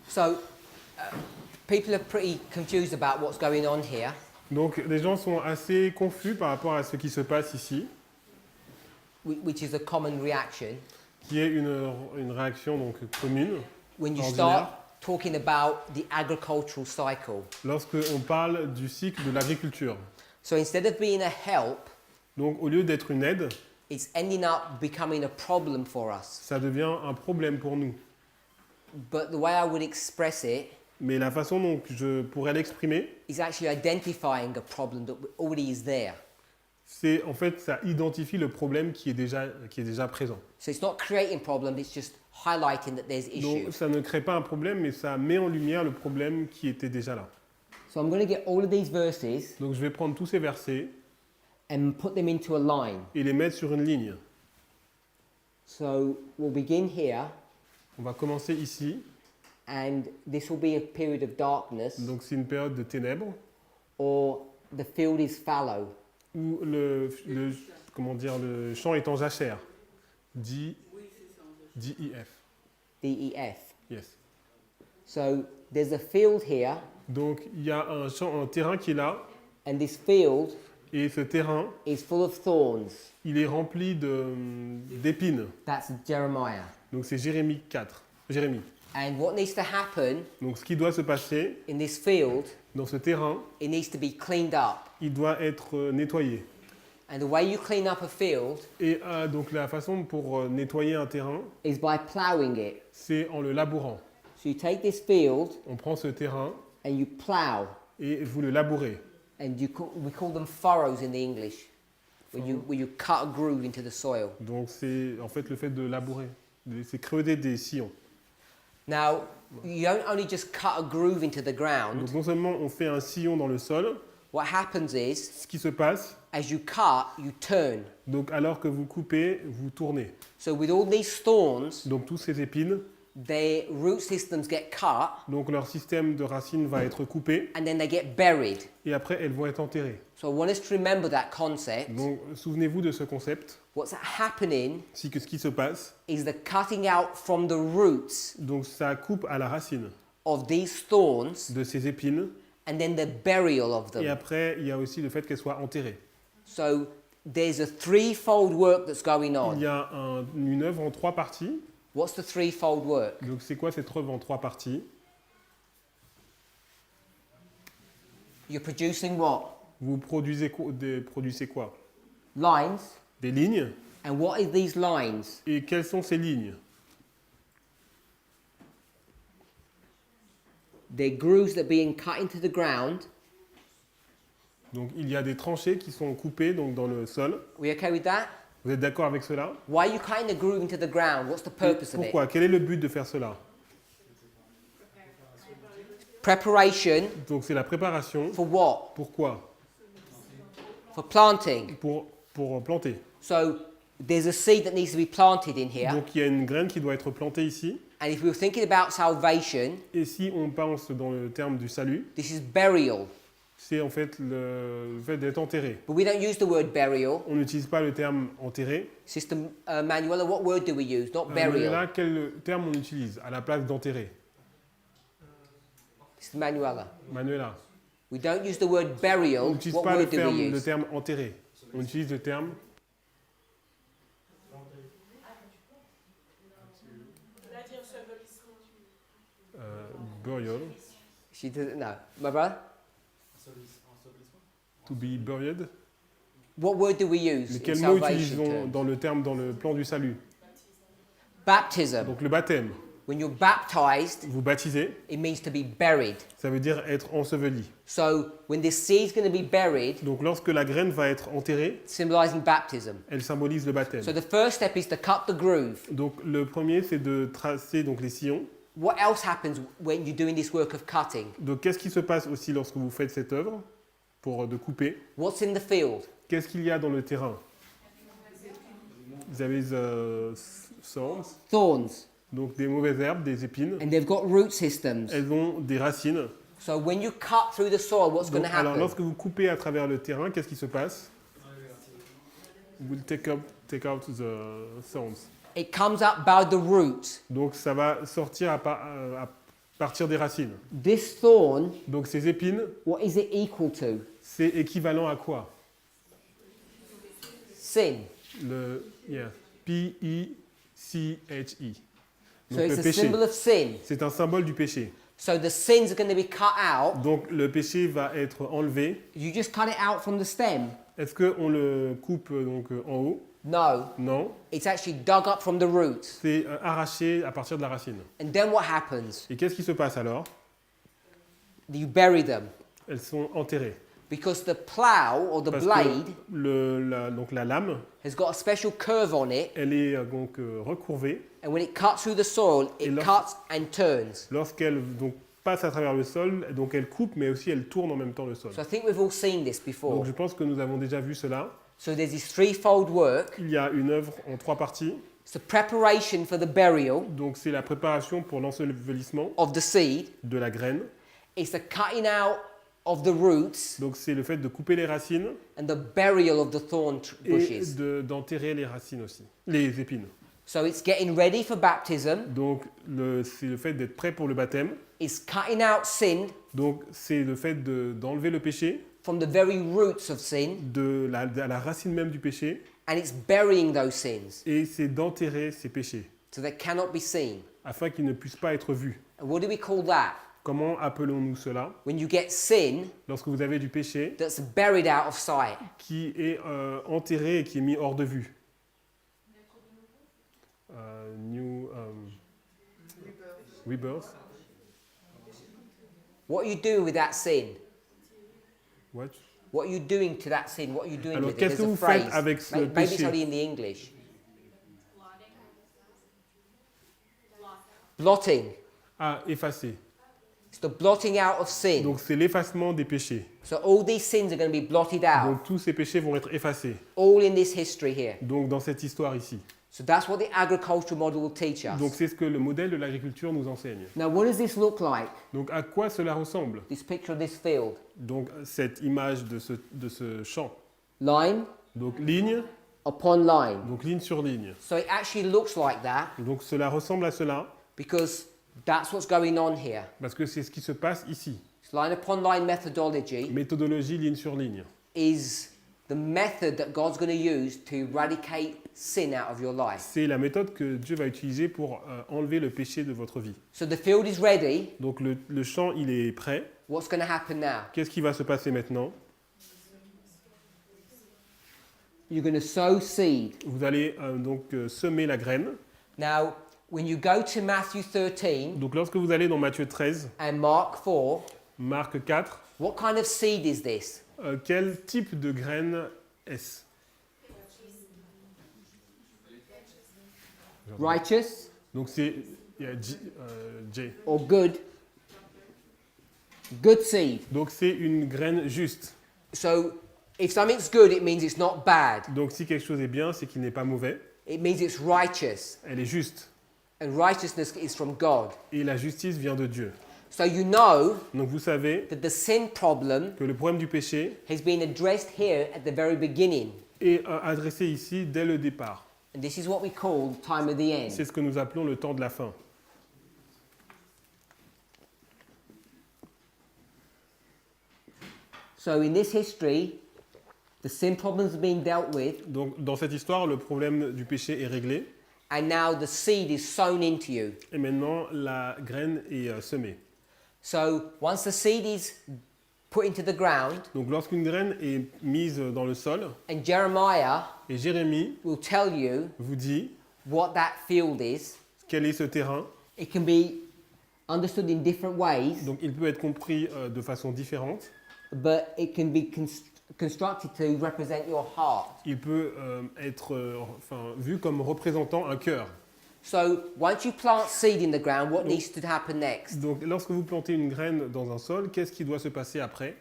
So, people are pretty confused about what's going on here. Donc les gens sont assez confus par rapport à ce qui se passe ici, Which is a common reaction. qui est une réaction donc commune. When you Ordinaire. start talking about the agricultural cycle. Lorsqu'on parle du cycle de l'agriculture. So instead of being a help, Donc au lieu d'être une aide, it's ending up becoming a problem for us. ça devient un problème pour nous. But the way I would express it Mais la façon dont je pourrais l'exprimer, is actually identifying a problem that already is there. c'est en fait ça identifie le problème qui est déjà présent. So it's not creating problem, it's just highlighting that there's Donc issues. ça ne crée pas un problème, mais ça met en lumière le problème qui était déjà là. So I'm going to get all of these verses Donc je vais prendre tous ces versets and put them into a line. et les mettre sur une ligne. So we'll begin here, On va commencer ici. and this will be a period of darkness, Donc c'est une période de ténèbres or the field is fallow. où comment dire, le champ est en jachère. D-I-F. DEF. Yes. So there's a field here, Donc il y a un terrain qui est là, and this field et ce terrain, is full of thorns. il est rempli d'épines. That's Jeremiah. Donc c'est Jérémie 4. Jérémie. And what needs to happen Donc ce qui doit se passer in this field, dans ce terrain, it needs to be cleaned up. il doit être nettoyé. And the way you clean up a field Et donc la façon pour nettoyer un terrain, is by ploughing it. c'est en le labourant. So you take this field On prend ce terrain and you plough, et vous le labourez. and we call them furrows in the English, where you cut a groove into the soil. Donc c'est en fait le fait de labourer. C'est creuser des sillons. Now, you don't only just cut a groove into the ground. Donc non seulement on fait un sillon dans le sol, What happens is, ce qui se passe, as you cut, you turn. donc alors que vous coupez, vous tournez. So with all these thorns, Donc toutes ces épines, their root systems get cut, donc leur système de racines va être coupé and then they get buried. et après elles vont être enterrées. So I want us to remember that concept. Donc souvenez-vous de ce concept, What's happening c'est que ce qui se passe, is the cutting out from the roots donc ça coupe à la racine of these thorns, de ces épines and then the burial of et them. après il y a aussi le fait qu'elles soient enterrées. So there's a threefold work that's going Il on. y a une œuvre en 3 parties. What's the threefold work? Donc c'est quoi cette œuvre en 3 parties? You're producing what? Vous produisez quoi? Lines. Des lignes. And what are these lines? Et quelles sont ces lignes? They're grooves that are being cut into the ground. Donc il y a des tranchées qui sont coupées donc, dans le sol. We okay with that? Vous êtes d'accord avec cela? Why are you cutting the groove into the ground? What's the purpose of it? Pourquoi? Quel est le but de faire cela? Preparation Donc c'est la préparation. for what? Pourquoi? For planting. Pour planter. So there's a seed that needs to be planted in here. Donc il y a une graine qui doit être plantée ici. And if we were thinking about salvation, Et si on pense dans le terme du salut, this is burial. c'est en fait le fait d'être enterré. But we don't use the word burial. On n'utilise pas le terme enterré. Sister Manuela, what word do we use? Not burial. Là, quel terme on utilise à la place d'enterrer? Sister Manuela. Manuela. We don't use the word burial. On n'utilise What pas word do we le use? terme enterré. On utilise le terme burial. She doesn't know. My brother? To be buried. What word do we use Mais in quel mot salvation utilisons terms? dans le plan du salut? Baptism. Donc le baptême. When you're baptized, Vous baptisez, it means to be buried. ça veut dire être enseveli. So when this seed's going to be buried, Donc lorsque la graine va être enterrée, symbolizing baptism. elle symbolise le baptême. So the first step is to cut the groove. Donc le premier, c'est de tracer donc, les sillons. What else happens when you're doing this work of cutting? Donc qu'est-ce qui se passe aussi lorsque vous faites cette œuvre de couper? What's in the field? Qu'est-ce qu'il y a dans le terrain? Vous avez Thorns. donc des mauvaises herbes, des épines. And they've got root systems. Elles ont des racines. So when you cut through the soil, what's going Donc, to alors happen? lorsque vous coupez à travers le terrain, qu'est-ce qui se passe? We'll take out the thorns. It comes up by the roots. Donc ça va sortir partir des racines. This thorn, Donc ces épines, what is it equal to? c'est équivalent à quoi? Sin. Le P-I-C-H-I. So Donc it's le a péché. symbol of sin. C'est un symbole du péché. So the sins are going to be cut out. Donc le péché va être enlevé. You just cut it out from the stem. Est-ce qu'on le coupe donc en haut? No, Non. it's actually dug up from the roots. C'est arraché à partir de la racine. And then what happens? Et qu'est-ce qui se passe alors? You bury them. Elles sont enterrées. Because the plow or the Parce blade que donc la lame, has got a special curve on it. elle est donc recourbée. And when it cuts through the soil, it Et lors- cuts and turns. Lorsqu'elle donc passe à travers le sol, donc elle coupe, mais aussi elle tourne en même temps le sol. So I think we've all seen this Donc before. je pense que nous avons déjà vu cela. So there's this threefold work. Il y a une œuvre en 3 parties. It's the preparation for the burial Donc c'est la préparation pour l'ensevelissement of the seed. de la graine. It's the cutting out of the roots Donc c'est le fait de couper les racines and the burial of the thorn et bushes. d'enterrer les racines aussi, les épines. So it's getting ready for baptism. Donc c'est le fait d'être prêt pour le baptême. It's cutting out sin Donc c'est le fait d'enlever le péché from the very roots of sin. de la racine même du péché. And it's burying those sins Et c'est d'enterrer ces péchés so they cannot be seen. afin qu'ils ne puissent pas être vus. And what do we call that? Comment appelons-nous cela? When you get sin Lorsque vous avez du péché that's buried out of sight. qui est enterré et qui est mis hors de vue. Rebirth. What are you doing with that sin? What? What are you doing to that sin? What are you doing Alors, with it? qu'est-ce que There's a vous faites phrase. avec ce Maybe it's péché? only in the English. Blotting. Ah, effacer. It's the blotting out of sin. Donc c'est l'effacement des péchés. So all these sins are going to be blotted out. Donc tous ces péchés vont être effacés. All in this history here. Donc dans cette histoire ici. So that's what the agricultural model will teach Donc us. c'est ce que le modèle de l'agriculture nous enseigne. Now what does this look like? Donc à quoi cela ressemble? This picture of this field. Donc cette image de ce champ. Line Donc ligne, upon line. donc ligne sur ligne. So it actually looks like that Donc cela ressemble à cela because that's what's going on here. parce que c'est ce qui se passe ici. This line upon line methodology Méthodologie ligne sur ligne. is the method that God's going to use to eradicate sin out of your life. C'est la méthode que Dieu va utiliser pour enlever le péché de votre vie. So the field is ready. Donc le champ, il est prêt. What's going to happen now? Qu'est-ce qui va se passer maintenant? You're going to sow seed. Vous allez semer la graine. Now, when you go to Matthew 13 Donc lorsque vous allez dans Matthieu 13, and Mark 4, Marc 4, what kind of seed is this? quel type de graine est-ce? Righteous Donc c'est il y a J. or good? Good seed. Donc c'est une graine juste. So if something's good, it means it's not bad. Donc si quelque chose est bien, c'est qu'il n'est pas mauvais. It means it's righteous. Elle est juste. And righteousness is from God. Et la justice vient de Dieu. So you know Donc vous savez that the sin problem que le problème du péché has been addressed here at the very beginning. est adressé ici dès le départ. And this is what we call the time of the end. C'est ce que nous appelons le temps de la fin. So in this history, the sin problems are being dealt with, Donc dans cette histoire, le problème du péché est réglé. and now the seed is sown into you. Et maintenant, la graine est semée. So once the seed is put into the ground, Donc lorsqu'une graine est mise dans le sol, and Jeremiah et Jérémie will tell you vous dit what that field is, quel est ce terrain, it can be understood in different ways, donc il peut être compris de façon différente. but it can be constructed to represent your heart. Il peut être vu comme représentant un cœur. So once you plant seed in the ground, what needs to happen next? Donc lorsque vous plantez une graine dans un sol, qu'est-ce qui doit se passer après?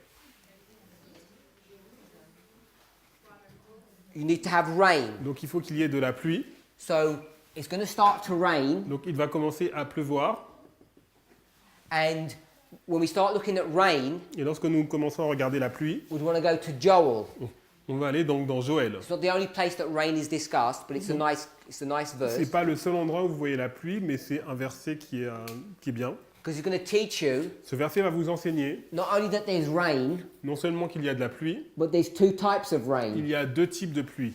You need to have rain. Donc il faut qu'il y ait de la pluie. So it's going to start to rain, Donc il va commencer à pleuvoir. and when we start looking at rain, Et lorsque nous commençons à regarder la pluie, we'd want to go to Joel. on va aller donc dans Joël. It's not the only place that rain is discussed, but it's a nice verse. C'est pas le seul endroit où vous voyez la pluie, mais c'est un verset qui est bien. Because he's going to teach you Ce verset va vous enseigner not only that there's rain, non seulement qu'il y a de la pluie, but there's two types of rain. il y a deux types de pluie.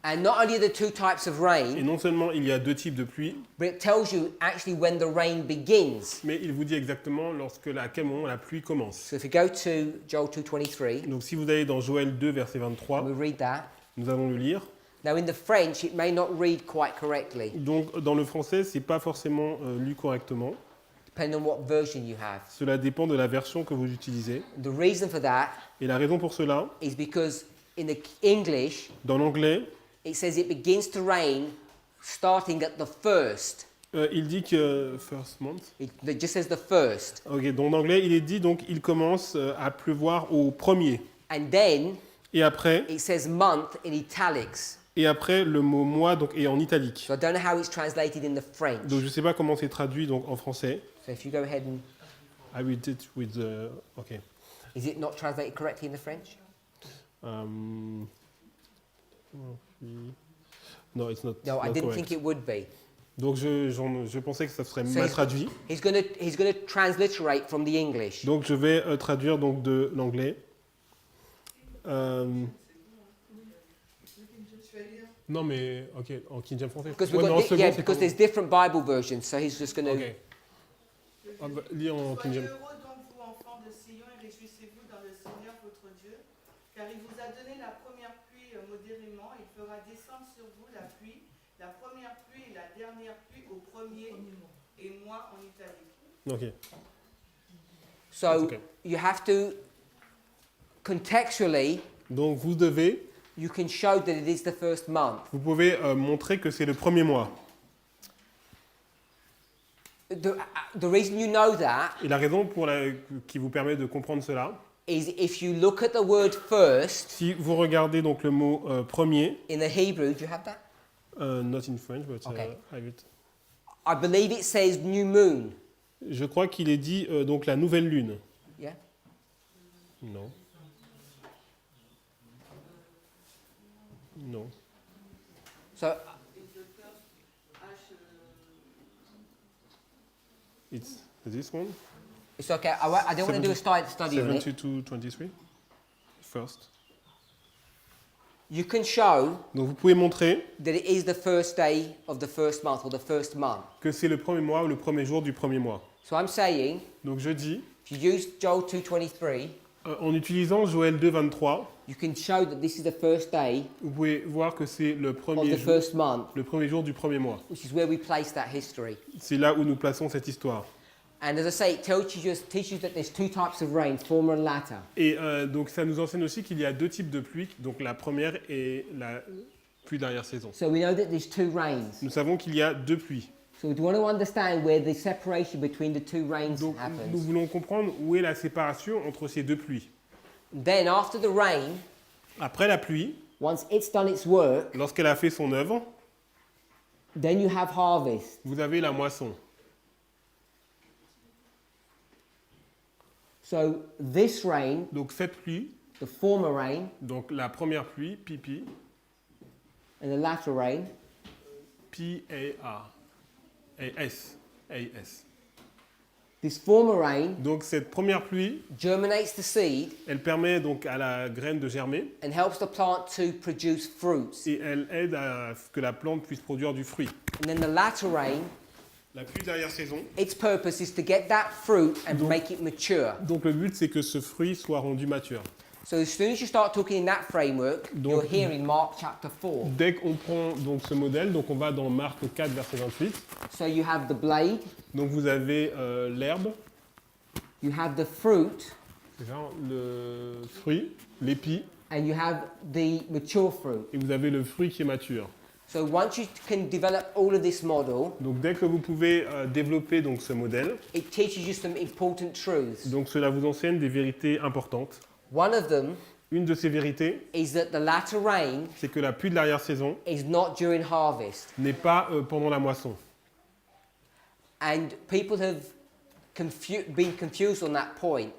And not only are there two types of Et rain, non seulement il y a deux types de pluie, but it tells you actually when the rain begins. mais il vous dit exactement à quel moment la pluie commence. So if you go to Joel 2:23, Donc si vous allez dans Joël 2, verset 23, we read that. nous allons le lire. Now in the French, it may not read quite correctly, Donc dans le français, c'est pas forcément lu correctement. depending on what version you have. Cela dépend de la version que vous utilisez. The reason for that Et la raison pour cela, is because in the English, dans l'anglais, it says it begins to rain starting at the first. il dit que first month. It just says the first. Ok, donc en anglais, il est dit donc il commence à pleuvoir au premier. And then Et après, it says month in italics. le mot mois donc est en italique. So I don't know how it's translated in the French. Donc je ne sais pas comment c'est traduit donc en français. So if you go ahead and... I will do it with the ok. Is it not translated correctly in the French? No, it's not. No, I not didn't correct. think it would be. Donc je pensais que ça serait So mal traduit. He's going to transliterate from the English. Donc je vais traduire donc de l'anglais. Non mais ok en King James français. Because, Ouais, mais en second, c'est because comment there's different Bible versions, so he's just going to... Ok. Ah bah, lis en King Soyez James. heureux donc vous enfants de Sion et réjouissez-vous dans le Seigneur votre Dieu, car il vous a donné la première pluie modérément, il fera descendre sur vous la pluie, la première pluie et la dernière pluie au premier et mois en Italie. Ok. So Okay. you have to, contextually, Donc vous devez, you can show that it is the first month. vous pouvez montrer que c'est le premier mois. The reason you know that Et la raison qui vous permet de comprendre cela, is if you look at the word first si vous regardez donc le mot premier, in the Hebrew, do you have that? not in French, but Okay. I have it. I believe it says new moon. Je crois qu'il est dit donc la nouvelle lune. Yeah? Non. Non. So It's this one. it's okay. I don't want to do a study on it. 72-23. First. You can show Donc vous pouvez montrer that it is the first day of the first month or the first month. que c'est le premier mois ou le premier jour du premier mois. So I'm saying, Donc je dis, if you use Joel 2:23, en utilisant Joël 2,23, you can show that this is the first day vous pouvez voir que c'est le of premier the jour, first month, le premier jour du premier mois. which is where we place that history. C'est là où nous plaçons cette histoire. And as I say, it teaches you that there's two types of rain, former and latter. Et donc ça nous enseigne aussi qu'il y a deux types de pluie, donc la première et la pluie d'arrière-saison. So we know that there's two rains. Nous savons qu'il y a deux pluies. So we want to understand where the separation between the two rains Donc nous happens. voulons comprendre où est la séparation entre ces deux pluies. Then after the rain, Après la pluie, once it's done its work, lorsqu'elle a fait son œuvre, then you have harvest. vous avez la moisson. So this rain, Donc cette pluie, the former rain, donc la première pluie, pipi, and the latter rain, P-A-A, A-S, A-S. this former rain Donc cette première pluie, germinates the seed elle permet donc à la graine de germer and helps the plant to produce fruits. et elle aide à ce que la plante puisse produire du fruit. And then the latter rain, La pluie d'arrière-saison, its purpose is to get that fruit and make it mature. donc le but c'est que ce fruit soit rendu mature. So as soon as you start talking in that framework, Donc- you're here in Mark chapter 4. Dès qu'on prend donc ce modèle, donc on va dans Marc 4 verset 28. So you have the blade, Donc vous avez l'herbe, you have the fruit, c'est ça, le fruit, l'épi, and you have the mature fruit. et vous avez le fruit qui est mature. So once you can develop all of this model, Donc dès que vous pouvez développer donc ce modèle, it teaches you some important truths. donc cela vous enseigne des vérités importantes. One of them Une de ces vérités, is that the latter rain c'est que la pluie de l'arrière-saison is not during harvest. n'est pas pendant la moisson. And people have been confused on that point.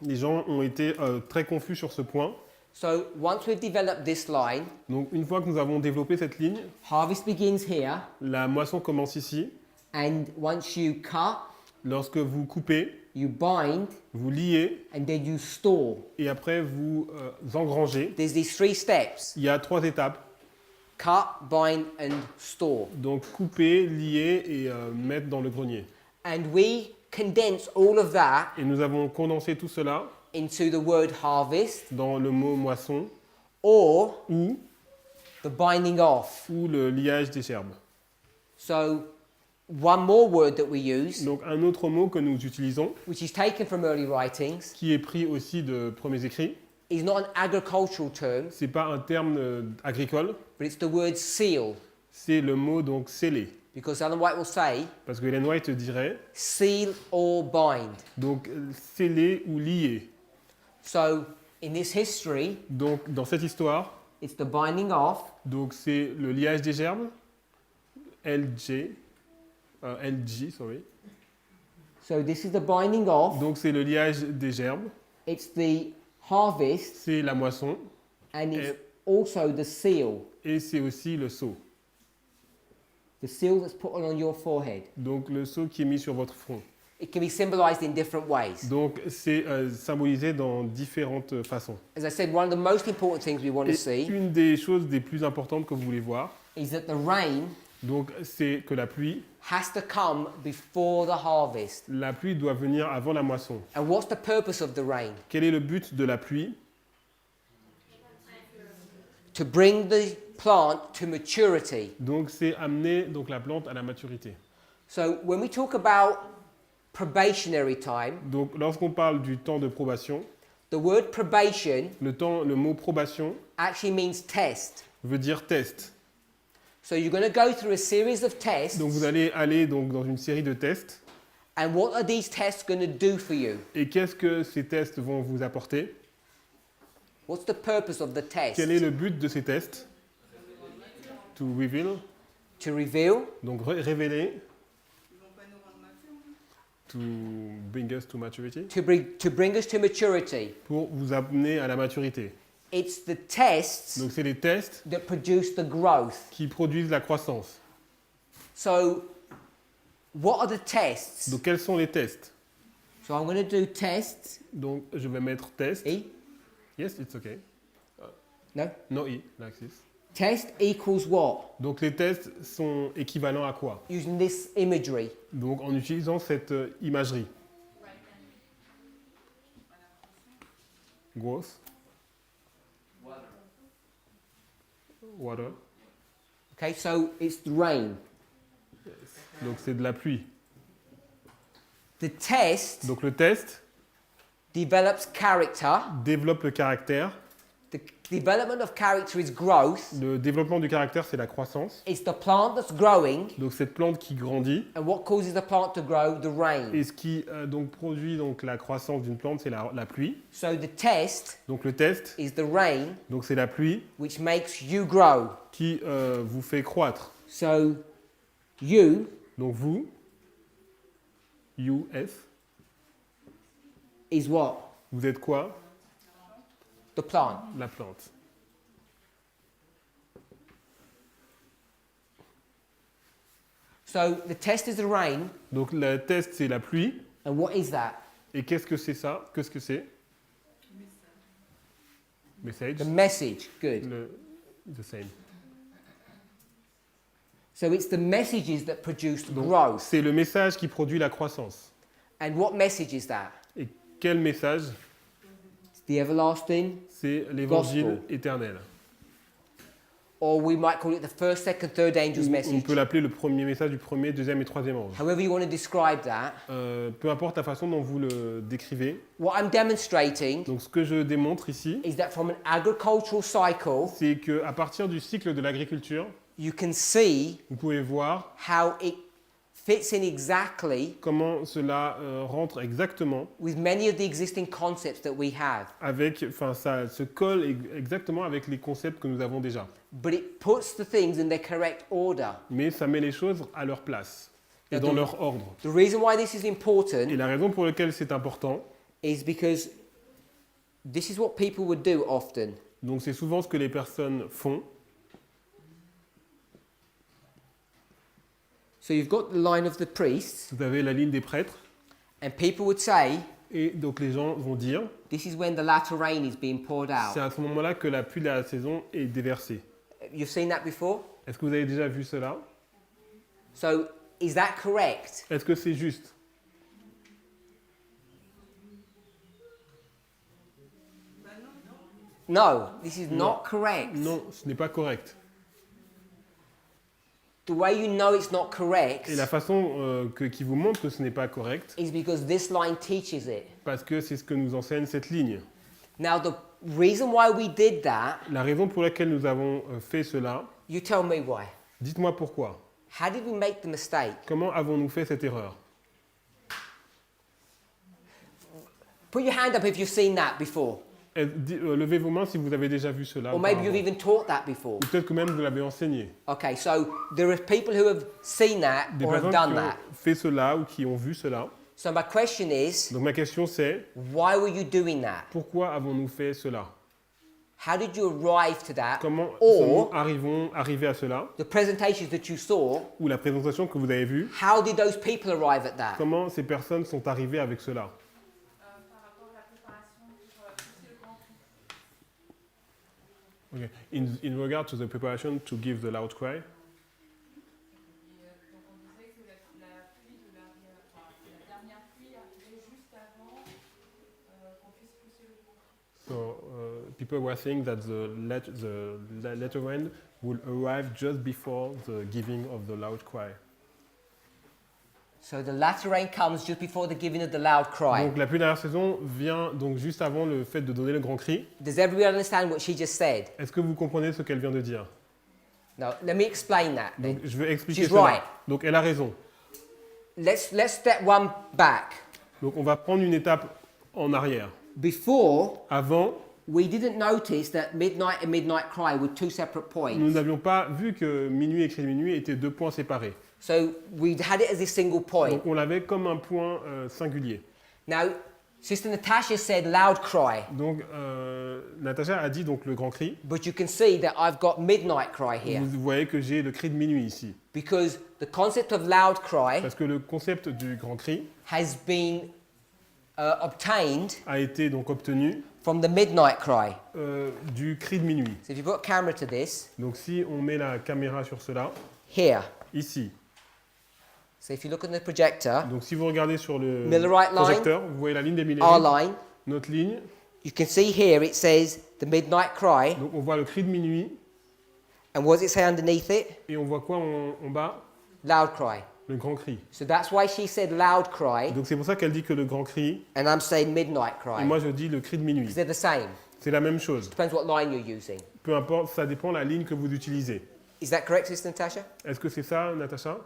Les gens ont été très confus sur ce point. So once we've developed this line, Donc une fois que nous avons développé cette ligne, harvest begins here, la moisson commence ici, and once you cut, Lorsque vous coupez, you bind, vous liez and then you store. et après vous engrangez. There's these 3 steps: Il y a 3 étapes. cut, bind, and store. Donc couper, lier et mettre dans le grenier. And we condense all of that Et nous avons condensé tout cela into the word harvest dans le mot moisson or ou the binding off. le liage des gerbes. So, one more word that we use, Donc un autre mot que nous utilisons, which is taken from early writings, qui est pris aussi de premiers écrits, is not an agricultural term, c'est pas un terme agricole, but it's the word seal. c'est le mot donc sceller. Because Ellen White will say, Parce que Ellen White dirait seal or bind. donc sceller ou lier. So, in this history, Donc dans cette histoire, it's the binding off, donc c'est le liage des gerbes, LG, sorry. so this is the binding off, Donc c'est le liage des gerbes, it's the harvest, c'est la moisson and it's also the seal. et c'est aussi le seau. The seal that's put on your forehead. Donc le seau qui est mis sur votre front. It can be symbolized in different ways. Donc c'est symbolisé dans différentes façons. As I said, one of the most important things we want to Et see une des choses les plus importantes que vous voulez voir, is that the rain donc c'est que la pluie has to come before the harvest. doit venir avant la moisson. And what's the purpose of the rain? Quel est le but de la pluie? To bring the plant to maturity. Donc c'est amener donc la plante à la maturité. So when we talk about probationary time, Donc lorsqu'on parle du temps de probation, the word probation le mot probation actually means test. veut dire test. So you're going to go through a series of tests. Donc vous allez aller donc dans une série de tests. And what are these tests going to do for you? Et qu'est-ce que ces tests vont vous apporter? What's the purpose of the test? Quel est le but de ces tests? To reveal, To reveal, donc révéler, Ils vont pas nous rendre matures. to bring us to maturity, to bring us to maturity. pour vous amener à la maturité. It's the tests Donc c'est les tests that produce the growth. qui produisent la croissance. So, what are the tests? Donc quels sont les tests? So I'm going to do tests. Donc je vais mettre test. E? Yes, it's okay. No? No E, like this. Test equals what? Donc les tests sont équivalents à quoi? Using this imagery. Donc en utilisant cette imagerie. Growth. Water. Okay, so it's the rain. Donc c'est de la pluie. The test Donc le test develops character. développe le caractère. The development of character is growth. Le développement du caractère, c'est la croissance. It's the plant that's growing. Donc cette plante qui grandit. And what causes the plant to grow? The rain. Et ce qui donc produit donc la croissance d'une plante, c'est la pluie. So the test Donc le test, is the rain, donc c'est la pluie which makes you grow. qui vous fait croître. So you Donc vous, US, is what? vous êtes quoi? The plant. La plante. So the test is the rain. Donc le test, c'est la pluie. And what is that? Et qu'est-ce que c'est ça? Qu'est-ce que c'est? Message. The message. Good. The same. So it's the messages that produce Donc, growth. c'est le message qui produit la croissance. And what message is that? Et quel message? It's the everlasting, C'est l'évangile Gospel. éternel. or we might call it the first, second, third angel's On message. peut l'appeler le premier message du premier, deuxième et troisième ange. However you want to describe that. Peu importe la façon dont vous le décrivez. What I'm demonstrating Donc ce que je démontre ici, is that from an agricultural cycle, c'est qu'à partir du cycle de l'agriculture, you can see vous pouvez voir how it fits in exactly comment cela rentre exactement with many of the existing concepts that we have. avec, enfin ça se colle exactement avec les concepts que nous avons déjà. But it puts the things in their correct order. Mais ça met les choses à leur place et Now, dans the- leur ordre. The reason why this is Et important la raison pour laquelle c'est important, is because this is what people would do often. donc c'est souvent ce que les personnes font. So you've got the line of the priests, Vous avez la ligne des prêtres, And people would say, Et donc les gens vont dire, this is when the latter rain is being poured c'est out. à ce moment-là que la pluie de la saison est déversée. You've seen that before? Est-ce que vous avez déjà vu cela? So, is that correct? Est-ce que c'est juste? No, this is not correct. Non, ce n'est pas correct. The way you know it's not correct Et la façon qui vous montre que ce n'est pas correct, is because this line teaches it. parce que c'est ce que nous enseigne cette ligne. Now, the reason why we did that, La raison pour laquelle nous avons fait cela, you tell me why. dites-moi pourquoi. How did we make the mistake? Comment avons-nous fait cette erreur? Put your hand up if you've seen that before. Levez vos mains si vous avez déjà vu cela. Or maybe you've auparavant. even taught that before. Ou peut-être que même vous l'avez enseigné. Okay, so there are people who have seen that Des or have personnes done qui that. ont fait cela ou qui ont vu cela. So my question is, Donc ma question c'est, why were you doing that? pourquoi avons-nous fait cela? How did you arrive to that? Comment Or sommes-nous arrivés à cela? the presentations that you saw, Ou la présentation que vous avez vue, how did those people arrive at that? comment ces personnes sont arrivées avec cela? Par rapport à la préparation pour pousser le grand cri. Okay. In regard to the preparation to give the loud cry, Et donc on disait que la pluie de la dernière pluie arrivait juste avant qu'on puisse pousser le grand cri. so people were saying that the latter rain will arrive just before the giving of the loud cry. So the latter rain comes just before the giving of the loud cry. Donc la pluie de la saison vient donc juste avant le fait de donner le grand cri. Does everybody understand what she just said? Est-ce que vous comprenez ce qu'elle vient de dire? Now, let me explain that. Donc je vais expliquer She's cela. right. Donc elle a raison. Let's step one back. Donc on va prendre une étape en arrière. Before, Avant, we didn't notice that midnight and midnight cry were two separate points. nous n'avions pas vu que minuit et cri de minuit étaient deux points séparés. So we had it as a single point. Donc on l'avait comme un point singulier. Now, Sister Natasha said loud cry, Donc Natacha a dit donc le grand cri. but you can see that I've got midnight cry here. Vous voyez que j'ai le cri de minuit ici. Because the concept of loud cry Parce que le concept du grand cri has been obtained a été donc obtenu from the midnight cry. du cri de minuit. So if you put a camera to this, Donc si on met la caméra sur cela, here. ici. So if you look at the projector, Donc si vous regardez sur le Millerite line, projecteur, vous voyez la ligne des our millérites, line, notre ligne. you can see here it says the midnight cry. Donc on voit le cri de minuit And what does it say underneath it? et on voit quoi en bas? Loud cry. Le grand cri. So that's why she said loud cry, Donc c'est pour ça qu'elle dit que le grand cri, and I'm saying midnight et cry. moi je dis le cri de minuit. Because they're the same. C'est la même chose. Depends what line you're using. Peu importe, ça dépend de la ligne que vous utilisez. Is that correct, Sister Natasha? Est-ce que c'est ça, Natacha?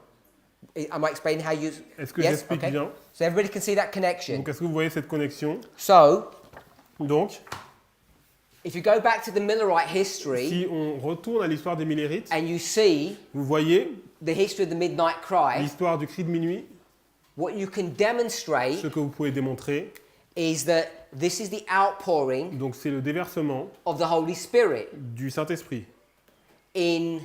Am I explaining how you... Est-ce que Yes? j'explique Okay. bien? So everybody can see that connection. Donc est-ce que vous voyez cette connexion? So, Donc, if you go back to the Millerite history, si on retourne à l'histoire des millérites, and you see vous voyez the history of the midnight cry, l'histoire du cri de minuit. what you can demonstrate Ce que vous pouvez démontrer, is that this is the outpouring donc c'est le déversement of the Holy Spirit du Saint-Esprit in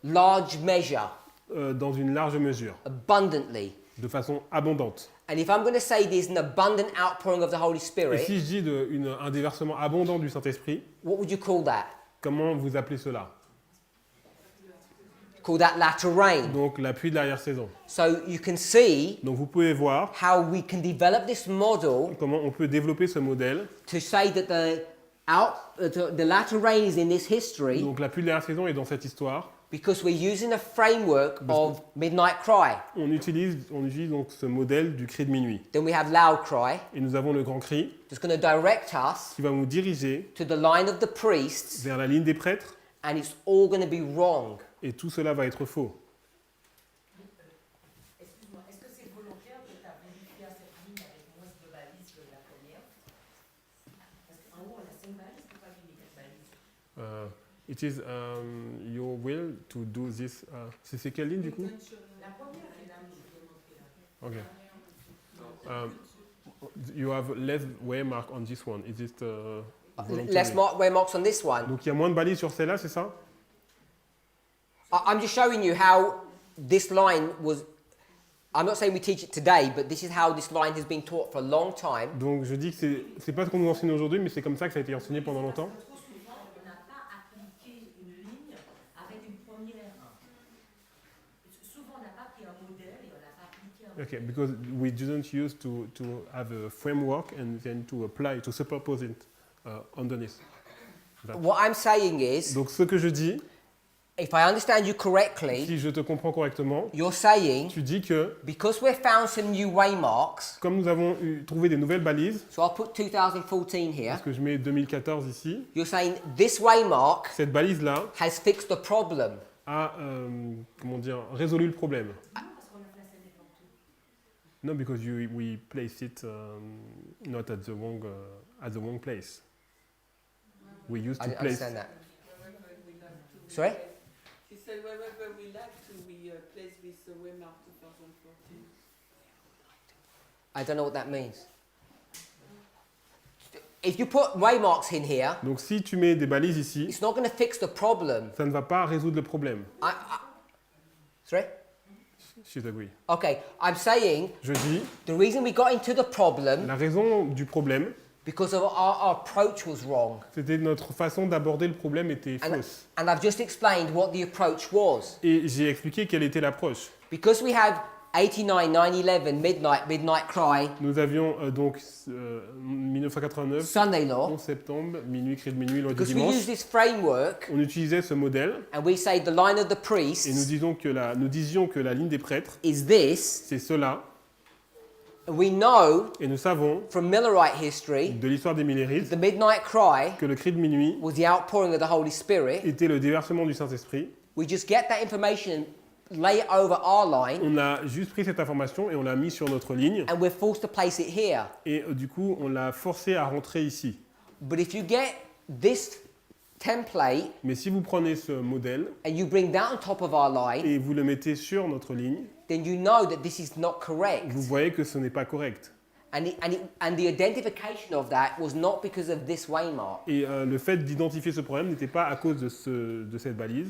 large measure, dans une large mesure, abundantly. de façon abondante. And if I'm going to say there's an abundant outpouring of the Holy Et Spirit, si je dis un déversement abondant du Saint-Esprit, what would you call that? comment vous appelez cela? Call that latter rain. Donc la pluie de l'arrière-saison. So you can see Donc vous pouvez voir how we can develop this model comment on peut développer ce modèle. to say that the latter rain is in this history Donc la pluie de l'arrière-saison est dans cette histoire. because we're using a framework of midnight cry. On utilise donc ce modèle du cri de minuit. Then we have loud cry, Et nous avons le grand cri that's going to direct us qui va nous diriger to the line of the priests, vers la ligne des prêtres and it's all going to be wrong. et tout cela va être faux. Excuse-moi, est-ce que c'est volontaire de ta vérifié à cette ligne avec moins de balises que la première? Parce qu'en haut, on a 5 balises, pourquoi il y a 4 balises? It is your will to do this. C'est quelle ligne du coup? La première est là, je vais montrer là. Okay. You have less waymark on this one. Is it voluntary? Less wear marks on this one. Donc il y a moins de balises sur celle-là, c'est ça? I'm just showing you how this line was I'm not saying we teach it today, but this is how this line has been taught for a long time. Donc je dis que c'est pas ce qu'on nous enseigne aujourd'hui, mais c'est comme ça que ça a été enseigné pendant longtemps. Parce que trop souvent, on n'a pas appliqué une ligne avec une première. Souvent, on n'a pas pris un modèle et on n'a pas appliqué un modèle. Okay, because we didn't use to have a framework and then to apply, to superpose it underneath. That. What I'm saying is, Donc ce que je dis, if I understand you correctly, si je te comprends correctement, you're saying, tu dis que because we've found some new waymarks, comme nous avons trouvé des nouvelles balises, so I'll put 2014 here, parce que je mets 2014 ici, you're saying this waymark cette balise-là has fixed the problem. a comment dire, résolu le problème. Parce qu'on a placé des partout. No, because we place it not at the wrong place. We used I to didn't place. understand that. Wherever we like to. Sorry? He said wherever we like to, we place this waymark 2014. I don't know what that means. If you put waymarks in here, Donc si tu mets des balises ici, it's not going to fix the problem. ça ne va pas résoudre le problème. Sorry? Je t'agree. Okay, I'm saying Je dis, the reason we got into the problem la raison du problème, because of our approach was wrong. c'était notre façon d'aborder le problème était And, fausse. and I've just explained what the approach was. Et j'ai expliqué quelle était l'approche. Because we have 89, 9/11, midnight cry, Nous avions donc 1989, Sunday law. 11 septembre, minuit, cri de minuit, loi du Because we use dimanche. this framework On utilisait ce modèle and we say the line of the et nous priests disions que la ligne des prêtres, is this. c'est cela. And we know Et nous savons from Millerite history de l'histoire des Millérites the midnight cry que le cri de minuit was the outpouring of the Holy Spirit. était le déversement du Saint-Esprit. We just get that information and lay it over our line, On a juste pris cette information et on l'a mis sur notre ligne. and we're forced to place it here. Et du coup, on l'a forcé à rentrer ici. But if you get this template Mais si vous prenez ce modèle and you bring that on top of our line, et vous le mettez sur notre ligne, then you know that this is not correct. vous voyez que ce n'est pas correct. And the identification of that was not because of this waymark. Et le fait d'identifier ce problème n'était pas à cause de cette balise.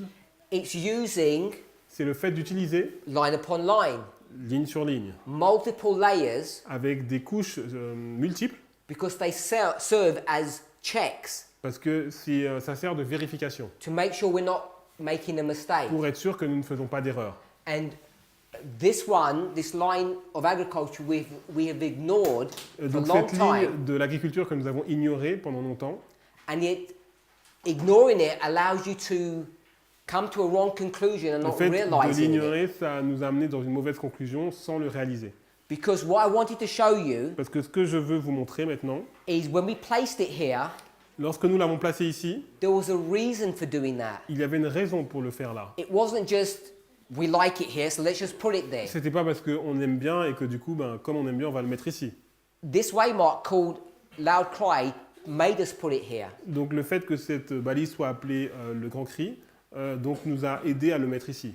It's using C'est le fait d'utiliser line upon line, ligne sur ligne, multiple layers, avec des couches multiples, because they serve as checks parce que ça sert de vérification, to make sure we're not making a mistake. pour être sûr que nous ne faisons pas d'erreur. And this line of agriculture, we have ignored for a Donc long cette ligne time, de l'agriculture que nous avons ignorée pendant longtemps, and yet ignoring it allows you to come to a wrong conclusion and le not fait de realizing it. l'ignorer, ça nous a amené dans une mauvaise conclusion sans le réaliser. Because what I wanted to show you Parce que ce que je veux vous montrer maintenant, is when we placed it here, lorsque nous l'avons placé ici, there was a reason for doing that. il y avait une raison pour le faire là. It wasn't just we like it here, so let's just put it there. C'était pas parce qu'on aime bien et que du coup, comme on aime bien, on va le mettre ici. This waymark called Loud Cry made us put it here. Donc le fait que cette balise soit appelée le grand cri, donc nous a aidé à le mettre ici.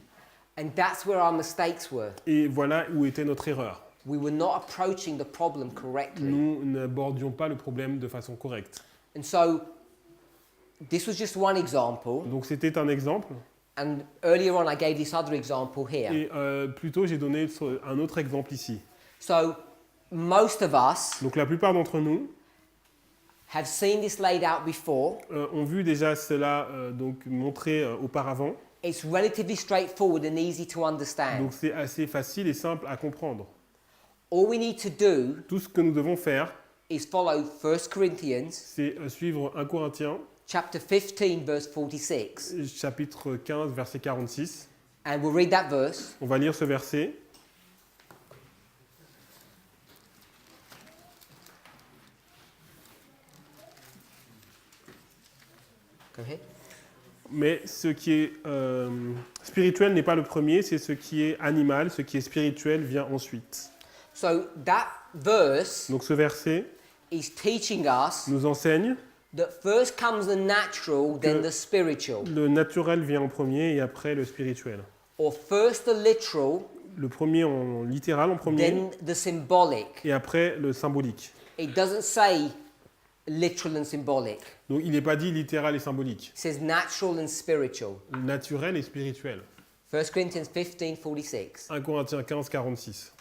And that's where our mistakes were. Et voilà où était notre erreur. We were not approaching the problem correctly. Nous n'abordions pas le problème de façon correcte. And so this was just one example. Donc c'était un exemple. And earlier on, I gave this other example here. Et plus tôt, j'ai donné un autre exemple ici. So most of us Donc la plupart d'entre nous have seen this laid out before. ont vu déjà cela donc montré auparavant. It's relatively straightforward and easy to understand. Donc c'est assez facile et simple à comprendre. All we need to do Tout ce que nous devons faire, is follow 1 Corinthians c'est suivre 1 Corinthiens, chapter 15, verse 46. chapitre 15, verset 46. And we'll read that verse. On va lire ce verset. Go ahead. Mais ce qui est spirituel n'est pas le premier, c'est ce qui est animal, ce qui est spirituel vient ensuite. So that verse Donc ce verset is teaching us nous enseigne that first comes the natural, then the spiritual. le naturel vient en premier et après le spirituel. Or first the literal, Le premier en littéral en premier then the symbolic. et après le symbolique. It doesn't say literal and symbolic. Donc il n'est pas dit littéral et symbolique. It says natural and spiritual. Naturel et spirituel. 1 Corinthians 15:46. 1 Corinthiens 15, 46.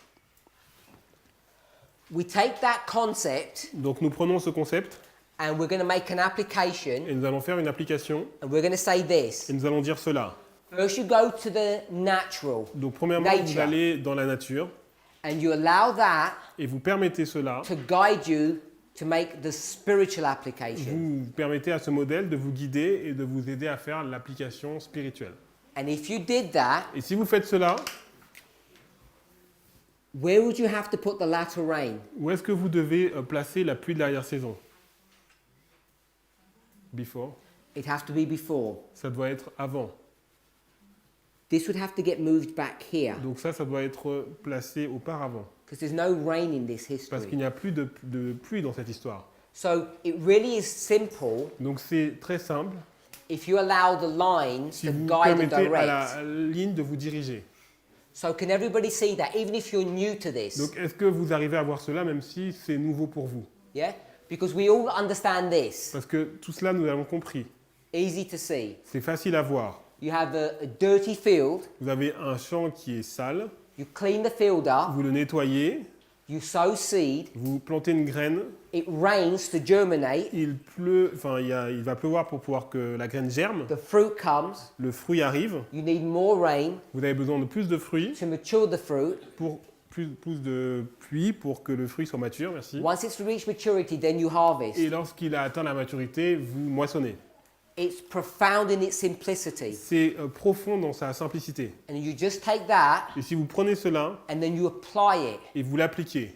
We take that concept Donc nous prenons ce concept and we're going to make an application et nous allons faire une application and we're going to say this. et nous allons dire cela. First you go to the natural Donc premièrement, vous Nature. allez dans la nature and you allow that et vous permettez cela, to guide you to make the spiritual application. vous permettez à ce modèle de vous guider et de vous aider à faire l'application spirituelle. And if you did that, Et si vous faites cela, where would you have to put the latter rain? où est-ce que vous devez placer la pluie de l'arrière-saison? Before. It'd have to be before. Ça doit être avant. This would have to get moved back here Donc ça doit être placé auparavant. because there's no rain in this Parce history. qu'il n'y a plus de pluie dans cette histoire. So it really is simple Donc c'est très simple if you allow the lines si to vous guide and permettez à direct. la ligne de vous diriger. So can everybody see that, even if you're new to this? Donc est-ce que vous arrivez à voir cela même si c'est nouveau pour vous? Yeah? Because we all understand this. Parce que tout cela nous avons compris. Easy to see. C'est facile à voir. You have a dirty field, Vous avez un champ qui est sale, you clean the field up, vous le nettoyez, you sow seed, vous plantez une graine, it rains to germinate, il pleut, il va pleuvoir pour pouvoir que la graine germe, the fruit comes, le fruit arrive, you need more rain vous avez besoin de plus de fruits, to mature the fruit. pour plus de pluie pour que le fruit soit mature, merci. Once it's reached maturity, then you harvest. Et lorsqu'il a atteint la maturité, vous moissonnez. It's profound in its simplicity. C'est profond dans sa simplicité. And you just take that Et si vous prenez cela and then you apply it, et vous l'appliquez,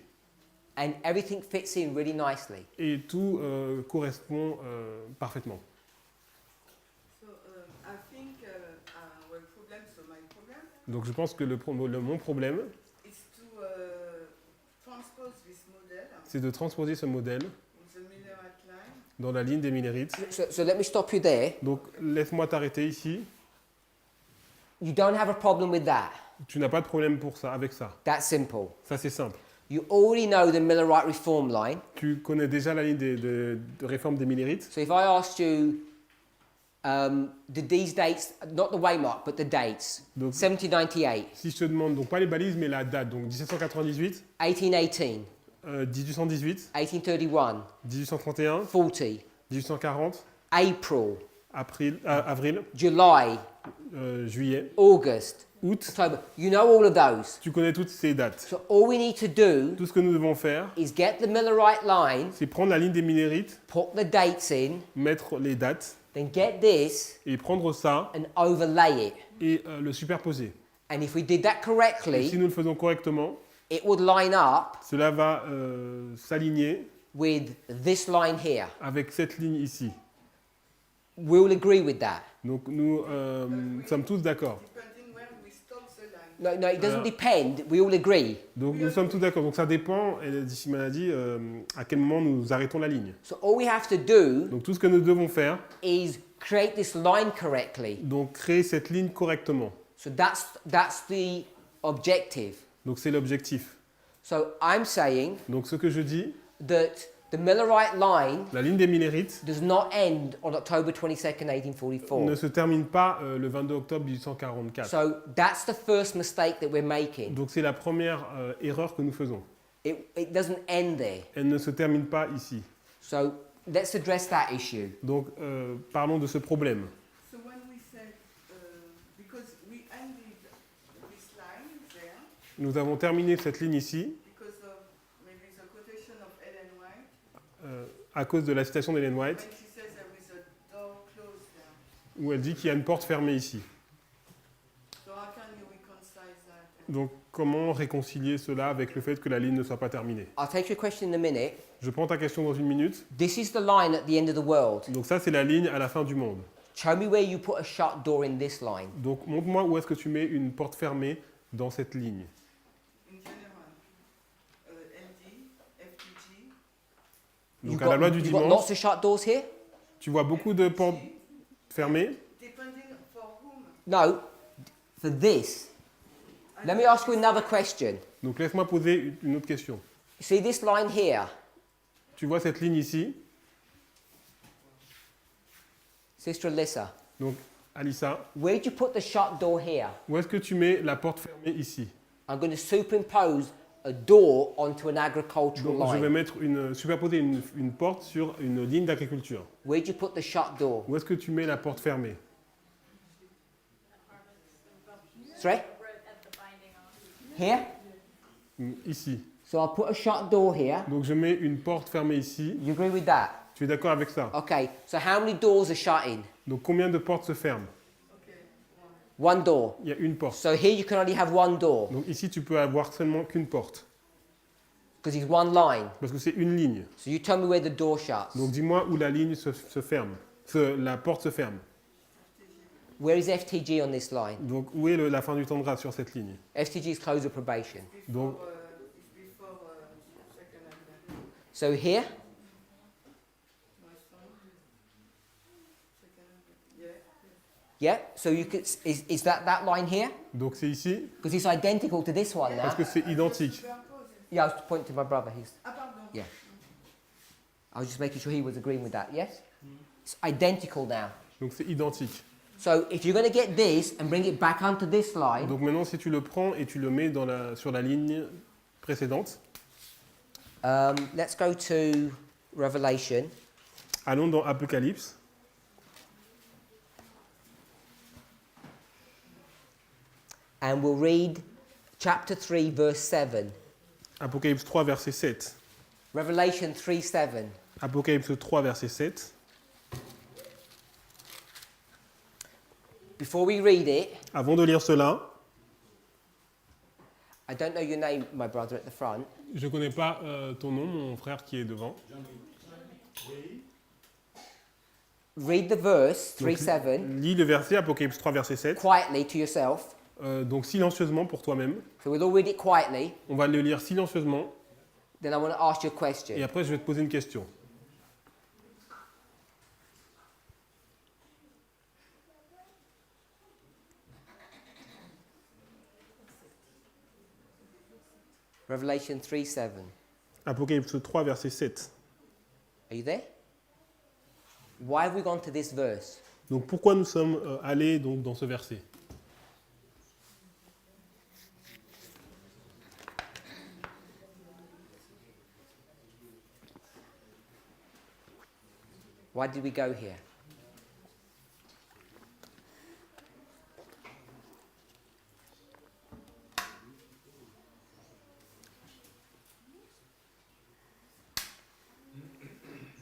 and everything fits in really nicely. et tout correspond parfaitement. So I think our problem, so my problem, Donc je pense que mon problème, is to transpose this model c'est de transposer ce modèle in the Miller line. dans la ligne des millérites. So let me stop you there. Donc laisse-moi t'arrêter ici. You don't have a problem with that. Tu n'as pas de problème pour ça, avec ça. That's simple. Ça c'est simple. You already know the Millerite reform line. Tu connais déjà la ligne de réforme des millérites. So if I asked you, did these dates, not the waymark, but the dates, Donc 1798, si je te demande, donc pas les balises mais la date, donc 1798, 1818, 1818, 1831, 1831, 40, 1840, April, avril, July, juillet, August, août. October. You know all of those. Tu connais toutes ces dates. So all we need to do Tout ce que nous devons faire, is get the Millerite line, c'est prendre la ligne des millérites, put the dates in, mettre les dates then get this et prendre ça and overlay it. et le superposer. And if we did that Et si correctly, nous le faisons correctement, it would line up cela va s'aligner with this line here. avec cette ligne ici. We'll agree with that. Donc nous sommes tous d'accord. Depending where we stop the line. No, it doesn't depend. We all agree. Donc nous sommes tous d'accord. Donc ça dépend, d'ici maladie, à quel moment nous arrêtons la ligne. So all we have to do Donc tout ce que nous devons faire, is create this line correctly. donc créer cette ligne correctement. So that's the objective. Donc c'est l'objectif. So I'm saying Donc ce que je dis, that the Millerite line la ligne des millérites does not end on October 22nd, ne 1844. se termine pas le 22 octobre 1844. So that's the first mistake that we're making. Donc c'est la première erreur que nous faisons. It doesn't end there. Elle ne se termine pas ici. So let's address that issue. Donc parlons de ce problème. So when we said, because we ended this line there, Nous avons terminé cette ligne ici because of maybe the quotation of Ellen White, à cause de la citation d'Ellen White, when she says there is a door closed there. où elle dit qu'il y a une porte fermée ici. So how can you reconcile that? Donc comment réconcilier cela avec le fait que la ligne ne soit pas terminée? I'll take your question in a minute. Je prends ta question dans une minute. This is the line at the end of the world. Donc ça c'est la ligne à la fin du monde. Show me where you put a shut door in this line. Donc montre-moi où est-ce que tu mets une porte fermée dans cette ligne. In general, LD, FTG, Donc à la loi du you've got dimanche, lots of shut doors here? tu vois beaucoup de portes fermées. depending for whom. No, for this. Let me ask you another question. Donc laisse-moi poser une autre question. See this line here? Tu vois cette ligne ici? Sister Alyssa, Donc Alissa, where do you put the shut door here? où est-ce que tu mets la porte fermée ici? I'm going to superimpose a door onto an agricultural Donc, je vais line. superposer une porte sur une ligne d'agriculture. Where do you put the shut door? Où est-ce que tu mets la porte fermée? Sorry? Here? Ici. So I'll put a shut door here. Donc, je mets une porte fermée ici. You agree with that? Tu es d'accord avec ça? Okay, so how many doors are shut in? Donc, combien de portes se ferment? One door. Il y a une porte. So here you can only have one door Donc, ici, tu peux avoir seulement qu'une porte. because it's one line. Parce que c'est une ligne. So you tell me where the door shuts. Donc, dis-moi où la ligne se ferme. La porte se ferme. Where is FTG on this line? Donc, où est la fin du temps de grâce sur cette ligne? FTG is close of probation. Donc, Before second amendment. So here, yeah. So you could is that line here? donc c'est ici Because it's identical to this one parce now. que c'est identique. Yeah, I was pointing to my brother. He's Ah pardon. yeah. I was just making sure he was agreeing with that. Yes, it's identical now. Donc c'est identique. So if you're going to get this and bring it back onto this line, Donc maintenant, si tu le prends et tu le mets sur la ligne précédente, let's go to Revelation. allons dans Apocalypse. And we'll read chapter 3, verse 7. Apocalypse 3, verset 7. Revelation 3, 7. Apocalypse 3, verset 7. Before we read it, Avant de lire cela, I don't know your name, my brother, at the front. je ne connais pas ton nom, mon frère qui est devant. Read the verse, 3, Donc, 7, lis le verset, Apocalypse 3, verset 7. quietly to yourself. Donc silencieusement pour toi-même. So we'll all read it quietly. On va le lire silencieusement Then I want to ask you a et question. après je vais te poser une question. Revelation 3, 7. Apocalypse 3, verset 7. Are you there? Why have we gone to this verse? Donc pourquoi nous sommes allés donc, dans ce verset? Why did we go here?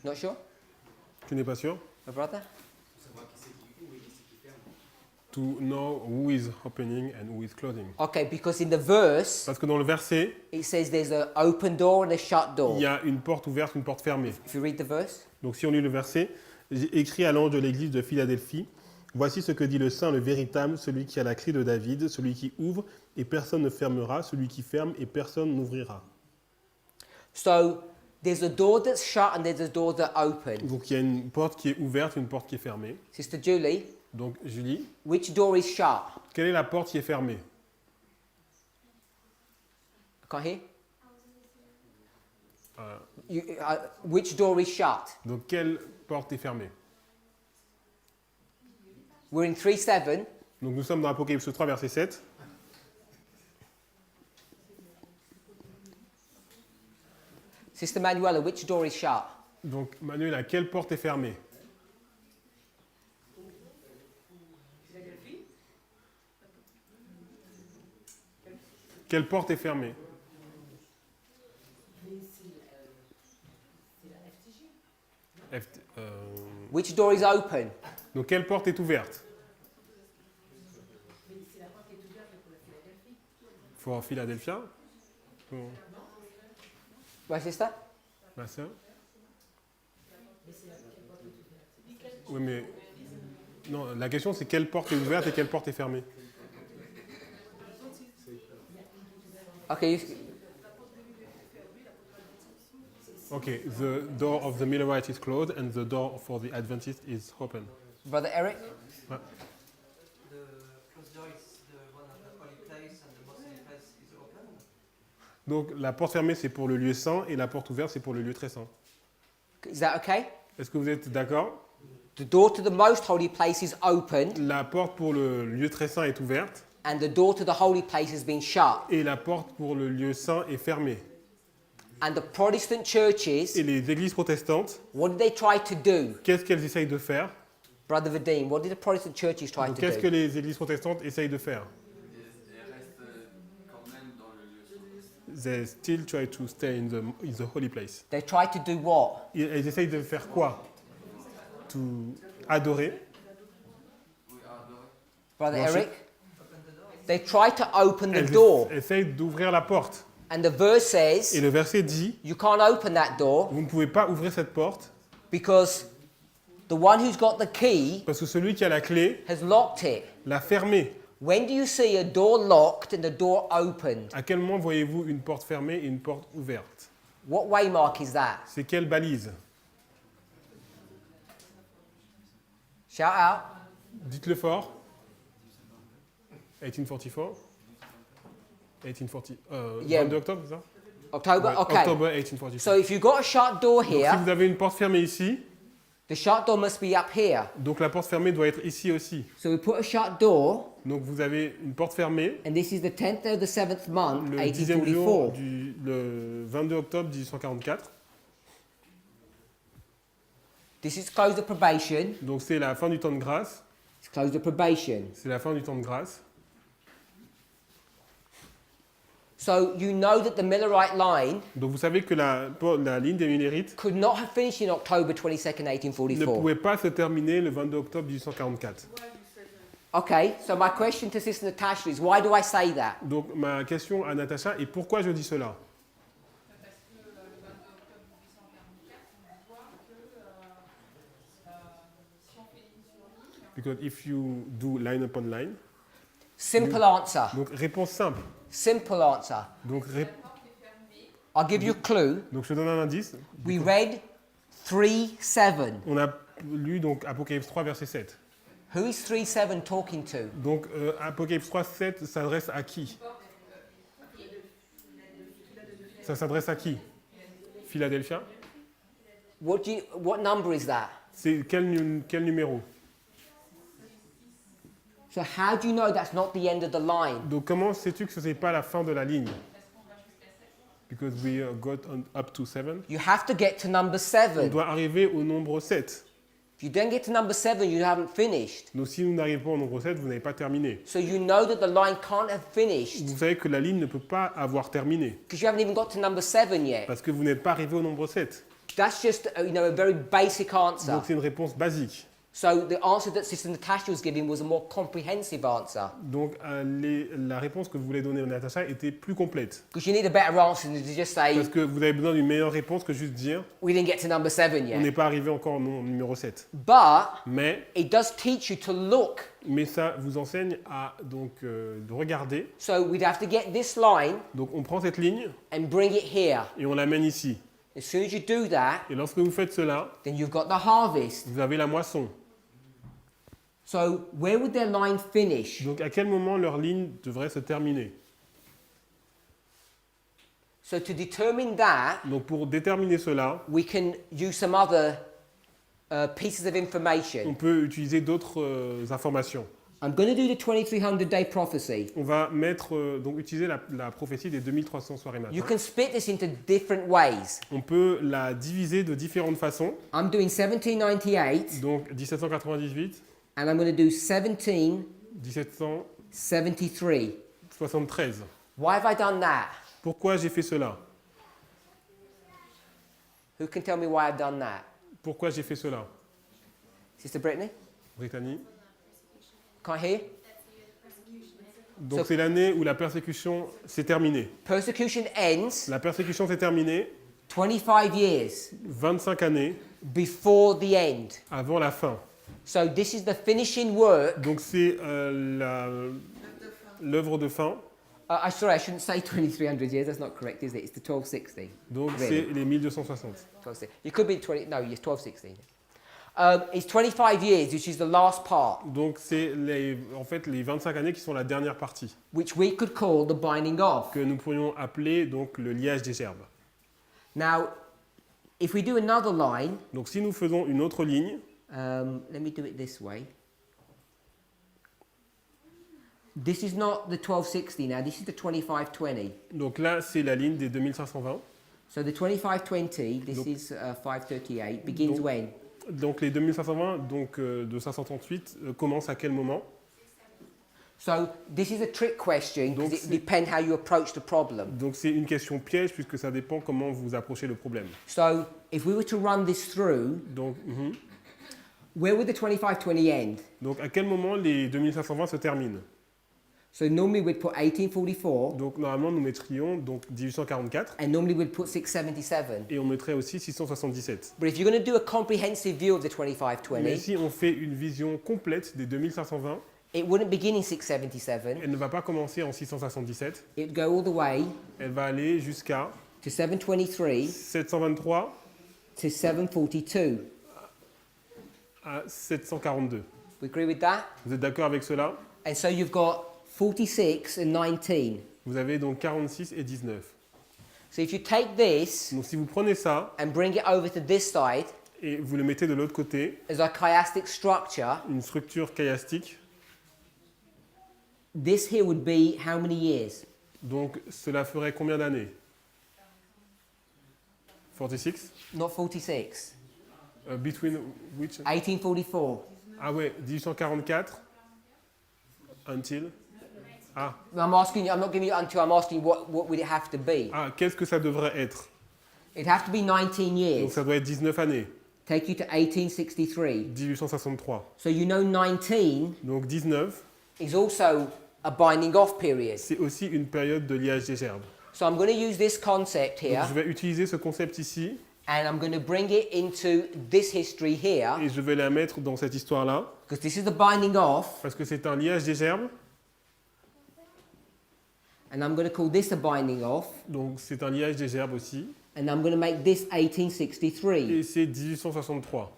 Not sure? Tu n'es pas sûr? My brother? To know who is opening and who is closing. Okay, because in the verse, Parce que dans le verset, it says there's an open door and a shut door. il y a une porte ouverte, une porte fermée. If you read the verse, Donc si on lit le verset, j'ai écrit à l'ange de l'église de Philadelphie, voici ce que dit le Saint, le véritable, celui qui a la clé de David, celui qui ouvre et personne ne fermera, celui qui ferme et personne n'ouvrira. so there's a door that's shut and there's a door that's open. Donc il y a une porte qui est ouverte, une porte qui est fermée. Sister Julie, Donc Julie, which door is shut? quelle est la porte qui est fermée? I can't hear. Euh, Which door is shut? donc quelle porte est fermée? We're in 3:7. Donc nous sommes dans Apocalypse 3, verset 7. Sister Manuela, which door is shut? Donc Manuela, quelle porte est fermée? Quelle porte est fermée? FT, Which door is open? donc quelle porte est ouverte? Pour Philadelphia? Pour My sister? ma sœur? Oui, mais non, la question c'est quelle porte est ouverte et quelle porte est fermée? Okay, Okay, the door of the Millerite is closed and the door for the Adventist is open. Brother Eric? Ouais. The closed door is the one of the holy place and the most holy place is open. Donc la porte fermée c'est pour le lieu saint et la porte ouverte c'est pour le lieu très saint. Is that okay? Est-ce que vous êtes d'accord? The door to the most holy place is opened, la porte pour le lieu très saint est ouverte and the door to the holy place has been shut. et la porte pour le lieu saint est fermée. And the Protestant churches, Et les églises protestantes, what did they try to do? qu'est-ce qu'elles essayent de faire? Brother Vadim, what did the Protestant churches try Donc, to qu'est-ce que do? les églises protestantes essayent de faire? Et reste quand même dans le lieu saint. They still try to stay in the holy place. They try to do what? Elles essayent de faire quoi? To adorer. Oui, adorer. Brother Worship. Eric? They try to open the Elles door. essayent d'ouvrir la porte. And the verse Et says, le verset dit, you can't open that door vous ne pouvez pas ouvrir cette porte because the one who's got the key parce que celui qui a la clé has locked it. l'a fermée. When do you see a door locked and the door opened? À quel moment voyez-vous une porte fermée et une porte ouverte? What waymark is that? C'est quelle balise? Shout out. Dites-le fort. 1844. 1840. Yeah. 22 octobre, c'est ça? October? Ouais, Okay. Octobre 1844. So if you've got a shut door Donc, si here, vous avez une porte fermée ici, the shut door must be up here. donc la porte fermée doit être ici aussi. So we put a shut door, Donc vous avez une porte fermée and this is the 10th of the 7th month, le 10e jour 1844. le 22 octobre 1844. This is close the probation. Donc c'est la fin du temps de grâce. It's close the probation. C'est la fin du temps de grâce. So you know that the Millerite line Donc vous savez que la ligne des Millérites could not have finished in October 22nd, ne 1844. pouvait pas se terminer le 22 octobre 1844. Okay, so my question to Sister Natasha is, why do I say that? Donc ma question à Natacha est pourquoi je dis cela? Parce que le 22 octobre 1844, on voit que si on fait ligne sur ligne, Because if you do line upon line. Simple answer. Donc réponse simple. Simple answer. Donc, la porte est fermée. I'll give you a clue. donc je te donne un indice. We read 3:7. On a lu donc Apocalypse 3 verset 7. Who is 3:7 talking to? Donc Apocalypse 3 7 s'adresse à qui? Ça s'adresse à qui? Philadelphia? What number is that? C'est quel numéro? So how do you know that's not the end of the line? Donc comment sais-tu que ce n'est pas la fin de la ligne? Because we got up to 7. You have to get to number On 7. doit arriver au nombre 7. If you don't get to number 7, you haven't finished. Donc si nous n'arrivons pas au nombre 7, vous n'avez pas terminé. So you know that the line can't have finished Vous savez que la ligne ne peut pas avoir terminé because you haven't even got to number 7 yet. parce que vous n'êtes pas arrivé au nombre 7. That's just a very basic answer. Donc c'est une réponse basique. So the answer that Sister Natasha was giving was a more comprehensive answer. Donc la réponse que vous voulez donner à Natacha était plus complète. Because you need a better answer than to just say, Parce que vous avez besoin d'une meilleure réponse que juste dire we didn't get to number 7 on n'est yet. pas arrivé encore au numéro 7. But Mais it does teach you to look. ça vous enseigne à donc de regarder. So we'd have to get this line Donc on prend cette ligne and bring it here. et on l'amène ici. As soon as you do that, Et lorsque vous faites cela, then you've got the harvest. vous avez la moisson. So where would their line finish? Donc à quel moment leur ligne devrait se terminer? So to determine that, Donc pour déterminer cela, we can use some other pieces of on information. peut utiliser d'autres informations. I'm going to do the 2300 day prophecy. On va donc utiliser la prophétie des 2300 soirées You matins. can split this into different ways. On peut la diviser de différentes façons. I'm doing 1798 Donc 1798, and I'm going to do 1773. 1773. Why have I done that? Pourquoi j'ai fait cela? Who can tell me why I've done that? Pourquoi j'ai fait cela? Sister Brittany? Brittany. Can't hear? Donc So- c'est l'année où la persécution s'est terminée. Persecution ends La persécution s'est terminée 25 years 25 années before the end. avant la fin. So this is the finishing work. Donc c'est l'œuvre de fin. Sorry, I shouldn't say 2300 years. That's not correct, is it? It's the 1260. Donc Really? c'est les 1260. 1260. You could be 20. No, it's 1260. It's 25 years, which is the last part, Donc c'est en fait les 25 années qui sont la dernière partie, which we could call the binding of. que nous pourrions appeler donc le liage des gerbes. Now, if we do another line, Donc si nous faisons une autre ligne, Let me do it this way. This is not the 1260 now, this is the 2520. Donc là, c'est la ligne des 2520. So the 2520, this Donc- is 538, begins Donc- when? Donc les 2520 donc, de 538 commencent à quel moment? So this is a trick question Donc because it c'est- depends how you approach the problem. Donc c'est une question piège puisque ça dépend comment vous approchez le problème. So if we were to run this through, Donc, where would the 2520 end? donc à quel moment les 2520 se terminent? So normally we'd put 1844 Donc normalement nous mettrions donc 1844 and normally we'd put 677. et on mettrait aussi 677. But if you're going to do a comprehensive view of the Mais 2520, si on fait une vision complète des 2520, it wouldn't begin in 677. elle ne va pas commencer en 677, It would go all the way elle va aller jusqu'à to 723 723 to 742. à 742. We agree with that? Vous êtes d'accord avec cela? And so you've got 46 and 19. Vous avez donc 46 et 19. So if you take this Donc si vous prenez ça and bring it over to this side et vous le mettez de l'autre côté, as a chiastic structure, une structure chiastique, this here would be how many years? donc cela ferait combien d'années? 46? Not 46. Between which? 1844. Ah ouais, 1844 until. Ah, I'm asking you, I'm not giving you until, I'm asking you what would it have to be? qu'est-ce que ça devrait être? It'd have to be 19 Donc years. ça doit être 19 années, Take you to 1863. 1863. So you know 19 Donc 19, is also a binding off period. c'est aussi une période de liage des gerbes. So I'm going to use this concept Donc here je vais utiliser ce concept ici and I'm going to bring it into this history here et je vais la mettre dans cette histoire-là because this is the binding off parce que c'est un liage des gerbes. and I'm going to call this a binding off Donc c'est un liage des gerbes aussi. and I'm going to make this 1863. Et c'est 1863.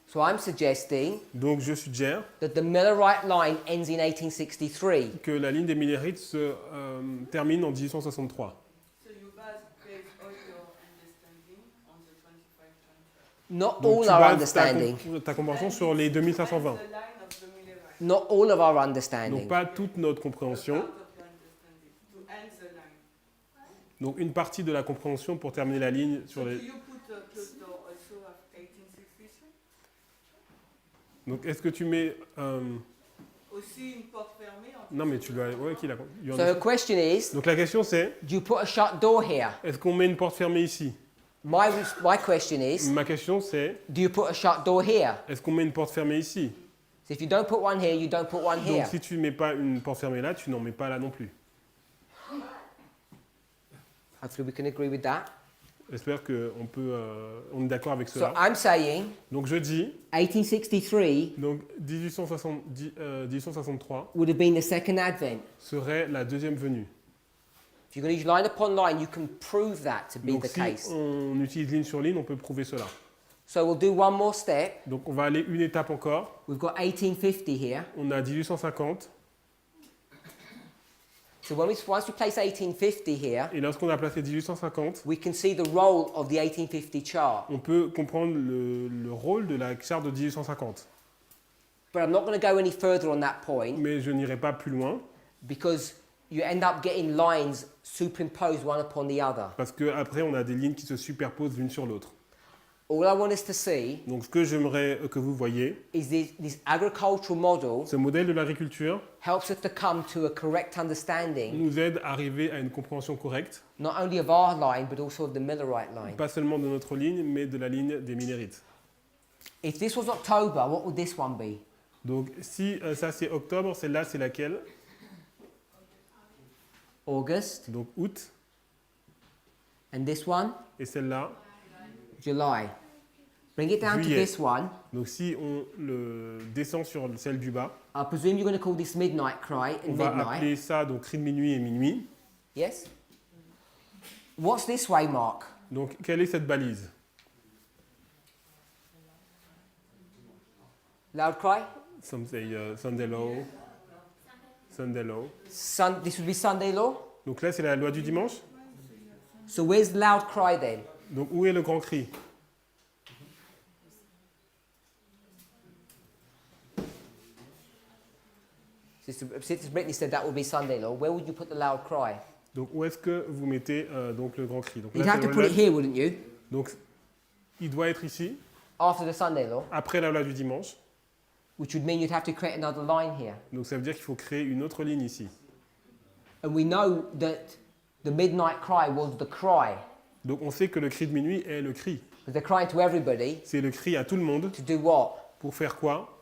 So I'm suggesting Donc je suggère that the Millerite line ends in 1863. que la ligne des Millérites se termine en 1863. So you base all your understanding on the 2520. Not Donc all tu our bases understanding. ta compréhension sur les 2520. The line of the Millerite. Not all of our Donc understanding. pas toute notre compréhension. Part of your understanding to end the line. Donc une partie de la compréhension pour terminer la ligne sur So les... do you put a closed door also of 1863? Donc est-ce que tu mets... Aussi une porte fermée en Non mais tu dois... Ouais, qui l'a... you So the understand? question is, Donc la question c'est, do you put a shut door here? est-ce qu'on met une porte fermée ici? My question is, Ma question c'est, do you put a shut door here? est-ce qu'on met une porte fermée ici? So if you don't put one here, you don't put one Donc here. si tu ne mets pas une porte fermée là, tu n'en mets pas là non plus. Hopefully we can agree with that. J'espère qu'on peut... on est d'accord avec So cela. I'm saying Donc je dis, 1863 donc 1863 would have been the second advent. serait la deuxième venue. If you're going to use line upon line, you can prove that to be Donc the si case. on utilise ligne sur ligne, on peut prouver cela. So we'll do one more step. Donc on va aller une étape encore. We've got 1850 here. On a 1850. So once we place 1850 here, Et lorsqu'on a placé 1850, we can see the role of the 1850 chart. on peut comprendre le rôle de la charte de 1850. But I'm not going to go any further on that point Mais je n'irai pas plus loin, because you end up getting lines superimposed one upon the other. parce qu'après, on a des lignes qui se superposent l'une sur l'autre. All I want us to see Donc ce que j'aimerais que vous voyez, is this agricultural model ce modèle de l'agriculture helps us to come to a correct understanding, nous aide à arriver à une compréhension correcte, not only of our line, but also of the Millerite line. pas seulement de notre ligne, mais de la ligne des Millérites. If this was October, what would this one be? Donc si ça c'est octobre, celle-là c'est laquelle? August. Donc août, And this one? et celle-là. July. Bring it down to Juillet. this one. Donc si on le descend sur celle du bas, I presume you're going to call this midnight cry on and va midnight. appeler ça donc cri de minuit et minuit. Yes? What's this way, Mark? Donc quelle est cette balise? Loud cry? Some say Sunday law. Sunday law. This would be Sunday law. Donc là c'est la loi du dimanche. So where's loud cry then? Donc où est le grand cri? Sister Brittany said that would be Sunday law. Where would you put the loud cry? Donc où est-ce que vous mettez donc le grand cri? Donc, You'd là, have c'est to la put it loi- here, wouldn't you? donc il doit être ici, After the Sunday law, après la loi du dimanche. which would mean you'd have to create another line here. Donc ça veut dire qu'il faut créer une autre ligne ici. And we know that the midnight cry was the cry. Donc on sait que le cri de minuit est le cri. Because they're crying to everybody C'est le cri à tout le monde to do what? pour faire quoi?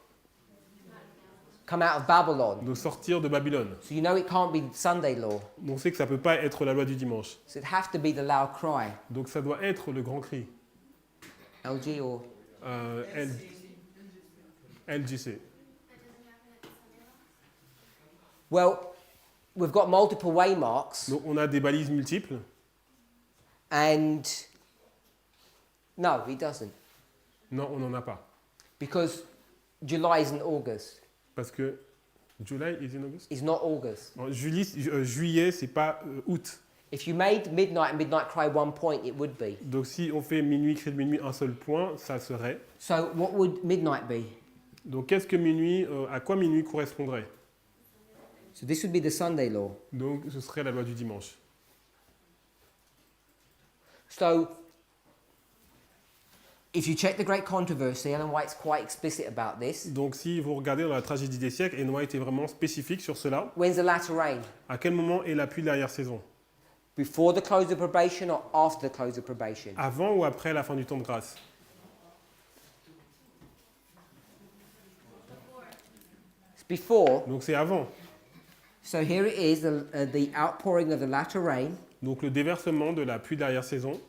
Come out of Babylon. De sortir de Babylone. So you know it can't be Sunday law. Donc on sait que ça ne peut pas être la loi du dimanche. So it'd have to be the loud cry. Donc ça doit être le grand cri. LG or... LGC. Well, we've got multiple waymarks Donc on a des balises multiples. and... No, it doesn't. Non, on n'en a pas. Because July isn't August. Parce que July is in August. It's not August. Juillet, c'est pas août. If you made midnight and midnight cry one point, it would be. Donc si on fait minuit, cri de minuit, un seul point, ça serait. So what would midnight be? Donc qu'est-ce que minuit, à quoi minuit correspondrait? So this would be the Sunday law. Donc ce serait la loi du dimanche. So if you check the Great Controversy, Ellen White's quite explicit about this. Donc si vous regardez dans la tragédie des siècles, Ellen White est vraiment spécifique sur cela. When's the latter rain? À quel moment est la pluie de l'arrière-saison? Before the close of probation or after the close of probation? Avant ou après la fin du temps de grâce? It's before. Donc c'est avant. So here it is, the outpouring of the latter rain, Donc le déversement de la pluie de l'arrière-saison.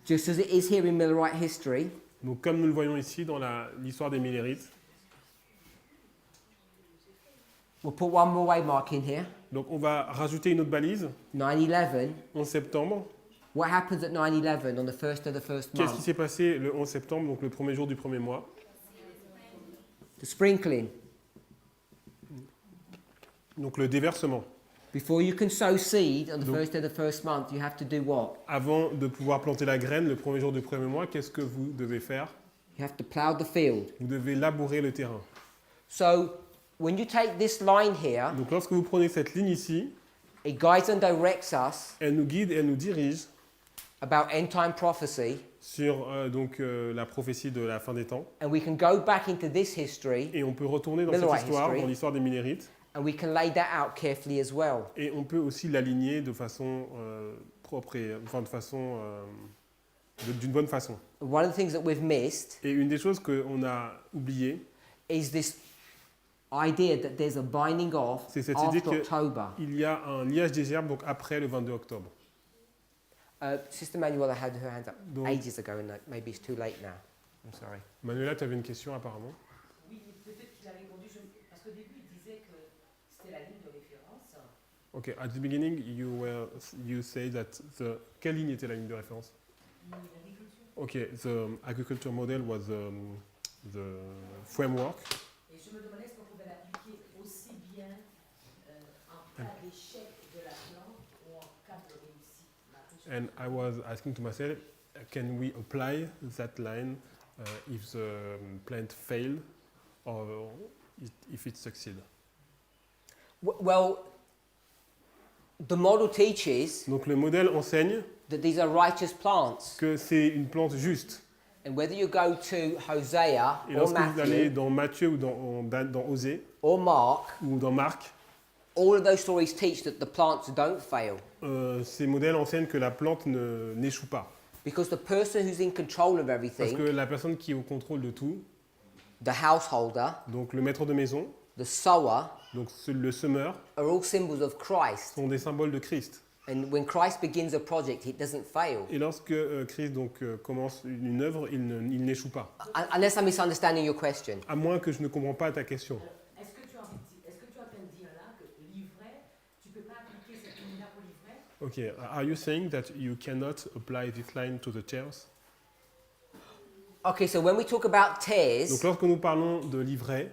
just as it is here in Millerite history. Donc comme nous le voyons ici dans l'histoire des Millérites. We'll put one more waymark in here. Donc on va rajouter une autre balise. 9/11. 11 septembre. What happens at 9/11 on the first of the first Qu'est-ce qui month? s'est passé le 11 septembre, donc le premier jour du premier mois? The sprinkling. Donc le déversement. Before you can sow seed on the Donc- first of the first month, you have to do what? Avant de pouvoir planter la graine le premier jour du premier mois, qu'est-ce que vous devez faire? You have to plough the field. Vous devez labourer le terrain. So when you take this line here, Donc lorsque vous prenez cette ligne ici, it guides and directs us elle nous guide et elle nous dirige about end time prophecy, sur la prophétie de la fin des temps. and we can go back into this history Et on peut retourner dans cette Millerite histoire, history. dans l'histoire des Millérites, and we can lay that out carefully as well. et on peut aussi l'aligner de façon propre et enfin d'une bonne façon. One of the things that we've missed Et une des choses qu'on a oubliées, is this idea that there's a binding off c'est cette idée after October. qu'il y a un liage des gerbes donc après le 22 octobre. Sister Manuela had her hand up Donc- ages ago, and maybe it's too late now. I'm sorry. Manuela, tu avais une question apparemment. Oui, peut-être qu'il a répondu, parce qu'au début, il disait que c'était la ligne de référence. Ok, at the beginning, you say that quelle ligne était la ligne de référence? L'agriculture. Ok, the agriculture model was the framework. Et je me demandais est-ce qu'on pouvait l'appliquer aussi bien en cas d'échec de la plante ou en cas de réussite. And I was asking to myself, can we apply that line if the plant failed or if it succeed? Well, the model teaches Donc le modèle enseigne that these are righteous plants. que c'est une plante juste. And whether you go to Hosea Et or lorsque vous allez Matthew dans Matthieu ou dans Osée or Mark, ou dans Marc, all of those stories teach that the plants don't fail. ces modèles enseignent que la plante n'échoue pas. Because the person who's in control of Parce everything, que la personne qui est au contrôle de tout, the householder, donc le maître de maison, the sower, donc le semeur, are all symbols of Christ. sont des symboles de Christ. And when Christ begins a project, it doesn't fail. Et lorsque Christ commence une œuvre, il n'échoue pas. Unless I'm misunderstanding your question. À moins que je ne comprends pas ta question. Est-ce que tu es en train de dire là que l'ivraie, tu ne peux pas appliquer cette ligne-là pour l'ivraie? Ok, are you saying that you cannot apply this line to the chairs? Okay, so when we talk about Donc tares, lorsque nous parlons de l'ivraie,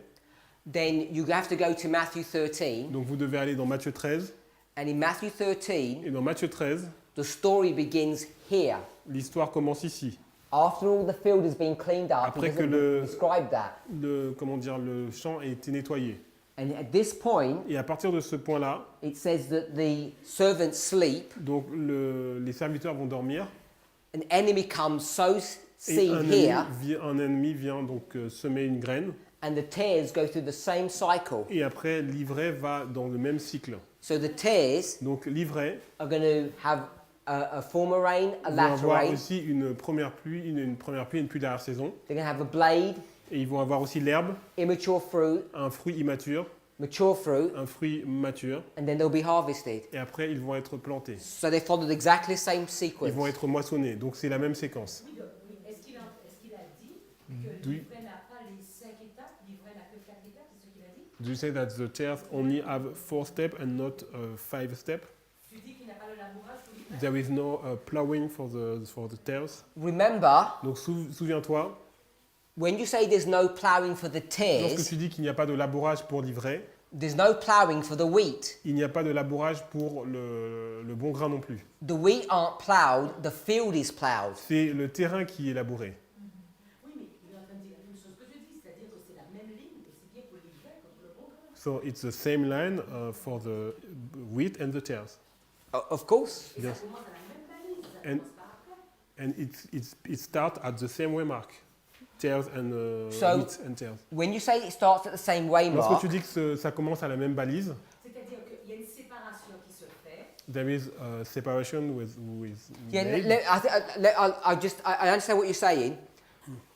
then you have to go to Matthew 13. donc vous devez aller dans Matthieu 13, And in Matthew 13, et dans Matthieu 13, the story begins here. l'histoire commence ici. After all the field has been cleaned up, Après it que doesn't describe that. le champ a été nettoyé. And at this point, Et à partir de ce point-là, it says that the servants sleep, donc les serviteurs vont dormir. an enemy comes, sows Et seed here, un ennemi vient donc semer une graine. and the tares go through the same cycle. Et après, l'ivraie va dans le même cycle. So the tares Donc l'ivraie are going to have a former rain, a va latter avoir rain. aussi une première pluie, une première pluie, une pluie d'arrière-saison. They're going to have a blade, Et ils vont avoir aussi l'herbe, immature fruit, un fruit immature, mature fruit, un fruit mature. and then they'll be harvested. Et après, ils vont être plantés. So they followed exactly the same Ils sequence. vont être moissonnés. Donc c'est la même séquence. Oui, oui. Est-ce qu'il a dit que Oui. l'ivraie n'a pas les 5 étapes, l'ivraie n'a que 4 étapes, c'est ce qu'il a dit? Do you say that the tares only have 4 steps and not 5 steps? Tu dis qu'il n'y a pas le labourage pour l'ivraie? There is no plowing for the tares. Remember, Donc souviens-toi, when you say there's no ploughing for the lorsque tares, tu dis qu'il n'y a pas de labourage pour l'ivraie, there's no ploughing for the wheat. il n'y a pas de labourage pour le bon grain non plus. The wheat aren't ploughed, the field is ploughed. C'est le terrain qui est labouré. Oui, mais il est en train de dire la même chose que je dis, c'est-à-dire que c'est la même ligne, aussi bien pour l'ivraie que pour le bon grain. So it's the same line for the wheat and the tares. Of course. Et Yes. ça commence à la même balise, ça And- commence par après. And it starts at the same way mark. Tares and So- wheat and tares. When you say it starts at the same way, Lorsque Mark, tu dis que ça commence à la même balise, C'est-à-dire qu'il y a une séparation qui se fait. there is a separation with yeah, made. I understand what you're saying.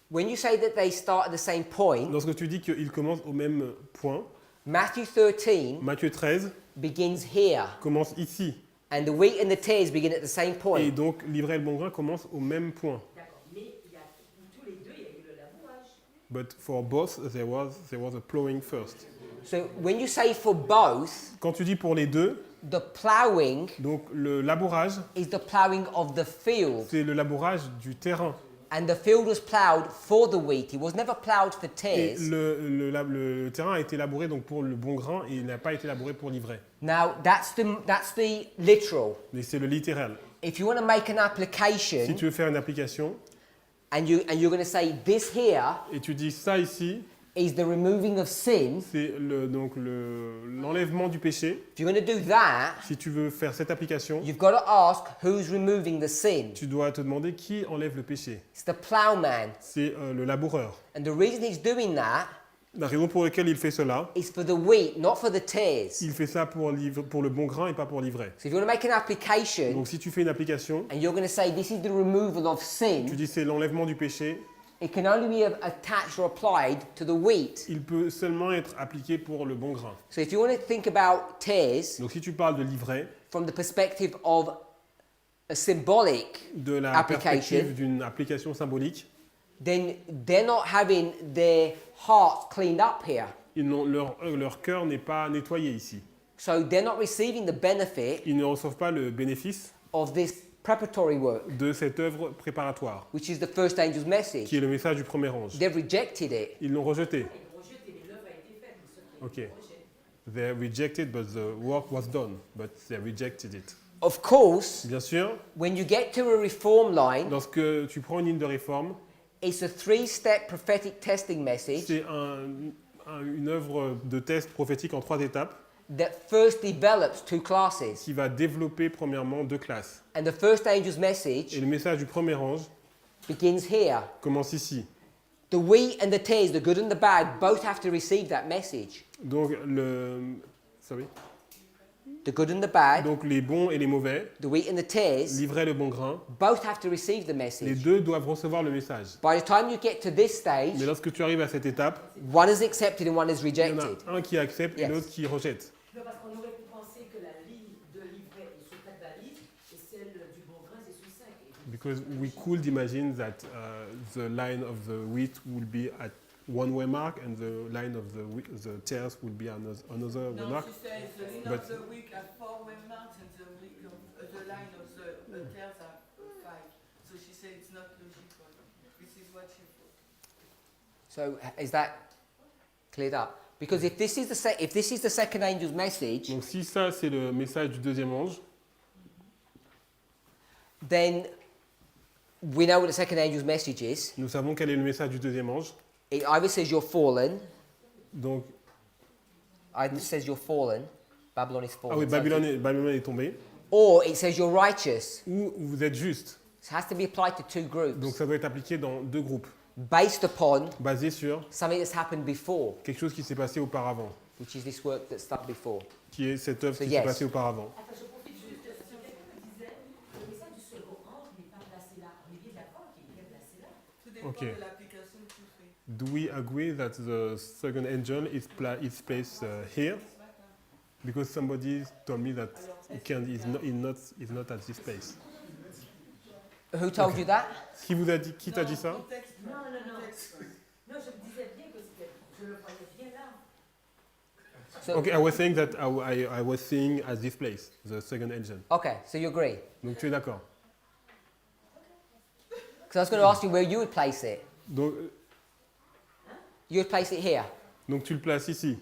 When you say that they start at the same point, Lorsque tu dis qu'ils commencent au même point, Matthew 13 Matthieu 13 begins here, commence ici. and the wheat and the tares begin at the same Et point. donc l'ivraie et le bon grain commencent au même point. D'accord. Mais il y a, pour tous les deux, il y a eu le labourage. But for both, there was a plowing first. So when you say for both, Quand tu dis pour les deux, the ploughing donc le labourage, is the ploughing of the field, c'est le labourage du terrain. and the field was ploughed for the wheat. It was never ploughed for Et tares. le terrain a été labouré donc pour le bon grain et il n'a pas été labouré pour l'ivraie. Now that's the literal. Mais c'est le littéral. If you want to make an Si application, tu veux faire une application and you're going to say this here et tu dis ça ici, is the removing of sin. c'est l'enlèvement du péché. If you're going to do that, Si tu veux faire cette application, you've got to ask who's removing the sin. tu dois te demander qui enlève le péché. It's the ploughman. C'est le laboureur. And the reason he's doing that La raison pour laquelle il fait cela, is for the wheat, not for the tares. il fait ça pour le bon grain et pas pour l'ivraie. So if you want to make an application Donc si tu fais une application, and you're going to say this is the removal of tu sin, dis c'est l'enlèvement du péché, it can only be attached or applied to the wheat. il peut seulement être appliqué pour le bon grain. So if you want to think about tares Donc si tu parles de l'ivraie, from the perspective of a symbolic de la application, perspective d'une application symbolique, then they're not having their heart cleaned up here. leur cœur n'est pas nettoyé ici. So they're not receiving the benefit Ils ne reçoivent pas le bénéfice of this preparatory work, de cette œuvre préparatoire, which is the first angel's qui message. est le message du premier ange. They've rejected it. Ils l'ont rejeté. Ils l'ont rejeté, mais l'œuvre a été faite. Mais ceux qui Ok. rejettent. They rejected, but the work was done. But they rejected it. Of course, Bien sûr, when you get to a reform line, lorsque tu prends une ligne de réforme, it's a three-step prophetic testing message c'est une œuvre de test prophétique en 3 étapes that first develops two classes. qui va développer premièrement 2 classes. And the first angel's Et message le message du premier ange begins here. commence ici. The wheat and the tares, the good and the bad, both have to receive that message. Donc, The good and the bad, Donc les bons et les mauvais, the wheat and the tares, l'ivraie et le bon grain, both have to receive the les message. deux doivent recevoir le message. By the time you get to this stage, Mais lorsque tu arrives à cette étape, one is accepted and one is il y en rejected. a un qui accepte et Yes. l'autre qui rejette. Non, parce qu'on aurait pu penser que la ligne de l'ivraie est sur 4 balises et celle du bon grain c'est sur 5. Because we could imagine that the line of the wheat will be at one-way mark and the line of the tares will be another No, mark. she says the line But- of the week at 4-way marks and the line of the tails are 5. So she said it's not logical. This is what she put. So is that cleared up? Because if this is the second angel's message, Donc si ça c'est le message du deuxième ange, then we know what the second angel's message is. nous savons quel est le message du deuxième ange. It either says you're fallen, Donc it says you're fallen. Babylon is fallen. Ah oui, So Babylone est tombée. or it says you're righteous. Ou vous êtes juste. It has to be applied to two groups Donc ça doit être appliqué dans deux groupes, based upon basé sur something that's happened before, quelque chose qui s'est passé auparavant, which is this work that's done before. qui est cette œuvre So qui yes. s'est passée auparavant. Attends, je profite juste. Quelqu'un me disait, le message du second ange n'est pas placé là. On est bien d'accord qu'il est bien placé là. Tout dépend Ok. de l'application que tu fais. Do we agree that the second angel is placed here? Because somebody told me that is not at this place. Who told you that? Qui t'a dit ça? Contexte, Non. contexte. Non, je me disais bien que je le voyais bien là. So, Okay, I was saying that I was seeing at this place, the second angel. okay, so you agree? Donc tu es d'accord. Because I was going to ask you where you would place it. Donc, You would place it here. donc tu le places ici,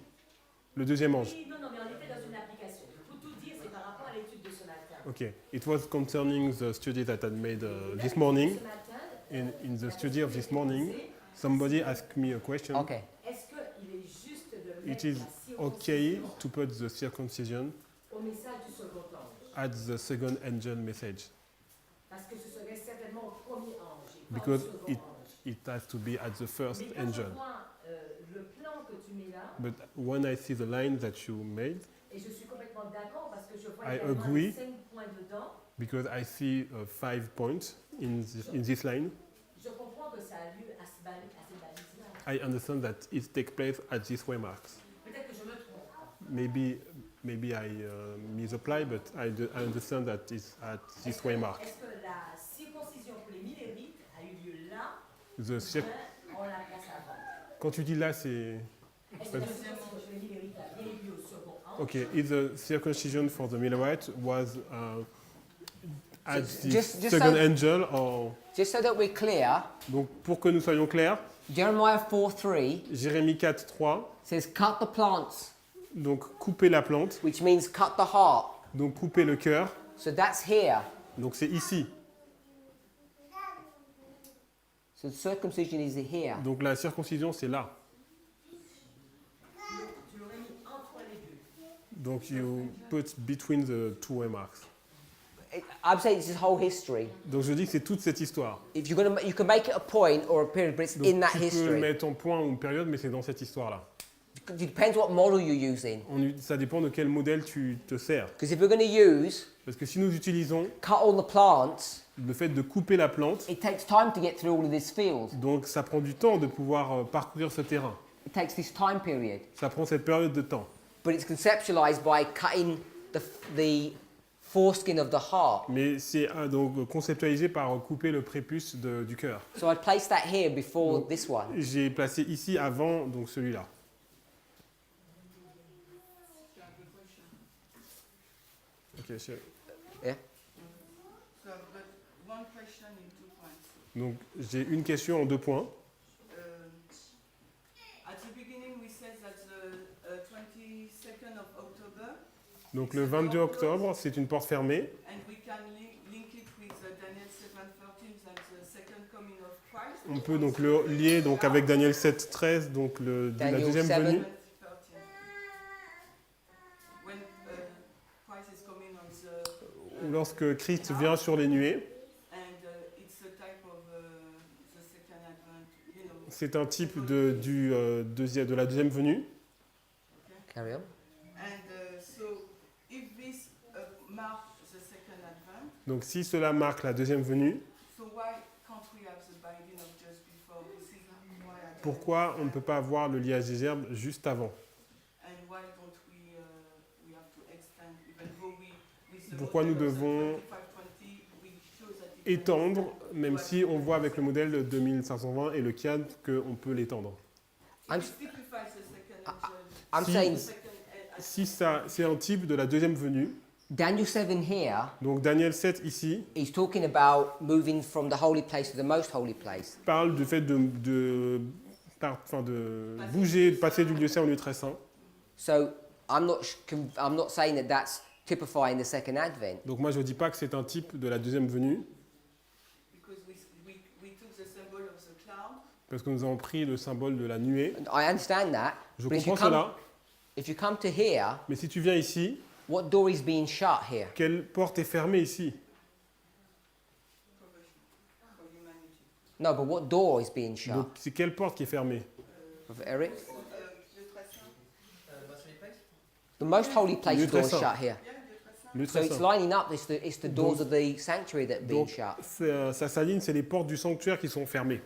le deuxième ange. Oui, non, mais on était dans une application. Pour tout dire, c'est par rapport à l'étude de ce matin. Okay, it was concerning the study that I made this morning. Ce matin, In the study of this morning, somebody asked me a question. Okay. est-ce qu'il est juste de It mettre is la okay circoncision to put the circumcision au message du second ange? at the second angel message Parce que ce serait certainement au premier ange et pas because au second it, ange. it has to be at the first Mais quand angel. je vois le plan que tu mets là, But when I see the line that you made, et je suis complètement d'accord parce que je vois I également agree. les 5 points dedans, because I see 5 points in this line, je comprends que ça a lieu à ces balises-là. I understand that it takes place at these waymarks. Peut-être que je me trompe. Maybe I misapply, but I understand that it's at this waymark. Est-ce que la circoncision pour les minérites a eu lieu là, The cir- ou on la place avant? Quand tu dis là, c'est... Est-ce que la circoncision pour les minérites a bien eu lieu au second ange? Okay, if the circumcision for the Millerite was at the just second so- angel, or... Just so that we're clear, Donc, pour que nous soyons clairs, Jeremiah 4:3 Jérémie 4.3, says, cut the plants, donc couper la plante, which means cut the heart. donc couper le cœur, So that's here. donc c'est ici. So circumcision is here. Donc la circoncision, c'est là. Tu l'aurais mis entre les deux. Donc you put between the two waymarks. I'm saying this is whole history. Donc je dis que c'est toute cette histoire. If you're gonna, you can make it a point or a period, but it's Donc in that tu peux history. mettre en point ou une période, mais c'est dans cette histoire-là. It depends what model you're using. Ça dépend de quel modèle tu te sers. Because if we're going to use Parce que si nous utilisons cut all the plants, le fait de couper la plante, it takes time to get through all of this field. donc ça prend du temps de pouvoir parcourir ce terrain. It takes this time period. Ça prend cette période de temps. But it's conceptualized by cutting the foreskin of the heart. Mais c'est donc conceptualisé par couper le prépuce du cœur. So I'd place that here before Donc, this one. J'ai placé ici avant donc celui-là. Ok, Yeah. So, but one question in 2 points. donc j'ai une question en 2 points. At the beginning, we said that the 22nd of October, Donc le 22 octobre, c'est une porte fermée. and we can link it with Daniel 7:13, that the second coming of Christ. On peut donc le lier donc avec Daniel 7.13, donc la Daniel deuxième 7. venue. 13. When Christ is coming on the Lorsque Christ vient sur les nuées, and it's a type of the second advent, you know. c'est un type de la deuxième venue. Carry on. And so, if this marks the second advent, Donc si cela marque la deuxième venue, so why can't we have the binding of just before? This is why I pourquoi on ne peut pas avoir le liage des herbes juste avant? And why don't we have to extend, even though with the Pourquoi nous model of the devons 2520, we show that it can Étendre, extend même to si on voit avec le modèle de 2520 et le CAD qu'on peut l'étendre. It I'm- typifies the second angel. I'm Si- saying The second Si ça, c'est un type de la deuxième venue, Daniel 7 here donc Daniel 7 ici, is talking about moving from the holy place to the most holy place. parle du fait de bouger, de passer du lieu saint au lieu très saint. So I'm not saying that that's typifying the second advent. Donc moi je ne dis pas que c'est un type de la deuxième venue, because we took the symbol of the cloud, parce que nous avons pris le symbole de la nuée. And I understand that. Je But if you comprends come, cela, If you come to here, Mais si tu viens ici, what door is being shut here? quelle porte est fermée ici? For humanity. No, but what door is being shut? Donc c'est quelle porte qui est fermée? Of Eric? Le très saint. Most holy place? The most holy place Lieu door is très saint. shut here. Bien, le très saint. Le So très it's saint. lining up. It's the doors of the sanctuary that are being Donc shut. ça s'aligne, c'est les portes du sanctuaire qui sont fermées.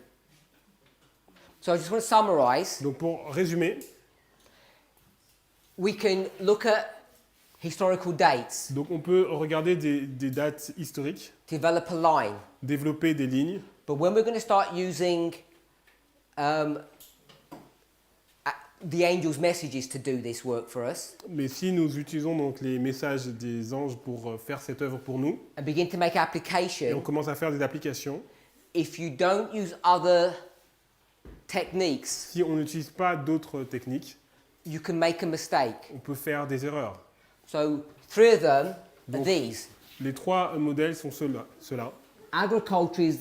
So I just want to summarize. Donc pour résumer, We can look at historical dates, donc on peut regarder des dates historiques, develop a line. développer des lignes, But when we're going to start using the angels' messages to do this work for us mais si nous utilisons donc les messages des anges pour faire cette œuvre pour nous, and begin to make et on application, commence à faire des applications, if you don't use other techniques, si on n'utilise pas d'autres techniques, you can make a mistake. on peut faire des erreurs. So 3 of them are Donc- these. Les 3 modèles sont ceux-là. Agriculture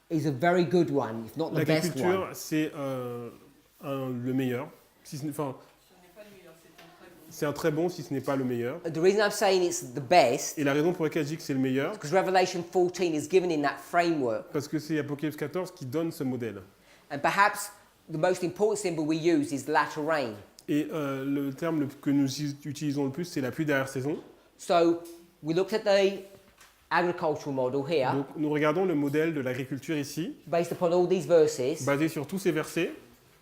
is a very good one, if not the best one. L'agriculture, c'est le meilleur. Si ce n'est- enfin, Ce n'est pas le meilleur, c'est un très bon. c'est un très bon si ce n'est pas le meilleur. The reason I'm saying it's the best, Et la raison pour laquelle je dis que c'est le meilleur, because Revelation 14 is given in that framework. parce que c'est Apocalypse 14 qui donne ce modèle. And perhaps the most important symbol we use is latter rain. Et le terme que nous utilisons le plus, c'est la pluie derrière saison. So we looked at the agricultural model here, Donc nous regardons le modèle de l'agriculture ici, based upon all these verses basé sur tous ces versets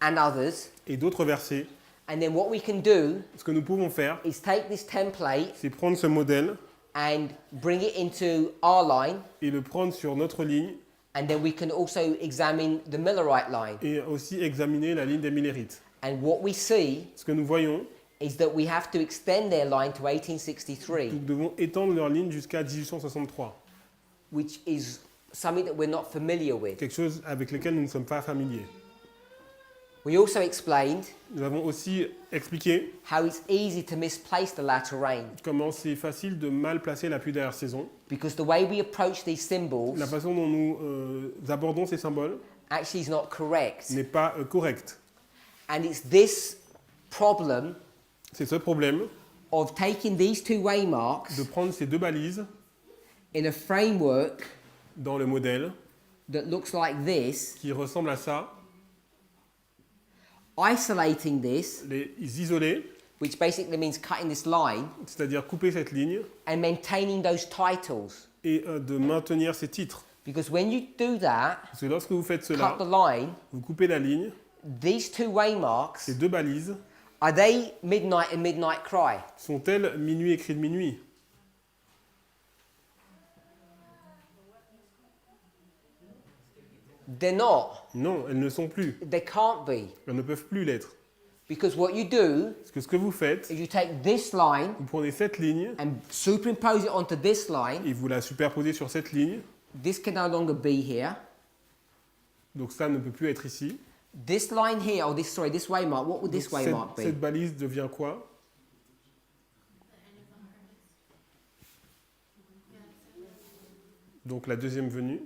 and others. et d'autres versets. And then what we can do Ce que nous pouvons faire, is take this template c'est prendre ce modèle and bring it into our line, et le prendre sur notre ligne and then we can also examine the Millerite line. et aussi examiner la ligne des Millérites. And what we see Ce que nous voyons, is that we have to extend their line to 1863, nous devons étendre leur ligne jusqu'à 1863. which is something that we're not familiar with. Quelque chose avec lequel nous ne sommes pas familiers. We also explained Nous avons aussi expliqué how it's easy to misplace the latter rain, comment c'est facile de mal placer la pluie derrière saison. because the way we approach these symbols La façon dont nous abordons ces symboles actually is not correct. n'est pas correcte. And it's this problem C'est ce problème of taking these two waymarks de prendre ces 2 balises in a framework dans le modèle that looks like this, qui ressemble à ça, isolating this, les isoler, which basically means cutting this line, c'est-à-dire couper cette ligne and maintaining those titles. et de maintenir ces titres. Because when you do that, Parce que lorsque vous faites cut cela, the line, vous coupez la ligne, these two waymarks, ces 2 balises, are they midnight and midnight cry? sont-elles minuit et cri de minuit? They're not. Non, elles ne sont plus. They can't be. Elles ne peuvent plus l'être. Because what you do Parce que ce que vous faites, is you take this line vous prenez cette ligne and superimpose it onto this line. et vous la superposez sur cette ligne. This can no longer be here. Donc ça ne peut plus être ici. This line here, or this waymark, what would this Donc waymark be? cette balise devient quoi? Donc la deuxième venue.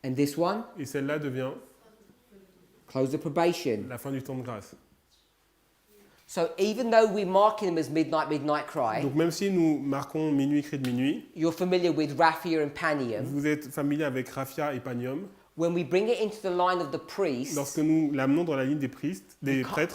And this one, Et celle-là devient close the probation. la fin du temps de grâce. So even though we're marking them as midnight, midnight cry, Donc même si nous marquons minuit, cri de minuit, you're familiar with raphia and panium. vous êtes familier avec raphia et panium. When we bring it into the line of the priests, Lorsque nous l'amenons dans la ligne des prêtres,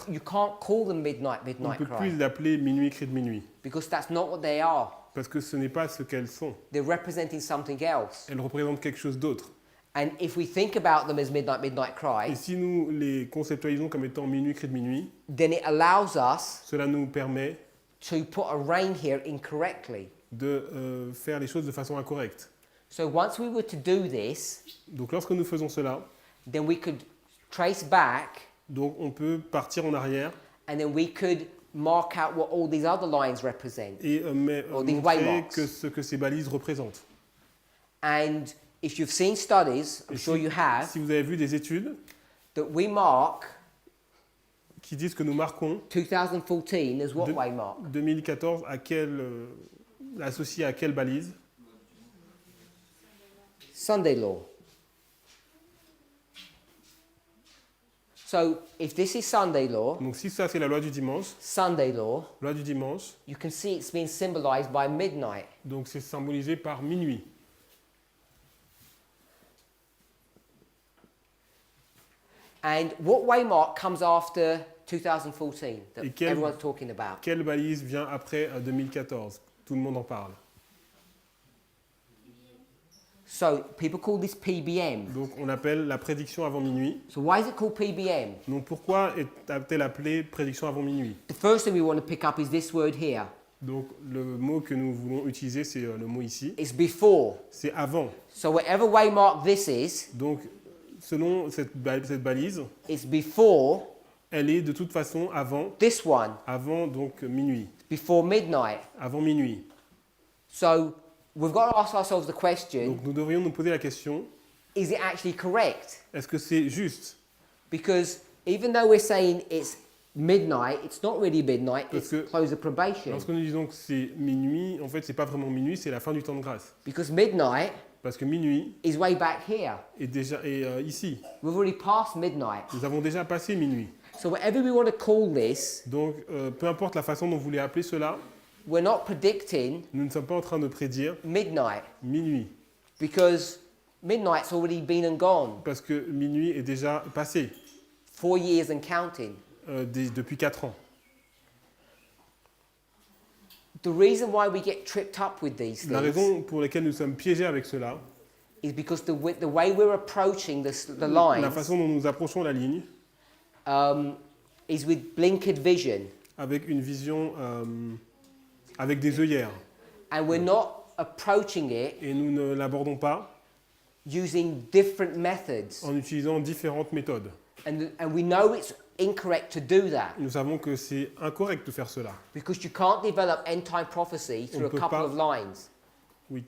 you can't call them midnight, on ne midnight peut plus cry, l'appeler minuit, cri de minuit. because that's not what they are. Parce que ce n'est pas ce qu'elles sont. They're representing something else. Elles représentent quelque chose d'autre. And if we think about them as midnight, midnight Et cry, si nous les conceptualisons comme étant minuit, cri de minuit, then it allows us cela nous permet to put a rein here incorrectly. de faire les choses de façon incorrecte. So once we were to do this, Donc lorsque nous faisons cela, then we could trace back donc on peut partir en arrière and then we could mark out what all these other lines represent. et Or these montrer waymarks. que ce que ces balises représentent. And if you've seen studies, I'm Et sure you have, si vous avez vu des études that we mark qui disent que nous marquons 2014 as what De- waymark? 2014 associé à quelle balise? Sunday law. So if this is Sunday law, Donc si ça c'est la loi du dimanche, loi du dimanche, you can see it's being symbolized by midnight. donc c'est symbolisé par minuit. And what waymark comes after 2014 that Et quel- everyone's talking about? Quelle balise vient après 2014? Tout le monde en parle. So people call this PBM. Donc on appelle la prédiction avant minuit. So why is it called PBM? Donc pourquoi est-elle appelée prédiction avant minuit? The first thing we want to pick up is this word here. Donc le mot que nous voulons utiliser, c'est le mot ici. It's before. C'est avant. So whatever waymark this is, Donc selon cette balise, it's before elle est de toute façon this one, avant donc minuit. before midnight. Avant minuit. So we've got to ask ourselves the question, Donc nous devrions nous poser la question, is it actually correct? est-ce que c'est juste? Because even though we're saying it's midnight, it's not really midnight, Parce it's que close of probation. Lorsque nous disons que c'est minuit, en fait c'est pas vraiment minuit, c'est la fin du temps de grâce. Because midnight Parce que minuit is way back here. est déjà ici. We've already passed midnight. Nous avons déjà passé minuit. So whatever we want to call this, Donc peu importe la façon dont vous voulez appeler cela, we're not predicting nous ne sommes pas en train de prédire midnight minuit. because midnight's already been and gone. Parce que minuit est déjà passé 4 years and counting. depuis 4 ans. The reason why we get tripped up with these La things raison pour laquelle nous sommes piégés avec cela, is because the way we're approaching the la lines façon dont nous approchons la ligne, is with blinkered vision. avec une vision, avec des œillères. And we're not approaching it Et nous ne l'abordons pas using different methods. en utilisant différentes méthodes. And we know it's incorrect to do that Nous savons que c'est incorrect de faire cela. because you can't develop end time prophecy through a peut couple pas- of lines. You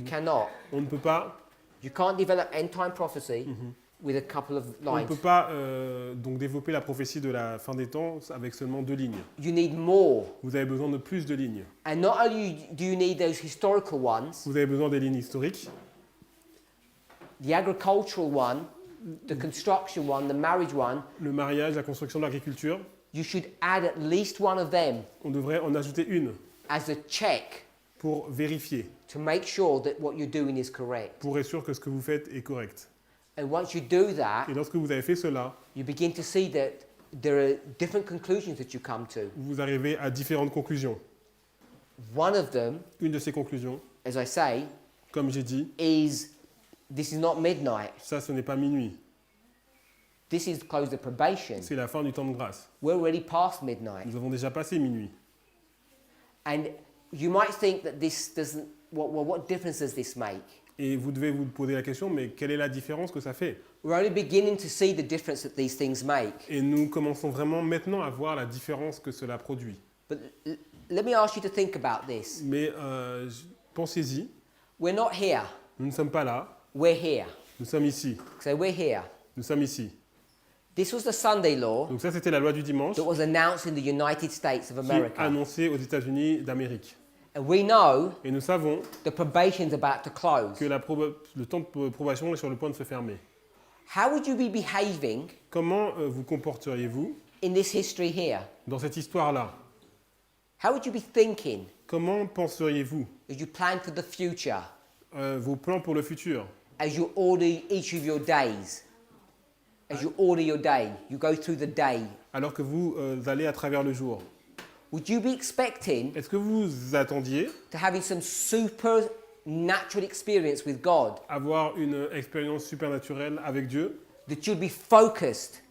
cannot. On ne peut pas, You can't develop end time prophecy with a couple of on ne lines. peut pas donc développer la prophétie de la fin des temps avec seulement 2 lignes. You need more. Vous avez besoin de plus de lignes. And not only do you need those historical ones, Vous avez besoin des lignes historiques, the agricultural one, the construction one, the marriage one, le mariage, la construction de l'agriculture. you should add at least one of them On devrait en ajouter une as a check pour vérifier, to make sure that what you're doing is correct. pour être sûr que ce que vous faites est correct. And once you do that, Et lorsque vous avez fait cela, you begin to see that there are different conclusions that you come to. vous arrivez à différentes conclusions. One of them, Une de ces conclusions, as I say, comme j'ai dit, is this is not midnight. ça ce n'est pas minuit, This is close the probation. c'est la fin du temps de grâce. We're already past midnight. Nous avons déjà passé minuit. And you might think that this doesn't, what difference does this make? Et vous devez vous poser la question, mais quelle est la différence que ça fait? We're only beginning to see the difference that these things make. Et nous commençons vraiment maintenant à voir la différence que cela produit. But let me ask you to think about this. Mais pensez-y, We're not here. nous ne sommes pas là, We're here. nous sommes ici. So we're here. Nous sommes ici. This was the Sunday law Donc ça, c'était la loi du dimanche that was announced in the United States of qui est America. annoncée aux États-Unis d'Amérique. And we know Et nous savons the probation's about to close. que le temps de probation est sur le point de se fermer. How would you be behaving Comment vous comporteriez-vous in this history here? dans cette histoire-là? How would you be thinking Comment penseriez-vous as you plan for the future, vos plans pour le futur? as you order each of your days? As you order your day, you go through the day. Alors que vous allez à travers le jour? Would you be expecting Est-ce que vous attendiez to having some supernatural experience with God? avoir une expérience supernaturelle avec Dieu? That you'd be focused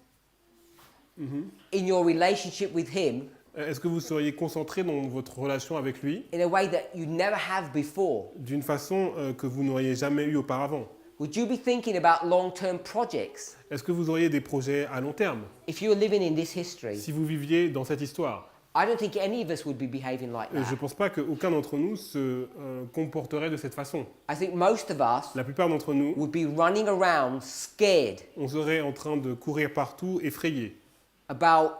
in your relationship with Him Est-ce que vous seriez concentré dans votre relation avec lui in a way that you never have before? d'une façon que vous n'auriez jamais eu auparavant? Would you be thinking about long-term projects Est-ce que vous auriez des projets à long terme if you were living in this history? si vous viviez dans cette histoire? I don't think any of us would be behaving like Je ne that. pense pas qu'aucun d'entre nous se comporterait de cette façon. I think most of us La plupart d'entre nous, would be running around scared on serait en train de courir partout, effrayés, about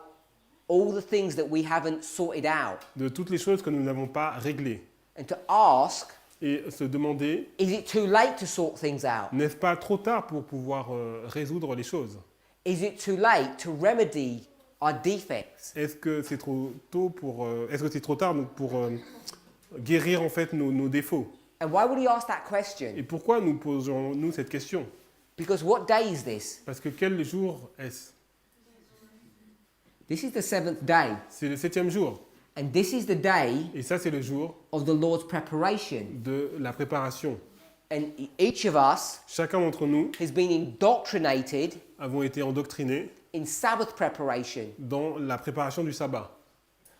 all the things that we haven't sorted out de toutes les choses que nous n'avons pas réglées. and to ask, Et se demander, is it too late to sort things out? n'est-ce pas trop tard pour pouvoir résoudre les choses? Is it too late to remedy our defects? Est-ce que c'est trop tôt est-ce que c'est trop tard pour guérir en fait nos défauts? And why would he ask that question? Et pourquoi nous posons-nous cette question? Because what day is this? Parce que quel jour est-ce? This is the 7th day. C'est le 7e jour. And this is the day Et ça, c'est le jour of the Lord's preparation. de la préparation. And each of us Chacun d'entre nous has been indoctrinated avons été endoctrinés in Sabbath preparation. dans la préparation du sabbat.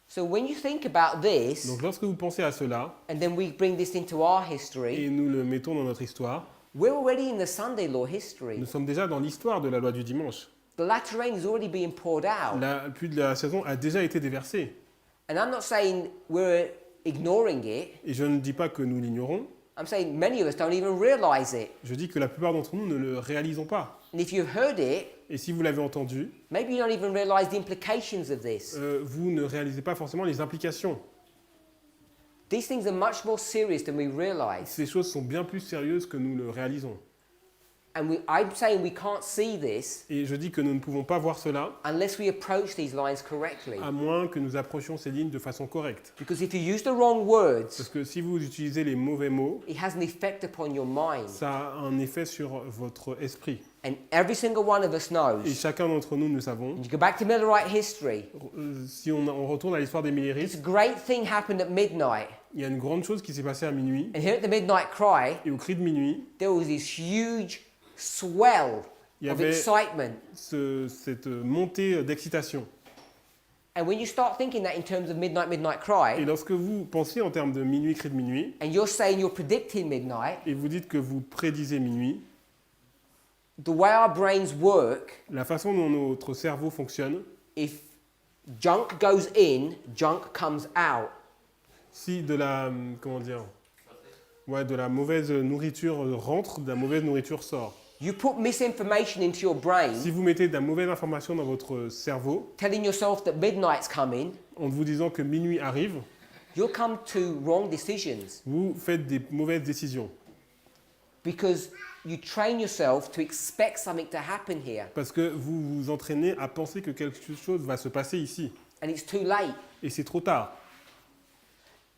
So when you think about this, Donc lorsque vous pensez à cela, and then we bring this into our history, et nous le mettons dans notre histoire, we're already in the Sunday law history. nous sommes déjà dans l'histoire de la loi du dimanche. The latter rain is already being poured out. La pluie de la saison a déjà été déversée. And I'm not saying we're ignoring it. Et je ne dis pas que nous l'ignorons, I'm saying many of us don't even realize it. je dis que la plupart d'entre nous ne le réalisons pas. And if you've heard it, Et si vous l'avez entendu, maybe you don't even realize the implications of this. vous ne réalisez pas forcément les implications. These things are much more serious than we realize. Ces choses sont bien plus sérieuses que nous le réalisons. And I'm saying we can't see this Et je dis que nous ne pouvons pas voir cela unless we approach these lines correctly. à moins que nous approchions ces lignes de façon correcte. Because if you use the wrong words, Parce que si vous utilisez les mauvais mots, it has an effect upon your mind. ça a un effet sur votre esprit. And every single one of us Et knows. chacun d'entre nous, nous savons, And you go back to Millerite history. si on retourne à l'histoire des This Millérites, great thing happened at midnight. il y a une grande chose qui s'est passée à minuit. And here at the midnight cry, Et au cri de minuit, there was this huge swell il y of avait excitement. cette montée d'excitation. And when you start thinking that in terms of midnight Et cry, lorsque vous pensez en termes de minuit, cri de minuit, and you're saying you're predicting midnight, et vous dites que vous prédisez minuit, the way our brains work, la façon dont notre cerveau fonctionne, if junk goes in, junk comes out. si de la, de la mauvaise nourriture rentre, de la mauvaise nourriture sort. You put misinformation into your brain, Si vous mettez de la mauvaise information dans votre cerveau, telling yourself that midnight's coming, en vous disant que minuit arrive, you'll come to wrong decisions vous faites des mauvaises décisions. because you train yourself to expect something to happen here, Parce que vous vous entraînez à penser que quelque chose va se passer ici. and it's too late. Et c'est trop tard.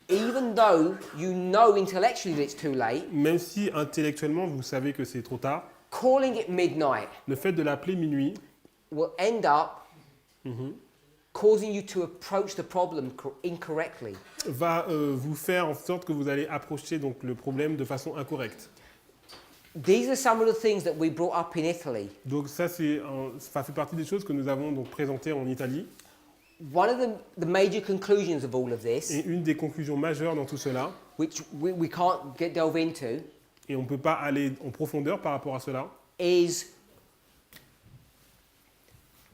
Even though you know intellectually that it's too late, Même si intellectuellement vous savez que c'est trop tard, calling it midnight le fait de l'appeler minuit will end up causing you to approach the problem incorrectly. va vous faire en sorte que vous allez approcher donc le problème de façon incorrecte. These are some of the things that we brought up in Italy. Donc ça fait partie des choses que nous avons donc présentées en Italie. One of the major conclusions of all of this, Et une des conclusions majeures dans tout cela, which we can't delve into, et on ne peut pas aller en profondeur par rapport à cela, is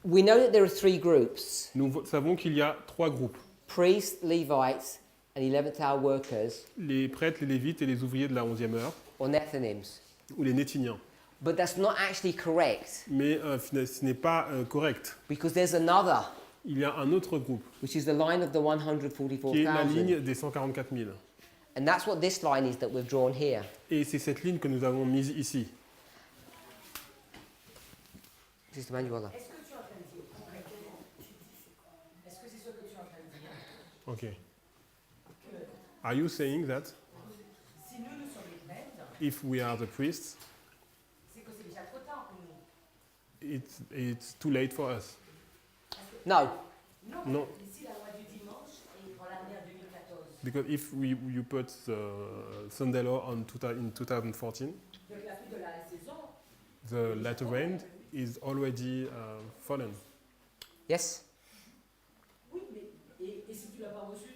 we know that there are 3 groups: nous savons qu'il y a 3 groupes, priests, Levites, and 11th hour workers, les prêtres, les lévites et les ouvriers de la 11e heure, or Nethinims. ou les nétiniens. But that's not actually correct Mais ce n'est pas correct. because there's another, Il y a un autre groupe, which is the line of the qui est la 144,000. ligne des 144 000. And that's what this line is that we've drawn here. Et c'est cette ligne que nous avons mise ici. Sister Manuela. Est-ce que tu es en train de dire concrètement, est-ce que c'est ce que tu es en train de dire Ok. que Are you saying that si nous sommes les prêtres, if we are the priests, c'est que c'est déjà trop tard pour nous? it's too late for us? No, Non, Non. ici la loi du dimanche est en l'année 2014. Because if you put the Sunday law in 2014, Donc la pluie de la saison, the latter rain is already fallen. yes? oui, mais et si tu l'as pas reçu?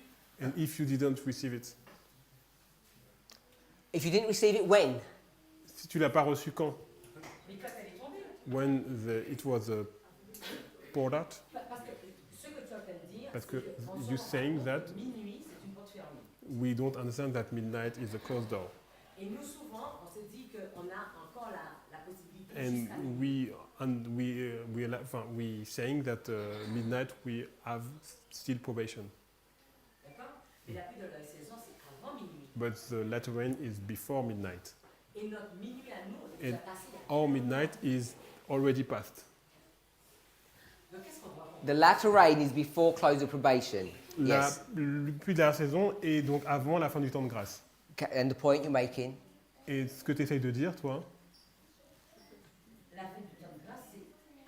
And if you didn't receive it, If you didn't receive it, when? si tu l'as pas reçu quand? Mais quand elle est tombée. When it was poured out? Parce que ce que tu es en train de dire, Parce que c'est qu'en you sort, saying that minuit, c'est une porte fermée. we don't understand that midnight is a closed door. Et nous, souvent, on se dit qu'on a encore la possibilité And jusqu'à minuit. we saying that midnight we have still probation, D'accord? Et la pluie de la saison, c'est avant minuit. but the latter rain is before midnight. Et notre minuit à nous, on est And déjà passé. our midnight is already passed. The latter rain is before close of probation. La Yes. pluie de la saison est donc avant la fin du temps de grâce. And the point you're making? Et ce que tu essayes de dire, toi, La fin du temps de grâce, c'est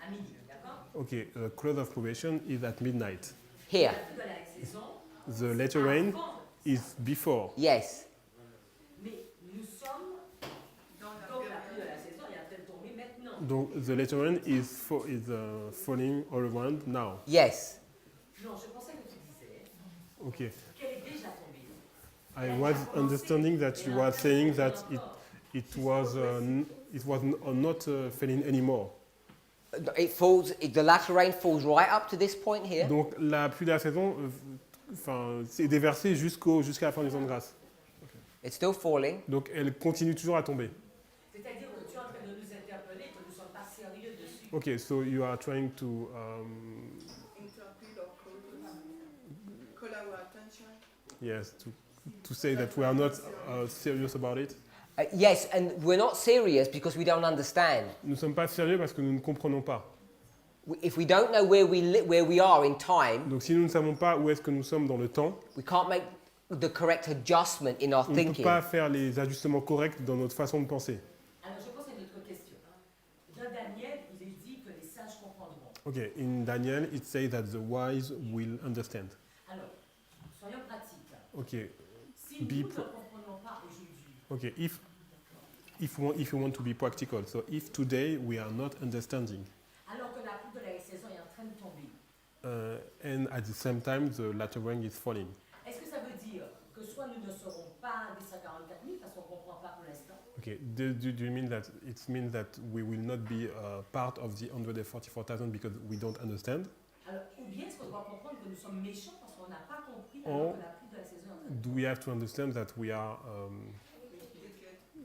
à midi, d'accord? ok, close of probation is at midnight. Here. La pluie de la saison, The latter rain avant. is before. Yes. Mais nous sommes Dans la dans la pluie de période. la saison, il est en train de tomber maintenant. Donc, the latter rain is, falling all around now. Yes. Non, je pensais que tu disais Ok. qu'elle est déjà tombée. I was understanding that you were saying that it was not falling anymore. The latter rain falls right up to this point here. Donc, la pluie de la saison c'est déversée jusqu'à la fin du temps de grâce. It's still falling. Donc, elle continue toujours à tomber. C'est-à-dire que tu es en train de nous interpeller que nous ne sommes pas sérieux dessus. Ok, so you are trying to Interpelle or call our attention. yes to say that we are not serious about it. Yes, and we're not serious because we don't understand. Nous ne sommes pas sérieux parce que nous ne comprenons pas. If we don't know where we are in time, Donc, si nous ne savons pas où est-ce que nous sommes dans le temps, we can't make the correct adjustment in our on ne peut thinking. pas faire les ajustements corrects dans notre façon de penser. Alors, je pose une autre question. Dans Daniel, il est dit que les sages comprendront. Ok, in Daniel, it says that the wise will understand. Alors, soyons pratiques. Ok, Si nous Be ne pro- comprenons pas aujourd'hui, ok, if you want to be practical, so if today we are not understanding, alors que la pluie de la saison est en train de tomber, and at the same time the latter rain is falling, est-ce que ça veut dire que soit nous ne serons pas des 144 000 parce qu'on ne comprend pas pour l'instant, okay, do you mean that it means that we will not be part of the 144,000 because we don't understand? alors, ou bien est-ce qu'on doit comprendre que nous sommes méchants parce qu'on n'a pas compris Oh. alors que la pluie de la saison est en train de Do we have to understand that we are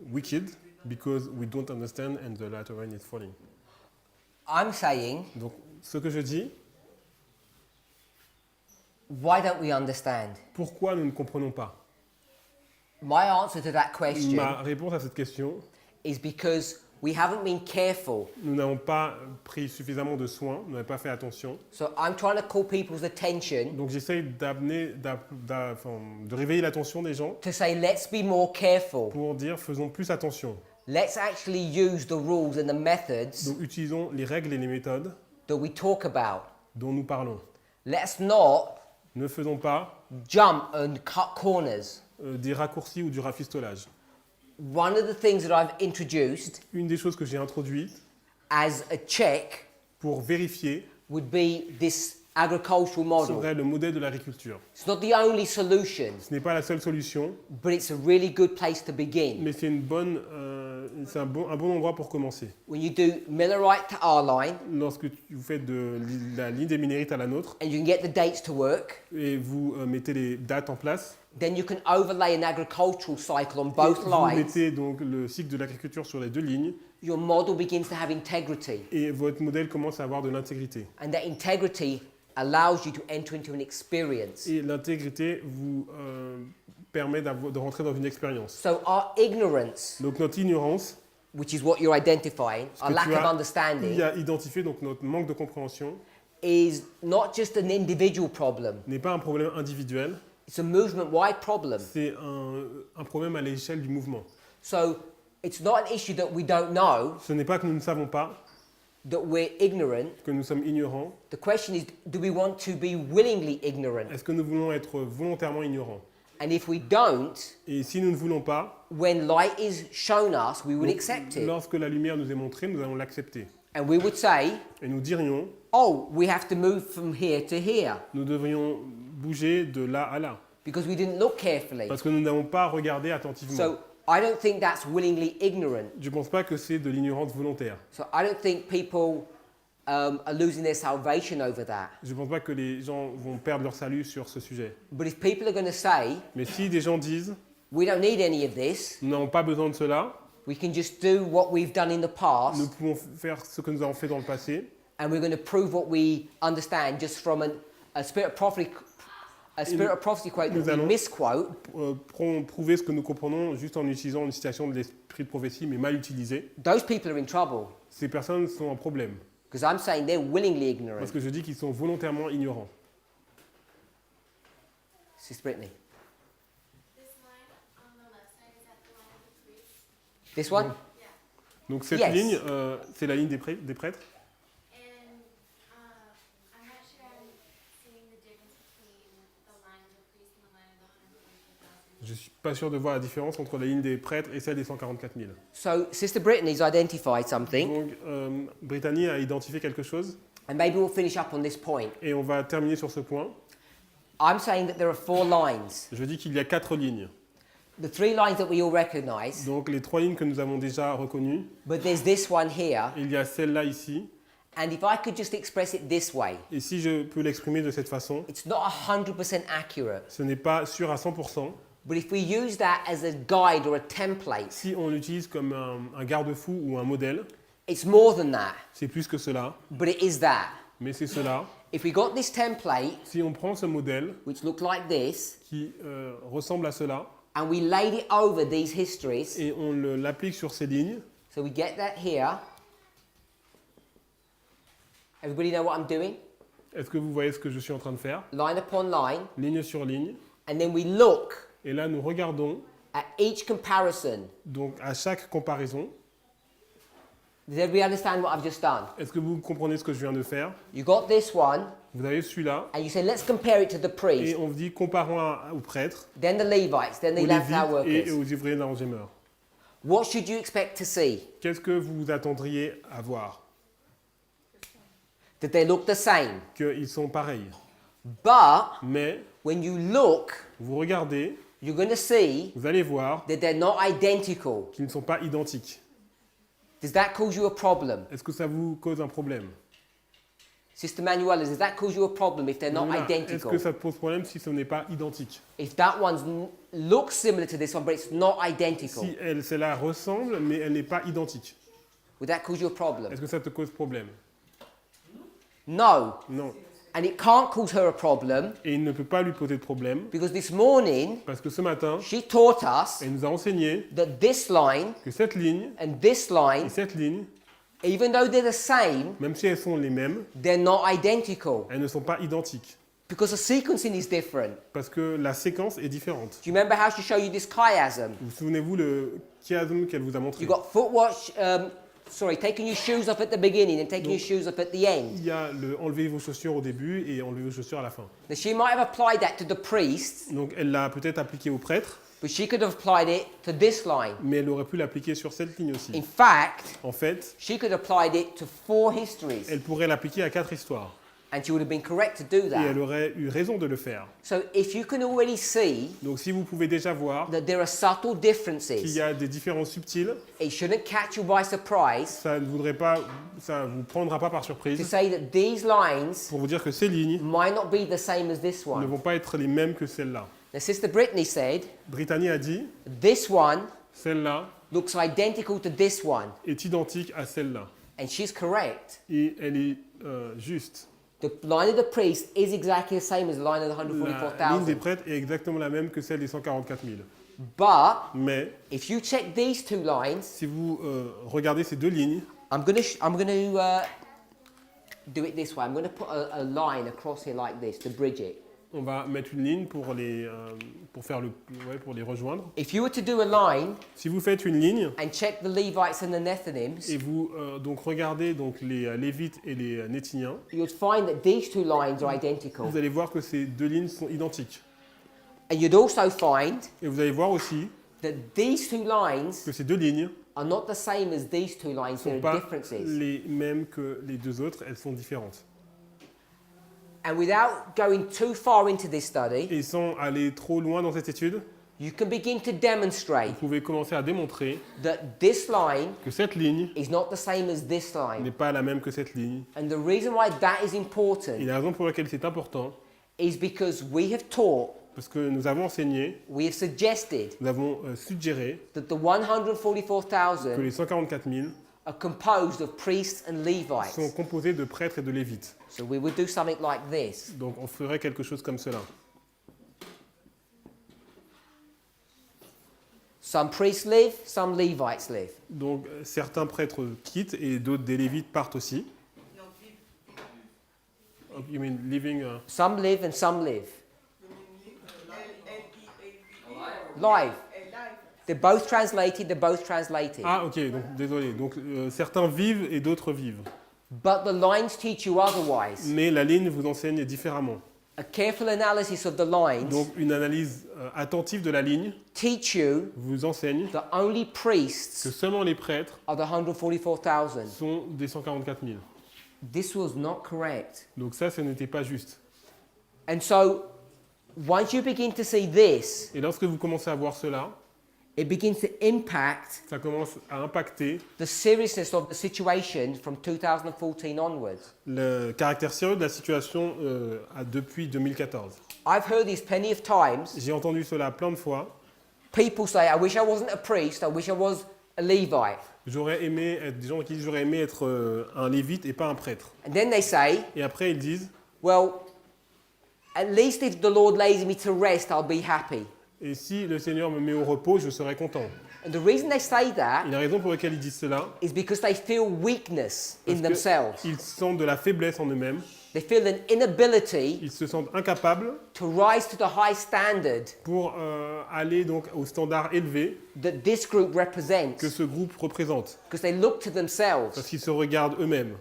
wicked because we don't understand and the latter rain is falling? I'm saying, Donc, ce que je dis, why don't we understand? pourquoi nous ne comprenons pas? My answer to that question Ma réponse à cette question, is because we haven't been careful. nous n'avons pas pris suffisamment de soins, nous n'avons pas fait attention. So I'm trying to call people's attention Donc j'essaye de réveiller l'attention des gens to say, let's be more careful. pour dire faisons plus attention. Let's actually use the rules and the methods Donc utilisons les règles et les méthodes that we talk about. dont nous parlons. Let's not Ne faisons pas jump and cut corners. des raccourcis ou du rafistolage. One of the things that I've introduced Une des choses que j'ai introduites as a check pour vérifier would be this agricultural model. serait le modèle de l'agriculture. It's not the only solution, Ce n'est pas la seule solution, but it's a really good place to begin. mais c'est un bon endroit pour commencer. When you do Millerite to our line, Lorsque vous faites de la ligne des minérites à la nôtre and you can get the dates to work, et vous mettez les dates en place, then you can overlay an agricultural cycle on both vous lines. mettez donc le cycle de l'agriculture sur les deux lignes Your model begins to have integrity, et votre modèle commence à avoir de l'intégrité. and that integrity allows you to enter into an experience. Et l'intégrité vous permet de rentrer dans une expérience. So our ignorance, Donc notre ignorance, which is what you're identifying, ce our que lack tu of as understanding, identifié, donc notre manque de compréhension, is not just an individual problem. n'est pas un problème individuel, It's a movement-wide problem. c'est un problème à l'échelle du mouvement. So it's not an issue that we don't know, Ce n'est pas que nous ne savons pas, that we're ignorant. que nous sommes ignorants. The question is, do we want to be willingly ignorant? Est-ce que nous voulons être volontairement ignorants? And if we don't, Et si nous ne voulons pas, when light is shown us, we would accept it. lorsque la lumière nous est montrée, nous allons l'accepter. And we would say, Et nous dirions, oh, we have to move from here to here nous devrions bouger de là à là. because we didn't look carefully. Parce que nous n'avons pas regardé attentivement. So I don't think that's willingly ignorant. Je ne pense pas que c'est de l'ignorance volontaire. So I don't think people are losing their salvation over that. Je ne pense pas que les gens vont perdre leur salut sur ce sujet. But if people are going to say, Mais si des gens disent, we don't need any of this, nous n'avons pas besoin de cela, we can just do what we've done in the past, nous pouvons faire ce que nous avons fait dans le passé, and we're going to prove what we understand just from a spirit of prophecy quote nous that we allons- misquote, prouver ce que nous comprenons juste en utilisant une citation de l'esprit de prophétie, mais mal utilisée, those people are in trouble. ces personnes sont un problème. Because I'm saying they're willingly ignorant. Parce que je dis qu'ils sont volontairement ignorants. Sister Brittany. This line on the left side, is that the line of the priest? This one? Donc cette Yes. ligne, c'est la ligne des prêtres. And I'm not sure I'm seeing the difference between the line of the priest and the line of the 144,000. Je ne suis pas sûr de voir la différence entre la ligne des prêtres et celle des 144 000. So Sister Brittany's identified something, Donc Brittany a identifié quelque chose and maybe we'll finish up on this point. et on va terminer sur ce point. I'm saying that there are 4 lines. Je dis qu'il y a 4 lignes. The 3 lines that we all recognize, Donc les 3 lignes que nous avons déjà reconnues. but there's this one here. Il y a celle-là ici. And if I could just express it this way, Et si je peux l'exprimer de cette façon, it's not 100% accurate, ce n'est pas sûr à 100%. but if we use that as a guide or a template, Si on l'utilise comme un garde-fou ou un modèle, it's more than that, c'est plus que cela, but it is that. mais c'est cela. If we got this template, Si on prend ce modèle which looked like this, qui ressemble à cela and we laid it over these histories, et on l'applique sur ces lignes, so we get that here. Everybody know what I'm doing? est-ce que vous voyez ce que je suis en train de faire? Line upon line, Ligne sur ligne. and then we look Et là, nous regardons, at each comparison. donc à chaque comparaison, Does everybody understand what I've just done? est-ce que vous comprenez ce que je viens de faire? You got this one, Vous avez celui-là, and you say, let's compare it to the et priest, on dit comparons aux prêtres, then the Levites, then the aux Levite Lévites et workers. aux ouvriers d'engemeur. What should you expect to see? Qu'est-ce que vous attendriez à voir? That they look the same. Qu'ils sont pareils. But Mais when you look, vous regardez, you're going to see vous allez voir that they're not identical. qu'ils ne sont pas identiques. Does that cause you a problem? Est-ce que ça vous cause un problème? Sister Manuela, does that cause you a problem if they're not Voilà. Est-ce identical? que ça te pose problème si ce n'est pas identique? If that one looks similar to this one, but it's not identical, Si celle-là ressemble, mais elle n'est pas identique, would that cause you a problem? est-ce que ça te cause problème? No. Non. And it can't cause her a problem Et il ne peut pas lui poser de problème, because this morning parce que ce matin, she taught us elle nous a enseigné that this line que cette ligne and this et line, cette ligne, even though they're the same, même si elles sont les mêmes, they're not identical elles ne sont pas identiques, because the sequencing is different. parce que la séquence est différente. Do you remember how she showed you this chiasm? Vous souvenez-vous le chiasme qu'elle vous a montré? You got taking your shoes off at the beginning and taking your shoes off at the end. Il y a le enlever vos chaussures au début et enlever vos chaussures à la fin. Now she might have applied that to the priests, Donc elle l'a peut-être appliqué au prêtre, but she could have applied it to this line. mais elle aurait pu l'appliquer sur cette ligne In aussi. fact, En fait, she could have applied it to 4 histories, elle pourrait l'appliquer à 4 histoires. and she would have been correct to do Et that. elle aurait eu raison de le faire. So if you can already see Donc si vous pouvez déjà voir that there are subtle qu'il differences, y a des différences subtiles, it shouldn't catch you by surprise ça ne vous prendra pas par to surprise say that these lines pour vous dire que ces lignes might not be the same as this ne one. vont pas être les mêmes que celles-là. Now, Sister Brittany said Brittany a dit, this one celle-là looks identical to this one, est identique à celle-là. and she's correct. Et elle est juste. The line of the priest is exactly the same as the line of the La ligne des 144,000. prêtres est exactement la même que celle des 144 000. But Mais if you check these 2 lines, si vous regardez ces deux lignes, I'm going to do it this way. I'm going to put a line across here like this to bridge it. on va mettre une ligne pour les rejoindre. If you were to do a line Si vous faites une ligne and check the Levites and the Nethinims, et vous donc regardez donc les Lévites et les Néthiniens, you'd find that these 2 lines are identical. vous allez voir que ces deux lignes sont identiques. And you'd also find Et vous allez voir aussi that these 2 lines que ces deux lignes are not the same as these 2 lines. ne sont There pas are differences. les mêmes que les deux autres, elles sont différentes. And without going too far into this study, Et sans aller trop loin dans cette étude, you can begin to vous demonstrate pouvez commencer à démontrer that this line que cette ligne is not the same as this n'est line. pas la même que cette ligne. And the reason why that is Et important la raison pour laquelle c'est important, is because we have taught, parce que nous avons enseigné, we have suggested nous avons suggéré that the que 144,000 les 144 000 are composed of priests and sont Levites. composés de prêtres et de lévites. So we would do something like this. Donc on ferait quelque chose comme cela. Some priests live, some Levites live. Donc certains prêtres quittent et d'autres des lévites partent aussi. Donc You mean living? Some live and some live. L-I-V-E. Live. Live. They're both translated, they're both translated. Ah, ok, donc désolé. Donc certains vivent et d'autres vivent. But the lines teach you otherwise. Mais la ligne vous enseigne différemment. A careful analysis of the lines Donc une analyse attentive de la ligne teach you vous enseigne that only que priests seulement les prêtres are the 144,000. sont des 144 000. This was not correct. Donc ça, ce n'était pas juste. And so, once you begin to see this, Et lorsque vous commencez à voir cela, it begins to impact ça commence à impacter the seriousness of the situation from 2014 onwards. le caractère sérieux de la situation depuis 2014. I've heard this plenty of times. J'ai entendu cela plein de fois. People say, I wish I wasn't a priest, I wish I was a Levite. J'aurais aimé être des gens qui disent j'aurais aimé être un lévite et pas un prêtre. And then they say, Et après ils disent well, at least if the Lord lays me to rest, I'll be happy. et si le Seigneur me met au repos, je serai content. And the reason they say that Et la raison pour laquelle ils disent cela, is because they feel weakness in parce themselves. qu'ils sentent de la faiblesse en eux-mêmes, They feel an inability ils se sentent incapables to rise to the high standard pour aller donc au standard élevé that this group represents que ce groupe représente, because they look to parce themselves. qu'ils se regardent eux-mêmes.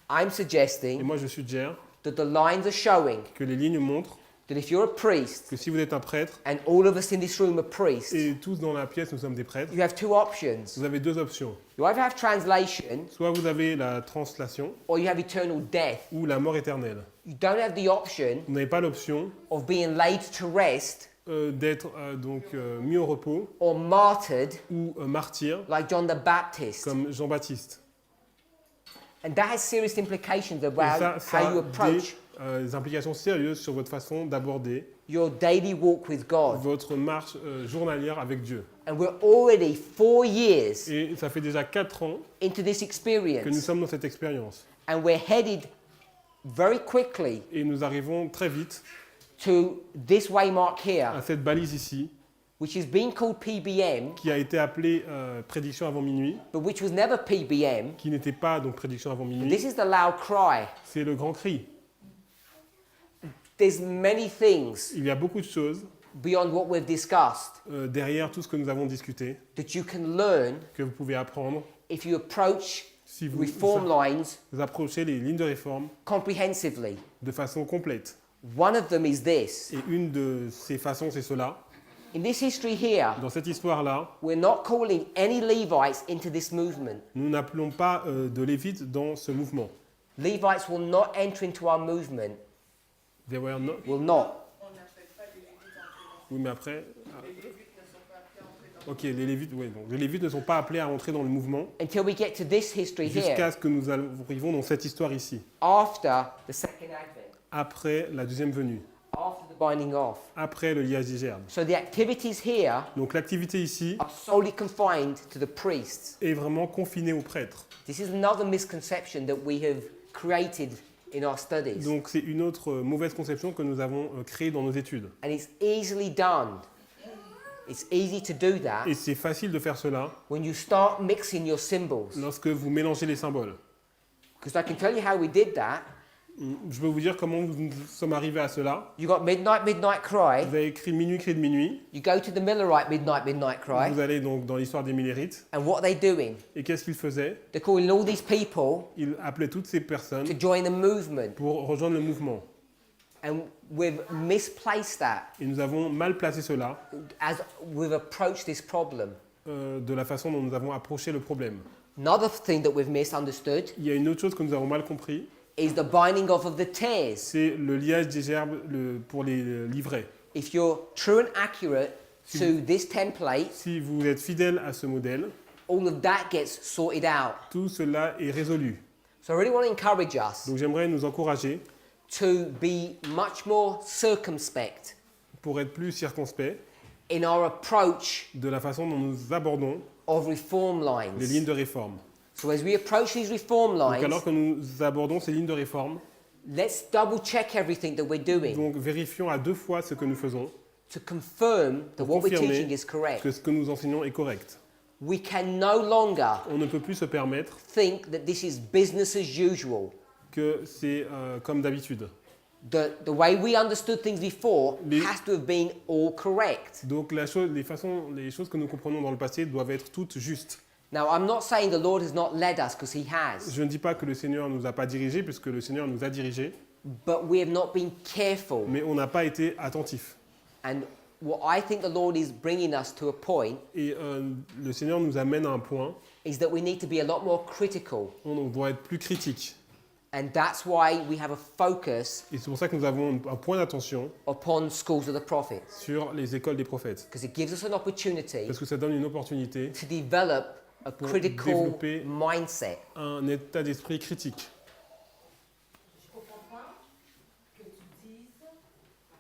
I'm Et suggesting moi je suggère that the lines are showing que les lignes montrent that if you're a priest, que si vous êtes un prêtre, and all of us in this room are priests, et tous dans la pièce nous sommes des prêtres, you have two options. vous avez deux options. You either have translation Soit vous avez la translation or you have eternal death. ou la mort éternelle. You don't have the option Vous n'avez pas l'option of being laid to rest d'être mis au repos or martyred ou martyr like John the Baptist. comme Jean-Baptiste. And that has serious implications Et about ça how you a approach des implications sérieuses sur votre façon d'aborder your daily walk with God. votre marche journalière avec Dieu. And we're already 4 years Et ça fait déjà 4 ans into this que nous experience. sommes dans cette expérience. And we're headed very quickly Et nous arrivons très vite to this waymark here, à cette balise ici, which is being called PBM, qui a été appelée prédiction avant minuit, but which was never PBM. qui n'était pas donc prédiction avant This minuit. is the loud cry. C'est le grand cri. There's many things Il y a beaucoup de choses beyond what we've discussed derrière tout ce que nous avons discuté that you can learn que vous pouvez apprendre if you approach si vous, reform lines vous approchez les lignes de réforme comprehensively. de façon complète. One of them is this. Et une de ces façons, c'est cela. In this history here, Dans cette histoire-là, we're not calling any Levites into this movement. nous n'appelons pas de Lévites dans ce mouvement. Levites will not enter into our movement. They were not- Will not. On n'appelle pas les Lévites à entrer dans Oui, mais après... Les Lévites ne sont pas appelés à entrer dans Ok, les Lévites, oui, donc les Lévites ne sont pas appelés à entrer dans le mouvement Until we get to this history here, jusqu'à ce que nous arrivons dans cette histoire ici, after the second advent, après la deuxième venue, after the binding off. après le liage des gerbes. So the activities here Donc l'activité ici are solely confined to the priests. est vraiment confinée aux prêtres. This is another misconception that we have created in our studies. Donc c'est une autre mauvaise conception que nous avons créée dans nos études. And it's easily done. It's easy to do that Et c'est facile de faire cela when you start mixing your symbols. lorsque vous mélangez les symboles. Because I can tell you how we did that. Je peux vous dire comment nous sommes arrivés à cela. You got midnight, midnight cry. Vous avez écrit minuit, cri de minuit. You go to the Millerite midnight, midnight cry. Vous allez donc dans l'histoire des Millérites. And what are they doing? Et qu'est-ce qu'ils faisaient? They're calling all these people Ils appelaient toutes ces personnes to join the movement. pour rejoindre le mouvement. And we've misplaced that Et nous avons mal placé cela as we've approached this problem. de la façon dont nous avons approché le problème. Another thing that we've misunderstood Il y a une autre chose que nous avons mal compris, is the binding off of the tears. c'est le liage des gerbes pour les livrets. If you're true and accurate to this template, Si vous êtes fidèle à ce modèle, all of that gets sorted out. tout cela est résolu. So I really want to encourage us Donc j'aimerais nous encourager to be much more circumspect pour être plus circonspect in our approach de la façon dont nous abordons of reform les lignes lines. de réforme. So as we approach these reform Donc lines, alors que nous abordons ces lignes de réforme, let's double check everything that we're doing donc vérifions à 2 fois ce que nous faisons, to confirm that pour what we're confirmer teaching is correct. que ce que nous enseignons est correct. We can no longer On ne peut plus se permettre think that this is business as usual. que c'est comme d'habitude. The way we understood things before Les- has to have been all correct. Donc les choses que nous comprenons dans le passé doivent être toutes justes. Now, I'm not saying the Lord has not led us, because He has, Je ne dis pas que le Seigneur ne nous a pas dirigés, puisque le Seigneur nous a dirigés, but we have not been careful. mais on n'a pas été attentifs. And what I think the Lord is bringing us to a point Et le Seigneur nous amène à un point is that we need to be a lot more critical. où on doit être plus critique. And that's why we have a focus Et c'est pour ça que nous avons un point d'attention upon schools of the prophets, sur les écoles des prophètes. because it gives us an opportunity Parce que ça donne une opportunité, to develop a Pour critical développer- mindset. un état d'esprit critique. Je ne comprends pas que tu dises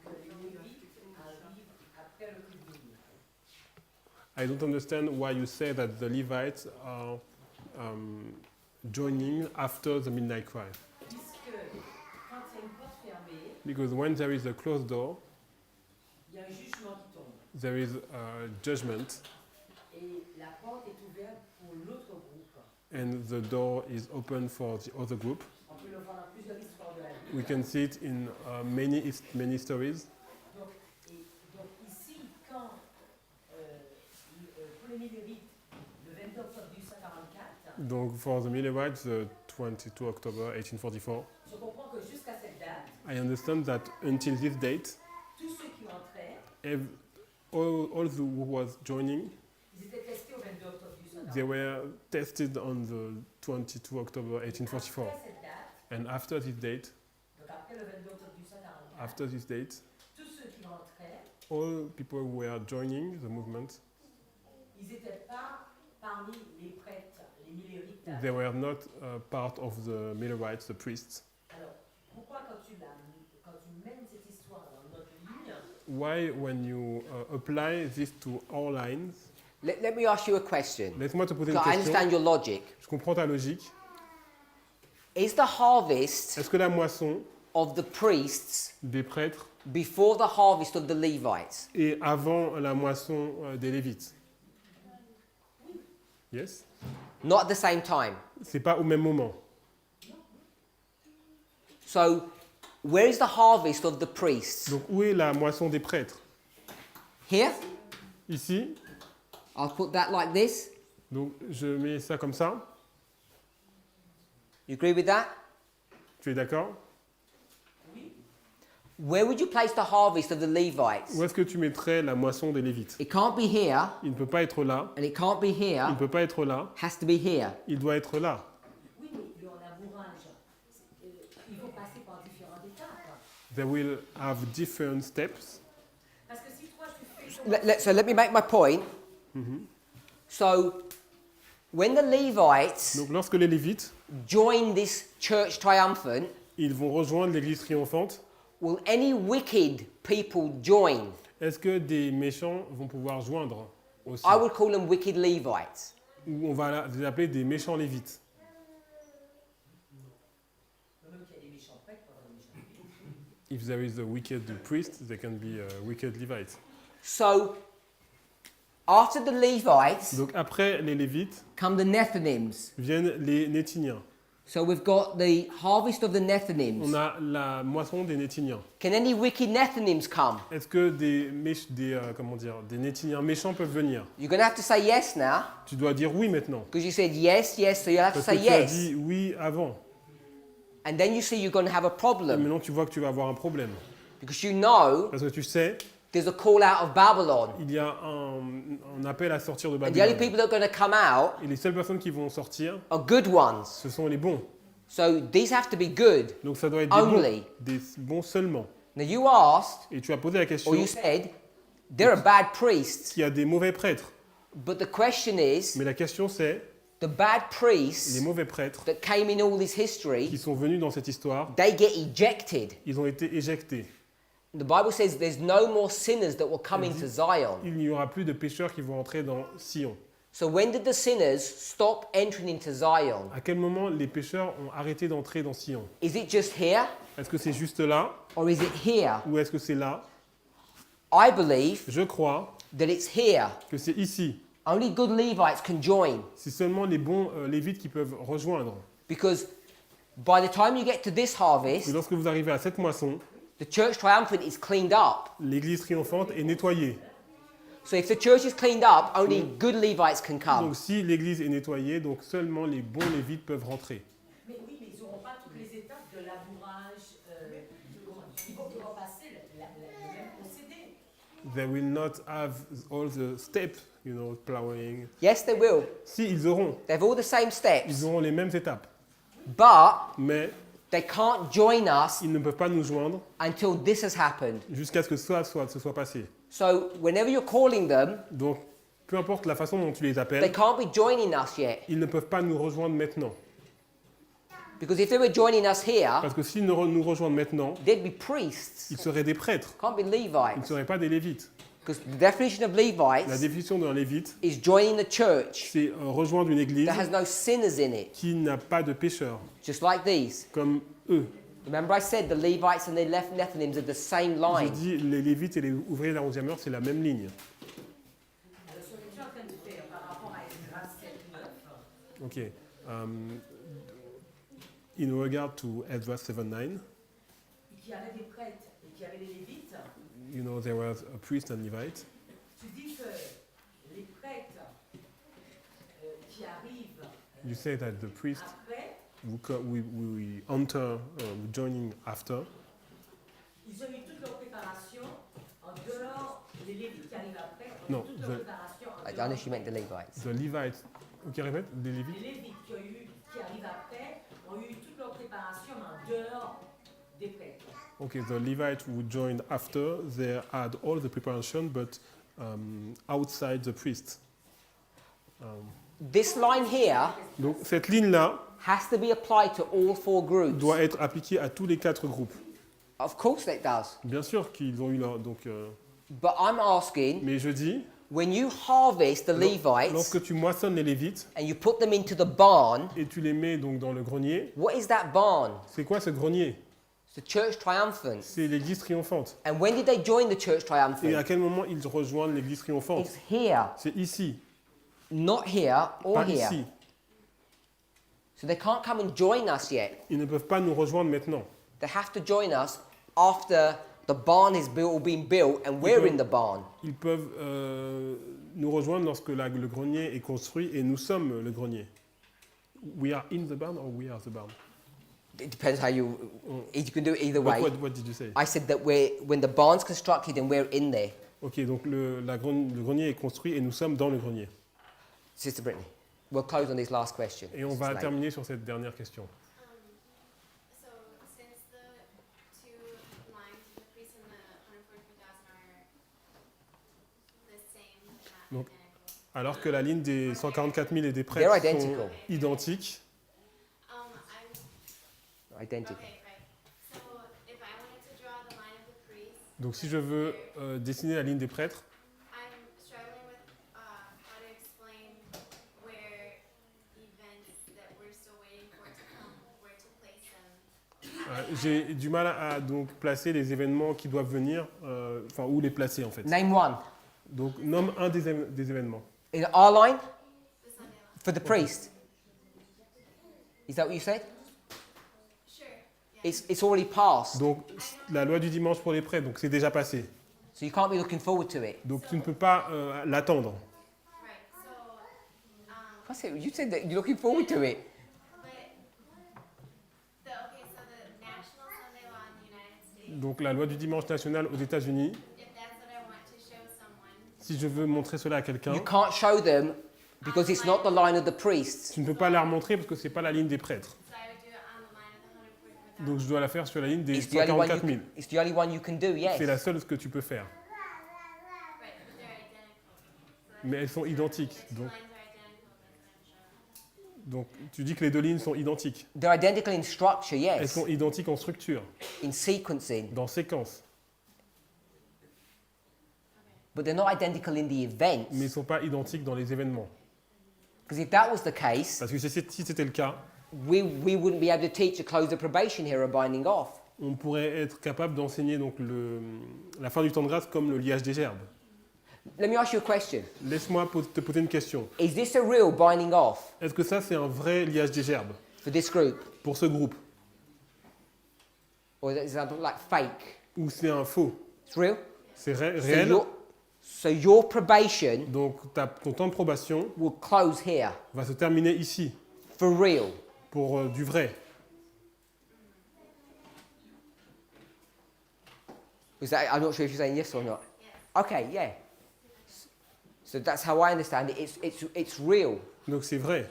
que les Lévites arrivent après le tribunal. I don't understand why you say that the Levites are joining after the midnight cry. Puisque quand il y a une porte fermée, Because when there is a closed door, il y a un jugement qui tombe. there is a judgment Et la porte est ouverte pour l'autre groupe. and the door is open for the other group. On peut le voir dans plusieurs histoires de la Bible. We can see it in many stories. Donc ici, quand pour les Lévites, le 22 octobre 1844, Donc for the Millerites, the 22 October 1844, je comprends que jusqu'à cette date, I understand that until this date, tous ceux qui entraient, all who was joining, ils étaient testés au 22 octobre they 1844. were tested on the 22 October 1844. Après cette date, And after this date, donc après le 22 octobre 1844, after this date, tous ceux qui entraient, all people who were joining the movement, ils n'étaient pas parmi les prêtres, les millérites. they were not part of the Millerites, the priests. Alors, pourquoi quand tu mènes cette histoire dans notre ligne, Why, when you apply this to all lines, Let me ask you a question. laisse-moi te poser une Because I question. understand your logic. Je comprends ta logique. Is the harvest Est-ce que la moisson of the priests des prêtres before the harvest of the Levites? est avant la moisson des Lévites? Yes? Not at the same time. C'est pas au même moment. So, where is the harvest of the priests? Donc où est la moisson des prêtres? Here? Ici. I'll put that like this. Donc je mets ça comme ça. You agree with that? Tu es d'accord? Where would you place the harvest of the Levites? Où est-ce que tu mettrais la moisson des Lévites? It can't be here, Il ne peut pas être là. and it can't be Il here. ne peut pas être là. Has to be here. Il doit être là. oui, mais le labourage, ils vont passer par différentes étapes. They will have different steps. Parce que si toi, tu fais ton... So let me make my point. So, when the Levites Donc lorsque les Lévites, join this church triumphant, ils vont rejoindre l'église triomphante, will any wicked people join? est-ce que des méchants vont pouvoir joindre aussi? I would call them wicked Levites. Ou on va les appeler des méchants Lévites. Même qu'il y a des méchants prêtres, pas des méchants prêtres. If there is a wicked priest, there can be a wicked Levite. So, after the Levites Donc après les Lévites come the Nethinims. viennent les Nétiniens. So we've got the harvest of the On Nethinims. a la moisson des Nétiniens. Can any wicked Nethinims come? Est-ce que des Nétiniens méchants peuvent venir? You're going to have to say yes now, Tu dois dire oui maintenant. because you said yes, yes, so you'll have to Parce que say tu as yes. dit oui avant. And then you see you're going to have a Et problem, maintenant tu vois que tu vas avoir un problème. because you know Parce que tu sais, there's a call out of Babylon. il y a un appel à sortir de And the only Babylone. people that are going to come out Et les seules personnes qui vont sortir, are good ones. ce sont les bons. So these have to be good. Donc ça doit être Only. des bons seulement. Now you asked, Et tu as posé la question or you said, there are bad priests. qu'il y a des mauvais prêtres. But the question is, Mais la question c'est, the bad les priests mauvais prêtres that came in all this qui history, sont venus dans cette histoire, they get ejected. ils ont été éjectés. The Bible says there's no more sinners that will come into Zion. Il n'y aura plus de pécheurs qui vont entrer dans Sion. So when did the sinners stop entering into Zion? À quel moment les pécheurs ont arrêté d'entrer dans Sion? Is it just here, Est-ce que c'est juste là or is it here? ou est-ce que c'est là? I believe Je crois that it's here. que c'est ici. Only good Levites can join, C'est seulement les bons Lévites qui peuvent rejoindre. because By the time you get to this Et harvest, lorsque vous arrivez à cette moisson, the church triumphant is cleaned up. l'église triomphante est nettoyée. So if the church is cleaned up, only good Levites can come. Donc si l'église est nettoyée, donc seulement les bons lévites peuvent rentrer. Mais oui, mais ils n'auront pas toutes les étapes de labourage. Ils vont repasser le même procédé. They will not have all the steps, plowing. Yes, they will. Si, ils auront. They have all the same steps. Ils auront les mêmes étapes. But Mais they can't join us ils ne peuvent pas nous joindre until this has happened. jusqu'à ce que ce soit passé. So whenever you're calling them, Donc, peu importe la façon dont tu les they appelles, can't be joining us yet. ils ne peuvent pas nous rejoindre maintenant. Because if they were joining us here, Parce que s'ils nous rejoignent maintenant, they'd be priests. ils seraient des prêtres. Can't be Ils ne Levites. seraient pas des lévites. Because the definition of La Levites définition d'un lévite, is joining the church c'est rejoindre une église that has no sinners in it, qui n'a pas de pécheurs, just like these. comme eux. Remember I said the Levites and the Nethinims are the same Je line. dis, les lévites et les ouvriers de la 11e heure, c'est la même ligne. Alors, ce que tu es en train de faire par rapport à Esdras 7.9, Ok. In regard to Ezra 7:9, qui avait des prêtres et qui avait des lévites, there was a priest and Levite. tu dis que les prêtres qui arrivent You say that the priest après, we enter, joining after, ils ont eu toute leur préparation en dehors des lévites qui arrivent après, ont eu Non, toute leur préparation en I dehors. know she meant the Levites. the Levites. Ok, répète, des lévites. Les lévites qui arrivent après ont eu toute leur préparation en dehors des prêtres. Okay, the Levites who joined after, they had all the preparation, but outside the priest. This line here Donc cette ligne-là has to be applied to all four groups. doit être appliquée à tous les 4 groupes. Of course it does. Bien sûr qu'ils ont eu leur... Donc, But I'm asking, mais je dis, when you harvest the Levites lorsque tu moissonnes les Lévites and you put them into the barn, et tu les mets donc dans le grenier, what is that barn? c'est quoi ce grenier? It's the church triumphant. C'est l'église triomphante. And when did they join the church Et à triumphant? quel moment ils rejoignent l'église triomphante? It's here, C'est ici, not here or pas here. ici. So they can't come and join us yet. Ils ne peuvent pas nous rejoindre maintenant. They have to join us after the barn is been built and we're in the barn. Ils peuvent nous rejoindre lorsque le grenier est construit et nous sommes le grenier. We are in the barn or we are the barn? It depends how you can do it either way. What did you say? I said that when the barn's constructed and we're in there. Ok, donc le grenier est construit et nous sommes dans le grenier. Sister Brittany, we'll close on this last question. Et on va terminer sur cette dernière question. So since the two lines, the priest and the 144,000 are the same, not Donc, identical. Alors que la ligne des 144 000 et des They're prêtres sont identical. identiques, I'm Identical. okay, right. So if I wanted to draw the line of the priest, donc si je veux dessiner la ligne des prêtres, I'm struggling with how to explain where events that we're still waiting for to come, where to place them. j'ai du mal à donc placer les événements qui doivent venir, enfin où les placer en fait. Name one. Donc nomme un des événements. In our line The Sunday line. for the priest. Is that what you said? Sure. Yeah. It's already passed. Donc la loi du dimanche pour les prêtres, donc c'est déjà passé. So you can't be looking forward to it. Donc tu ne peux pas l'attendre. Right. So I said, you said that you're looking forward to it. but okay, so the national Sunday law in the United States, Donc la loi du dimanche national aux États-Unis, if that's what I want to show someone, si je veux montrer cela à quelqu'un, You can't show them because it's not the line of the priests. tu ne peux pas la remontrer parce que c'est pas la ligne des prêtres. so I would do it on the line of the 144,000. Donc je dois la faire sur la ligne des It's the only one 144 000. it's the only one you can do, C'est la yes. seule que tu peux faire. Right, but they're identical. So that's Mais elles sont identiques. the two Donc, lines are identical, that's what I'm showing. donc tu dis que les deux lignes sont identiques. They're identical in structure, Elles yes. sont identiques en structure, In sequencing. dans séquence, But they're not identical in the events. mais elles ne sont pas identiques dans les événements. Because if that was the case, Parce que si c'était le cas, we wouldn't be able to teach a close of probation here or binding off. on pourrait être capable d'enseigner donc la fin du temps de grâce comme le liage des gerbes. Let me ask you a question. Laisse-moi te poser une question. Is this a real binding off Est-ce que ça c'est un vrai liage des gerbes for this group? pour ce groupe? or is it like fake? ou c'est un faux. It's real. C'est So réel. your probation Donc ton temps de probation will close here va se terminer ici for real. pour du vrai. I'm not sure if you're saying yes or not. Okay, yeah. So that's how I understand it. It's real. Donc c'est vrai.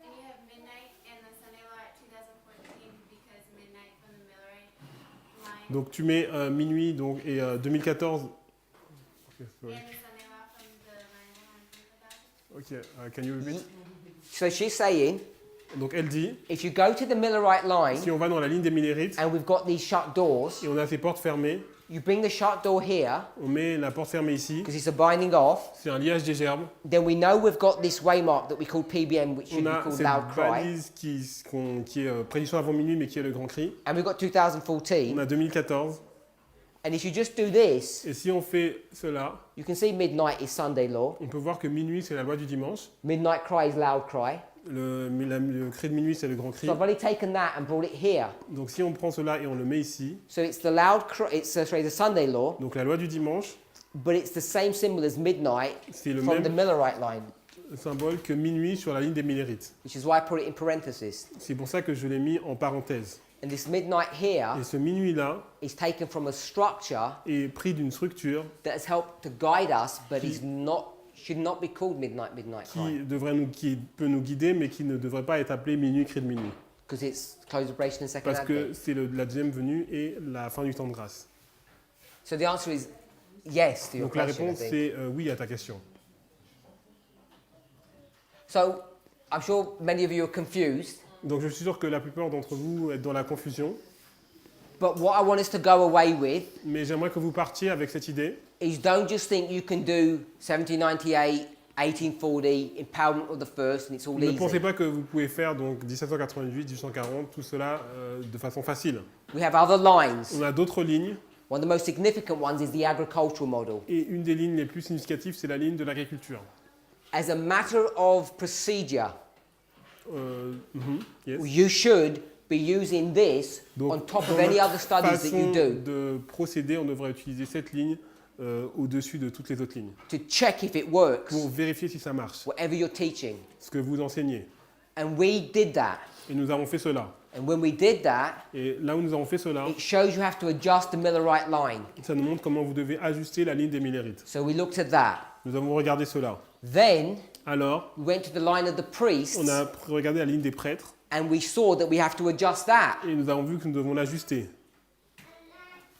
And you have midnight and the Sunday law at 2014 because midnight from the Millerite line. Donc tu mets minuit donc, et 2014. Okay, sorry. And the Sunday law from the line 100,000. Ok, can you repeat? So she's saying, Donc elle dit, if you go to the Millerite line si on va dans la ligne des Millérites and we've got these shut doors, et on a ces portes fermées, you bring the shut door here on met la porte fermée ici, because it's a binding off. c'est un liage des gerbes, Then we know we've got this waymark that we call PBM, which should on be a called cette loud cry, balise qui est prédiction avant minuit mais qui est le grand cri, and we've got on 2014. a 2014, And if you just do this, et si on fait cela, you can see midnight is Sunday law, on peut voir que minuit c'est la loi du dimanche, midnight cry is loud cry. le cri de minuit c'est le grand cri. So I've only taken that and brought it here. Donc si on prend cela et on le met ici, So it's the loud cry, it's the Sunday law, donc la loi du dimanche, but it's the same symbol as midnight c'est le from the même Millerite line, symbole que minuit sur la ligne des Millérites. which is why I put it in parentheses. C'est pour ça que je l'ai mis en parenthèse. And this midnight here Et ce minuit-là is taken from a structure est pris d'une structure that has helped to guide us, but should not be called midnight cry, qui peut nous guider, mais qui ne devrait pas être appelée minuit, cri de minuit. because it's close operation and second Parce que advent. c'est la deuxième venue et la fin du temps de grâce. So the answer is yes to your Donc la question, I réponse think. c'est oui à ta question. So I'm sure many of you are confused, Donc je suis sûr que la plupart d'entre vous êtes dans la confusion, but what I want us to go away with mais j'aimerais que vous partiez avec cette idée. is don't just think you can do 1798, 1840, empowerment of the first, and it's all Ne pensez easy. pas que vous pouvez faire donc 1788, 1840, tout cela de façon facile. We have other lines. On a d'autres lignes, One of the most significant ones is the agricultural model. et une des lignes les plus significatives, c'est la ligne de l'agriculture. As a matter of procedure, Yes. you should be using this Donc, on top dans of any notre other studies that you façon do de procéder, on devrait utiliser cette ligne au-dessus de toutes les autres lignes to check if it works, pour vérifier si ça marche, whatever you're teaching. ce que vous enseignez. And we did that. Et nous avons fait cela. And when we did that, Et là où nous avons fait cela, it shows you have to adjust the Millerite line. ça nous montre comment vous devez ajuster la ligne des Millérites. So we looked at that. Nous avons regardé cela. Then Alors, we went to the line of the priests on a regardé la ligne des prêtres and we saw that we have to adjust that et nous avons vu que nous devons l'ajuster.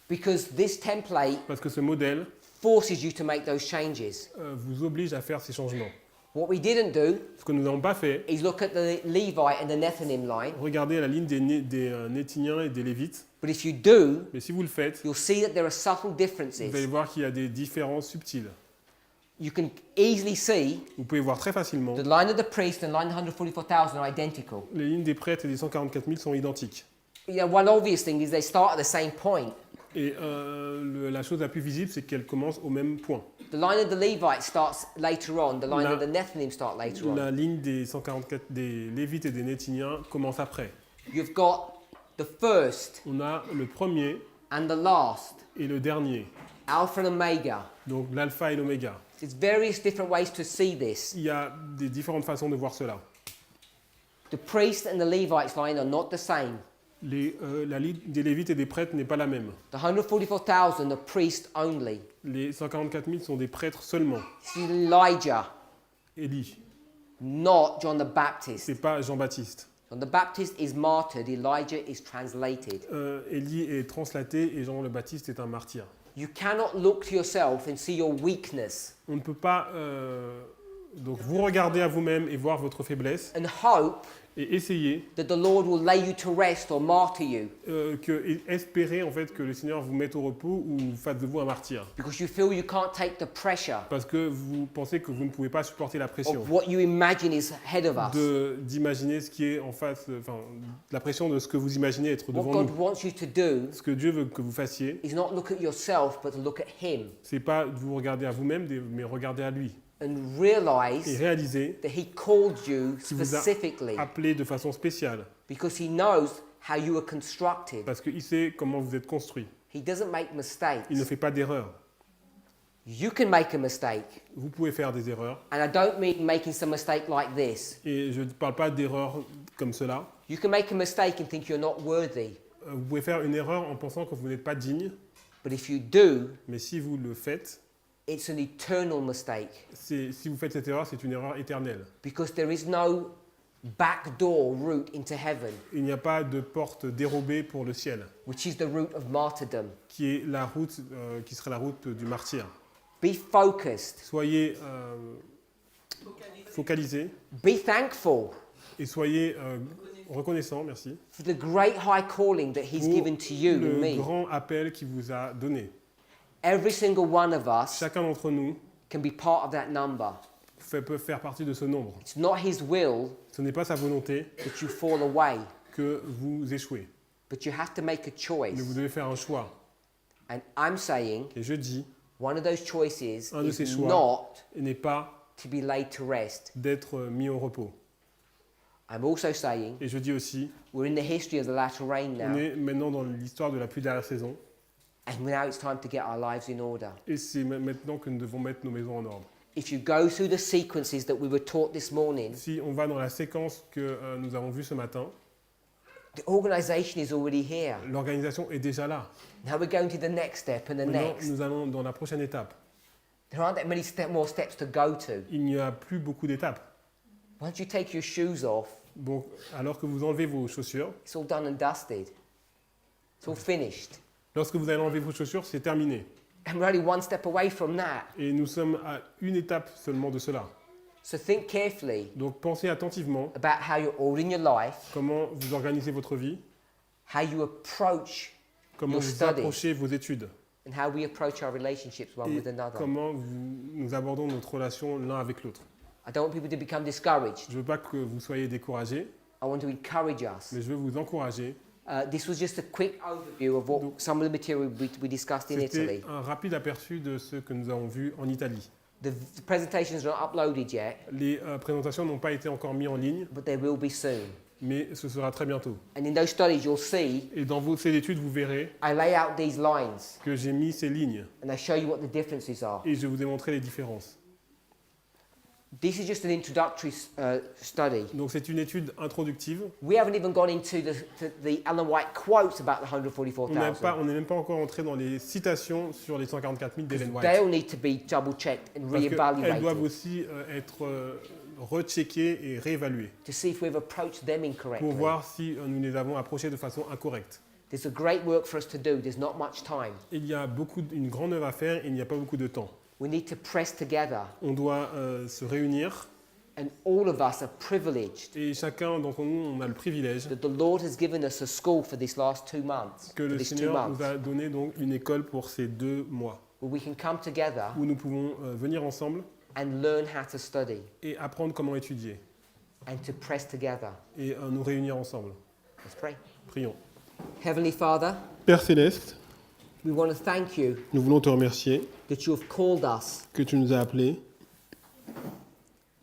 because this template Parce que ce modèle forces you to make those changes. vous oblige à faire ces changements. What we didn't do Ce que nous n'avons pas fait, is look at the Levite and the Nethinim line. regardez la ligne des Néthiniens et des Lévites. But if you do, Mais si vous le faites, you'll see that there are subtle vous allez differences. voir qu'il y a des différences subtiles. You can easily see Vous pouvez voir très facilement, the line of the priest and line 144,000 are identical. les lignes des prêtres et des 144 000 sont identiques. You know, one obvious thing is they start at the same point. Et la chose la plus visible, c'est qu'elles commencent au même point. The line of the Levite starts later on. The line La- of the Nethinim start later on. La ligne des 144 des Lévites et des Néthiniens commence après. You've got the first On a le premier and the last, et le dernier, Alpha and Omega. donc l'alpha et l'oméga. There's various different ways to see this. Il y a des différentes façons de voir cela. The priest and the Levites line are not the same. La ligne des Lévites et des prêtres n'est pas la même. The 144,000 are priests only. Les 144 000 sont des prêtres seulement. This is Elijah, Élie, not John the Baptist. c'est pas Jean-Baptiste. John the Baptist is martyred, Elijah is translated. Élie est translaté et Jean le Baptiste est un martyr. You cannot look to yourself and see your weakness On ne peut pas donc vous regarder à vous-même et voir votre faiblesse and hope et essayer that the Lord will lay you to rest or martyr you et espérer en fait que le Seigneur vous mette au repos ou fasse de vous un martyr. because you feel you can't take the pressure Parce que vous pensez que vous ne pouvez pas supporter la pression. of what you imagine is ahead of us. D'imaginer ce qui est en face, la pression de ce que vous imaginez être What devant God nous. wants you to do Ce que Dieu veut que vous fassiez, is not look at yourself but to look at Him c'est pas de vous regarder à vous-même, mais regarder à lui. and Et realize réaliser that He called you qu'il vous a specifically appelé de façon spéciale. because He knows how you are constructed. Parce qu'il sait comment vous êtes construit. He doesn't make mistakes. Il ne fait pas d'erreurs. You can make a mistake. Vous pouvez faire des erreurs. And I don't mean making some mistake like this. Et je ne parle pas d'erreurs comme cela. You can make a mistake and think you're not worthy. Vous pouvez faire une erreur en pensant que vous n'êtes pas digne. But if you do, Mais si vous le faites, it's an eternal mistake. si vous faites cette erreur, c'est une erreur éternelle. Because there is no backdoor route into heaven, Il n'y a pas de porte dérobée pour le ciel, which is the route of martyrdom. qui est la route, qui serait la route du martyr. Be focused. Soyez focalisés Be thankful et soyez reconnaissants, merci, for the great high calling that He's pour given to you and le me. grand appel qu'il vous a donné. Every single one of us Chacun d'entre nous can be part of that number. peut faire partie de ce nombre. It's not His will Ce n'est pas sa volonté that you fall away, que vous échouez, but you have to make a mais choice. vous devez faire un choix. And I'm saying Et je dis, one of those choices un de ces is choix not n'est pas to be laid to rest. d'être mis au repos. I'm also saying Et je dis aussi, we're in the history of the latter rain on now, est maintenant dans l'histoire de la pluie dernière saison, and now it's time to get our lives in order. et c'est maintenant que nous devons mettre nos maisons en ordre. If you go through the sequences that we were taught this morning, Si on va dans la séquence que nous avons vue ce matin, the organization is already here. l'organisation est déjà là. Now we're going to the next step and the Maintenant, next. nous allons dans la prochaine étape. There aren't that many more steps to go to. Il n'y a plus beaucoup d'étapes. Once you take your shoes off, Donc, alors que vous enlevez vos chaussures, it's all done and dusted. It's all finished. lorsque vous allez enlever vos chaussures, c'est terminé. And we're only one step away from that. Et nous sommes à une étape seulement de cela. So think carefully Donc, pensez attentivement about how you're ordering your life, comment vous organisez votre vie, how you approach comment Your vous studies. approchez vos études, and how we approach our relationships one et with another. comment nous abordons notre relation l'un avec l'autre. I don't want people to become discouraged. Je ne veux pas que vous soyez découragés, I want to encourage us. mais je veux vous encourager. This was just a quick overview of what some of the material we discussed in Italy. C'était un rapide aperçu de ce que nous avons vu en Italie. The presentations are not uploaded yet, Les présentations n'ont pas été encore mises en ligne, but they will be soon. mais ce sera très bientôt. And in those studies, you'll see Et dans ces études, vous verrez I lay out these lines que j'ai mis ces lignes and I show you what the differences are. et je vous ai montré les différences. This is just an introductory study. Donc c'est une étude introductive. We haven't even gone into the Ellen White quotes about the 144,000. On n'est même pas encore entré dans les citations sur les 144 000 d'Ellen They White. all need to be double-checked and Parce qu'elles doivent re-evaluated aussi être recheckées et réévaluées to see if we've approached them incorrectly. pour voir si nous les avons approchées de façon incorrecte. There's a great work for us to do. There's not much time. Il y a une grande œuvre à faire et il n'y a pas beaucoup de temps. We need to press together, On doit se réunir and all of us are privileged et chacun d'entre nous, on a le privilège that the Lord has given us a school for this last 2 months, que for le these 2 Seigneur months, nous a donné donc une école pour ces 2 mois where we can come together où nous pouvons venir ensemble and learn how to study et apprendre comment étudier and to press together. et nous réunir ensemble. Let's pray. Prions. Heavenly Father, Père Céleste, we want to thank you nous voulons te remercier that you have called us que tu nous as appelés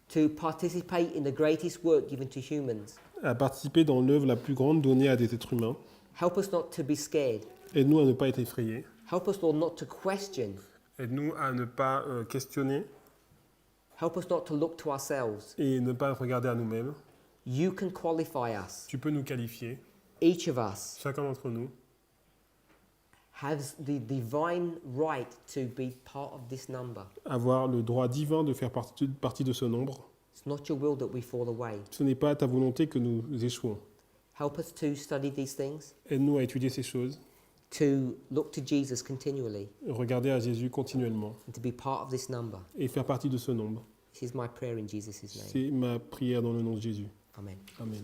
to participate in the greatest work given to humans. à participer dans l'œuvre la plus grande donnée à des êtres humains. Help us not to be scared. Aide-nous à ne pas être effrayés. Help us, Lord, not to question. Aide-nous à ne pas questionner Help us not to look to ourselves. et ne pas regarder à nous-mêmes. You can qualify us. Tu peux nous qualifier. Each of us Chacun d'entre nous has the divine right to be part of this number. avoir le droit divin de faire partie de ce nombre. It's not your will that we fall away. Ce n'est pas à ta volonté que nous échouons. Help us to study these things, Aide-nous à étudier ces choses, to look to Jesus continually, regarder à Jésus continuellement and to be part of this number. et faire partie de ce nombre. This is my prayer in Jesus' name. C'est ma prière dans le nom de Jésus. Amen. Amen.